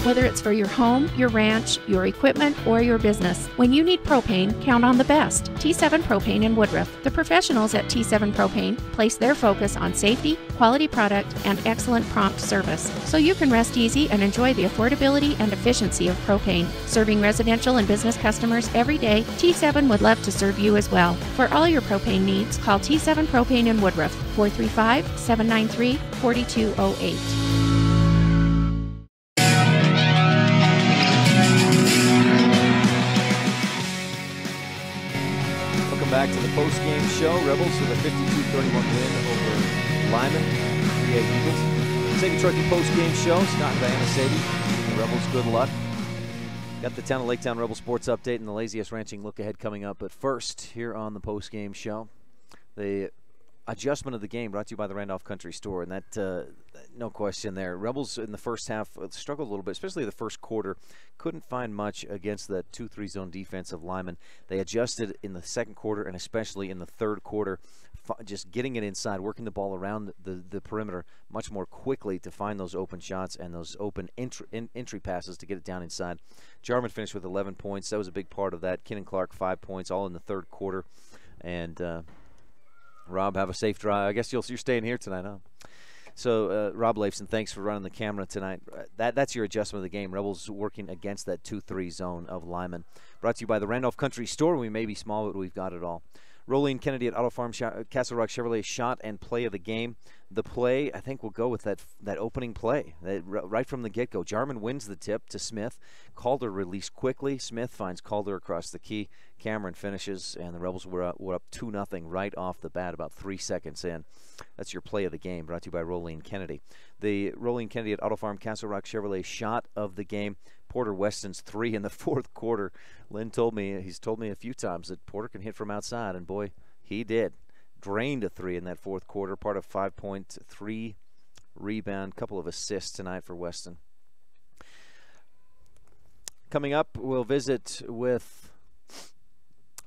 Whether it's for your home, your ranch, your equipment, or your business, when you need propane, count on the best. T7 Propane in Woodruff. The professionals at T7 Propane place their focus on safety, quality product, and excellent prompt service, so you can rest easy and enjoy the affordability and efficiency of propane. Serving residential and business customers every day, T7 would love to serve you as well. For all your propane needs, call T7 Propane in Woodruff, 435-793-4208. Back to the post-game show. Rebels with a 52-31 win over Lyman, the Eagles. Sabey Trucking post-game show. Scott and Diana Sabey. The Rebels, good luck. Got the Town of Laketown Rebel Sports Update and the Lazy S Ranching Look Ahead coming up. But first, here on the post-game show, the adjustment of the game brought to you by the Randolph Country Store. And that, no question there. Rebels in the first half struggled a little bit, especially the first quarter. Couldn't find much against the 2-3 zone defense of Lyman. They adjusted in the second quarter and especially in the third quarter, just getting it inside, working the ball around the perimeter much more quickly to find those open shots and those open entry passes to get it down inside. Jarman finished with 11 points. That was a big part of that. Kenan Clark, 5 points, all in the third quarter. And Rob, have a safe drive. I guess you're staying here tonight, huh? So, Rob Leifson, thanks for running the camera tonight. That's your adjustment of the game. Rebels working against that 2-3 zone of Lyman. Brought to you by the Randolph Country Store. We may be small, but we've got it all. Rolene Kennedy at Auto Farm Castle Rock Chevrolet shot and play of the game. the play, I think we'll go with that opening play. Right from the get-go. Jarman wins the tip to Smith. Calder released quickly. Smith finds Calder across the key. Cameron finishes, and the Rebels were up 2-0 right off the bat about 3 seconds in. That's your play of the game, brought to you by Rolene Kennedy. The Rolene Kennedy at Auto Farm Castle Rock Chevrolet shot of the game. Porter Weston's 3 in the fourth quarter. Lynn told me, he's told me a few times that Porter can hit from outside, and boy, he did. Drained a 3 in that fourth quarter, part of 5.3 rebound, couple of assists tonight for Weston. Coming up, we'll visit with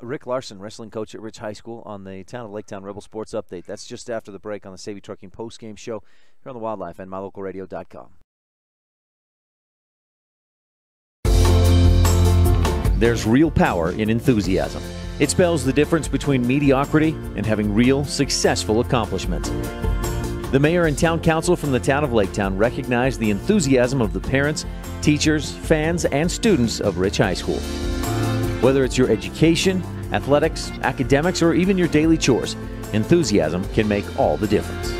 Rick Larson, wrestling coach at Rich High School, on the Town of Laketown Rebel Sports Update. That's just after the break on the Savvy Trucking postgame show here on the Wildlife and MyLocalRadio.com. There's real power in enthusiasm. It spells the difference between mediocrity and having real, successful accomplishments. The mayor and town council from the town of Laketown recognize the enthusiasm of the parents, teachers, fans, and students of Rich High School. Whether it's your education, athletics, academics, or even your daily chores, enthusiasm can make all the difference.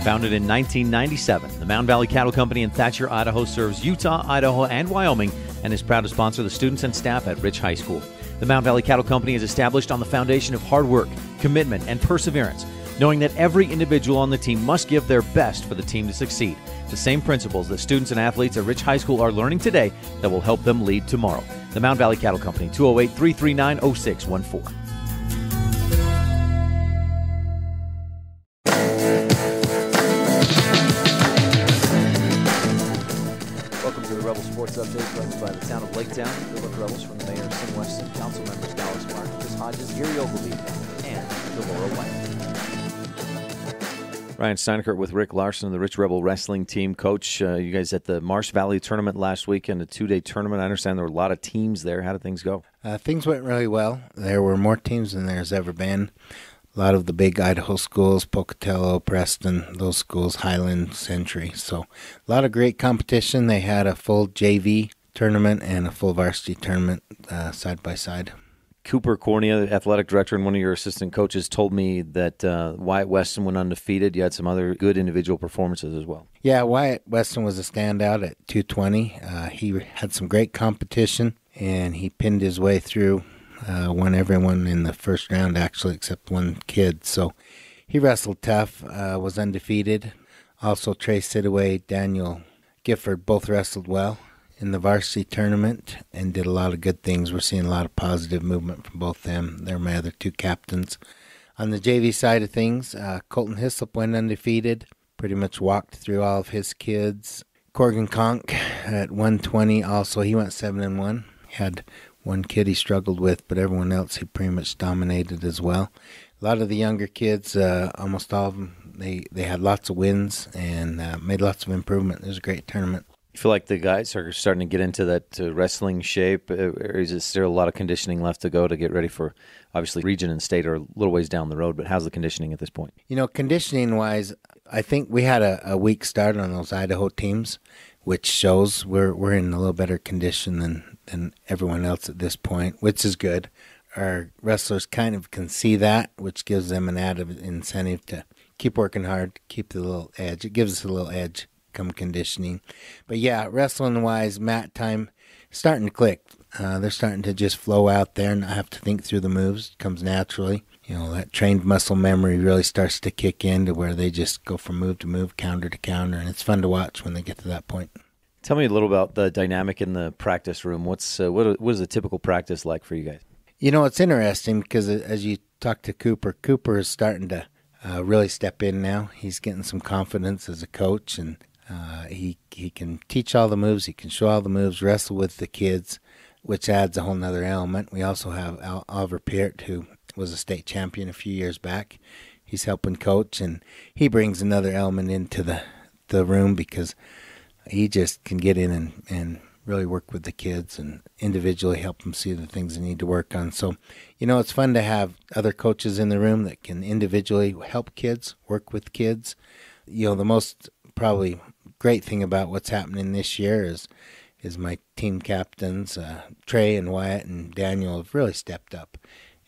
Founded in 1997, the Mound Valley Cattle Company in Thatcher, Idaho serves Utah, Idaho, and Wyoming and is proud to sponsor the students and staff at Rich High School. The Mound Valley Cattle Company is established on the foundation of hard work, commitment, and perseverance, knowing that every individual on the team must give their best for the team to succeed. The same principles that students and athletes at Rich High School are learning today that will help them lead tomorrow. The Mound Valley Cattle Company, 208-339-0614. Sports Update brought to you by the Town of Laketown. Philip Rebels from the Mayor, Sim Weston, Council Members Dallas Clark, Chris Hodges, Gary Ogilvie, and Delora White. Ryan Steineckert with Rick Larson, the Rich Rebel wrestling team. Coach, you guys at the Marsh Valley tournament last weekend, a 2-day tournament. I understand there were a lot of teams there. How did things go? Things went really well. There were more teams than there's ever been. A lot of the big Idaho schools, Pocatello, Preston, those schools, Highland, Century. So a lot of great competition. They had a full JV tournament and a full varsity tournament side by side. Cooper Cornea, the athletic director and one of your assistant coaches, told me that Wyatt Weston went undefeated. You had some other good individual performances as well. Yeah, Wyatt Weston was a standout at 220. He had some great competition, and he pinned his way through. Won everyone in the first round, actually, except one kid. So he wrestled tough, was undefeated. Also, Trey Sidaway, Daniel Gifford both wrestled well in the varsity tournament and did a lot of good things. We're seeing a lot of positive movement from both them. They're my other two captains. On the JV side of things, Colton Hislop went undefeated, pretty much walked through all of his kids. Corgan Conk at 120 also, he went 7-1. He had one kid he struggled with, but everyone else he pretty much dominated as well. A lot of the younger kids, almost all of them, they had lots of wins and made lots of improvement. It was a great tournament. You feel like the guys are starting to get into that wrestling shape, or is it still a lot of conditioning left to go to get ready for, obviously, region and state are a little ways down the road, but how's the conditioning at this point? You know, conditioning-wise, I think we had a weak start on those Idaho teams, which shows we're in a little better condition than everyone else at this point, which is good. Our wrestlers kind of can see that, which gives them an added incentive to keep working hard, keep the little edge. It gives us a little edge come conditioning. But yeah, wrestling-wise, mat time starting to click. They're starting to just flow out there and not have to think through the moves. It comes naturally. You know, that trained muscle memory really starts to kick in to where they just go from move to move, counter to counter, and it's fun to watch when they get to that point. Tell me a little about the dynamic in the practice room. What is a typical practice like for you guys? You know, it's interesting because as you talk to Cooper is starting to really step in now. He's getting some confidence as a coach, and he can teach all the moves. He can show all the moves, wrestle with the kids, which adds a whole nother element. We also have Oliver Peart, who was a state champion a few years back. He's helping coach, and he brings another element into the room because he just can get in and really work with the kids and individually help them see the things they need to work on. So, you know, it's fun to have other coaches in the room that can individually help kids, work with kids. You know, the most probably great thing about what's happening this year is is my team captains. Trey and Wyatt and Daniel have really stepped up.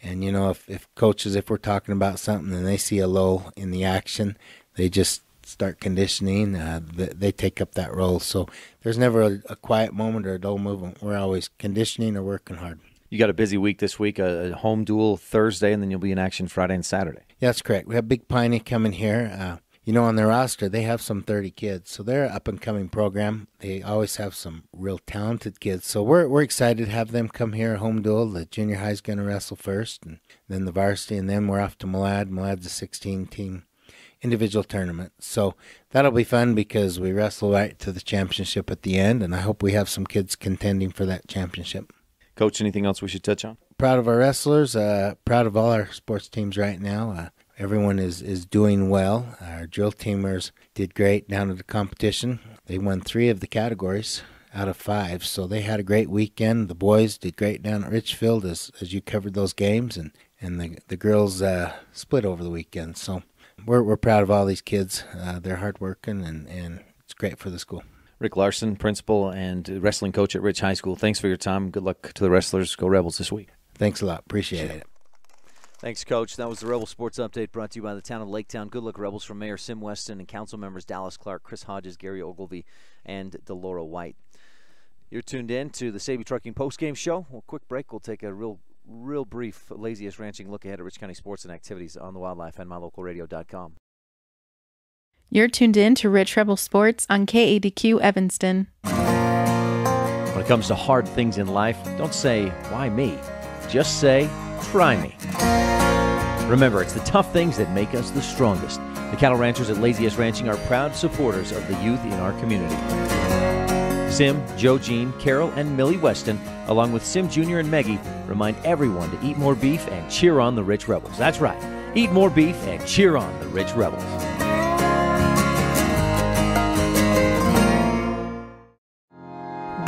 And, you know, if coaches, if we're talking about something and they see a lull in the action, they just start conditioning. They take up that role. So there's never a quiet moment or a dull movement. We're always conditioning or working hard. You got a busy week this week, a home duel Thursday, and then you'll be in action Friday and Saturday. Yeah, that's correct. We have Big Piney coming here. You know, on their roster, they have some 30 kids. So they're an up-and-coming program. They always have some real talented kids. So we're excited to have them come here, home duel. The junior high is going to wrestle first, and then the varsity, and then we're off to Malad. Malad's a 16-team individual tournament. So that'll be fun because we wrestle right to the championship at the end, and I hope we have some kids contending for that championship. Coach, anything else we should touch on? Proud of our wrestlers, proud of all our sports teams right now. Everyone is doing well. Our drill teamers did great down at the competition. They won 3 of the categories out of 5, so they had a great weekend. The boys did great down at Richfield as you covered those games, and the girls split over the weekend. So we're proud of all these kids. They're hardworking, and it's great for the school. Rick Larson, principal and wrestling coach at Rich High School, thanks for your time. Good luck to the wrestlers. Go Rebels this week. Thanks a lot. Appreciate it. Thanks, Coach. That was the Rebel Sports Update brought to you by the town of Laketown. Good luck, Rebels, from Mayor Sim Weston and council members Dallas Clark, Chris Hodges, Gary Ogilvie, and Delora White. You're tuned in to the Sabey Trucking postgame show. Well, quick break. We'll take a real brief Laziest Ranching look ahead at Rich County sports and activities on the Wildlife and MyLocalRadio.com. You're tuned in to Rich Rebel Sports on KADQ Evanston. When it comes to hard things in life, don't say, why me? Just say, try me. Remember, it's the tough things that make us the strongest. The cattle ranchers at Laziest Ranching are proud supporters of the youth in our community. Sim, Joe Jean, Carol, and Millie Weston, along with Sim Jr. and Meggie, remind everyone to eat more beef and cheer on the Rich Rebels. That's right. Eat more beef and cheer on the Rich Rebels.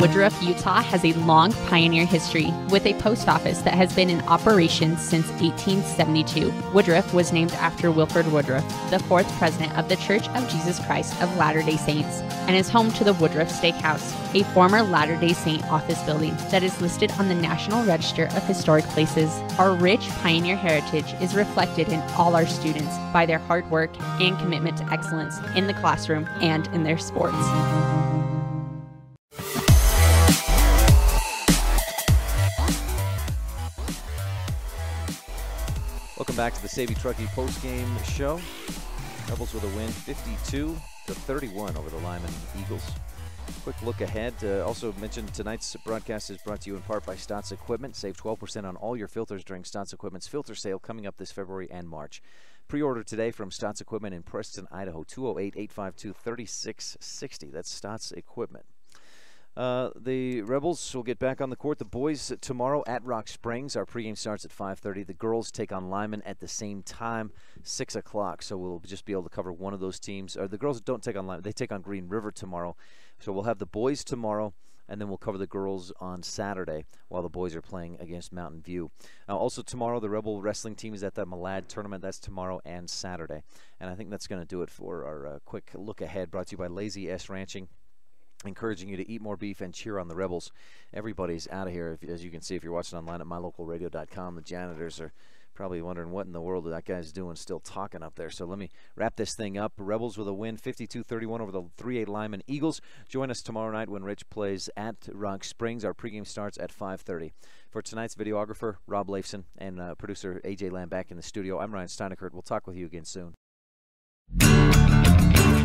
Woodruff, Utah has a long pioneer history with a post office that has been in operation since 1872. Woodruff was named after Wilford Woodruff, the 4th president of the Church of Jesus Christ of Latter-day Saints, and is home to the Woodruff Steakhouse, a former Latter-day Saint office building that is listed on the National Register of Historic Places. Our rich pioneer heritage is reflected in all our students by their hard work and commitment to excellence in the classroom and in their sports. Welcome back to the Sabey Trucking postgame show. Rebels with a win, 52-31 over the Lyman Eagles. Quick look ahead. Also mentioned tonight's broadcast is brought to you in part by Stotts Equipment. Save 12% on all your filters during Stotts Equipment's filter sale coming up this February and March. Pre-order today from Stotts Equipment in Preston, Idaho, 208-852-3660. That's Stotts Equipment. The Rebels will get back on the court. The boys tomorrow at Rock Springs. Our pregame starts at 5:30. The girls take on Lyman at the same time, 6 o'clock. So we'll just be able to cover one of those teams. Or the girls don't take on Lyman. They take on Green River tomorrow. So we'll have the boys tomorrow, and then we'll cover the girls on Saturday while the boys are playing against Mountain View. Also tomorrow, the Rebel wrestling team is at the Malad tournament. That's tomorrow and Saturday. And I think that's going to do it for our quick look ahead, brought to you by Laziest Ranching. Encouraging you to eat more beef and cheer on the Rebels. Everybody's out of here. As you can see, if you're watching online at MyLocalRadio.com, the janitors are probably wondering what in the world that guy's doing still talking up there. So let me wrap this thing up. Rebels with a win, 52-31 over the 3A Lyman Eagles. Join us tomorrow night when Rich plays at Rock Springs. Our pregame starts at 5:30. For tonight's videographer, Rob Leifson, and producer A.J. Lamb back in the studio, I'm Ryan Steineckert. We'll talk with you again soon.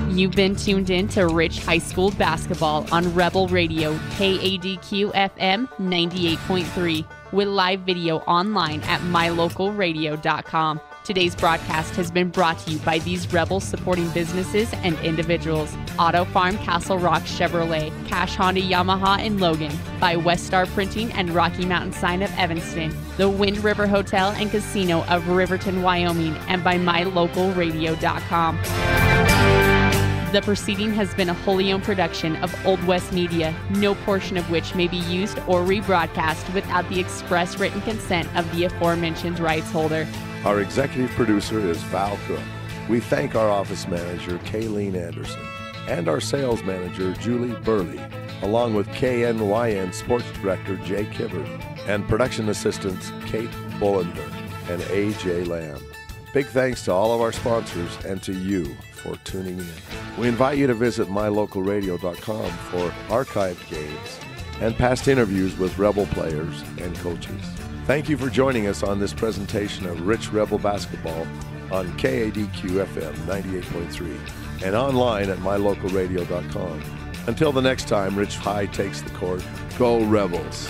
You've been tuned in to Rich High School basketball on Rebel Radio, KADQ FM 98.3, with live video online at mylocalradio.com. Today's broadcast has been brought to you by these Rebel supporting businesses and individuals. Auto Farm Castle Rock Chevrolet, Cash Honda Yamaha in Logan, by West Star Printing and Rocky Mountain Sign of Evanston, the Wind River Hotel and Casino of Riverton, Wyoming, and by mylocalradio.com. The proceeding has been a wholly owned production of Old West Media, no portion of which may be used or rebroadcast without the express written consent of the aforementioned rights holder. Our executive producer is Val Cook. We thank our office manager, Kayleen Anderson, and our sales manager, Julie Burley. along with KNYN Sports Director Jay Kibbard and production assistants Kate Bullender and A.J. Lamb. Big thanks to all of our sponsors and to you for tuning in. We invite you to visit mylocalradio.com for archived games and past interviews with Rebel players and coaches. Thank you for joining us on this presentation of Rich Rebel Basketball on KADQ FM 98.3 and online at mylocalradio.com. Until the next time Rich High takes the court, go Rebels!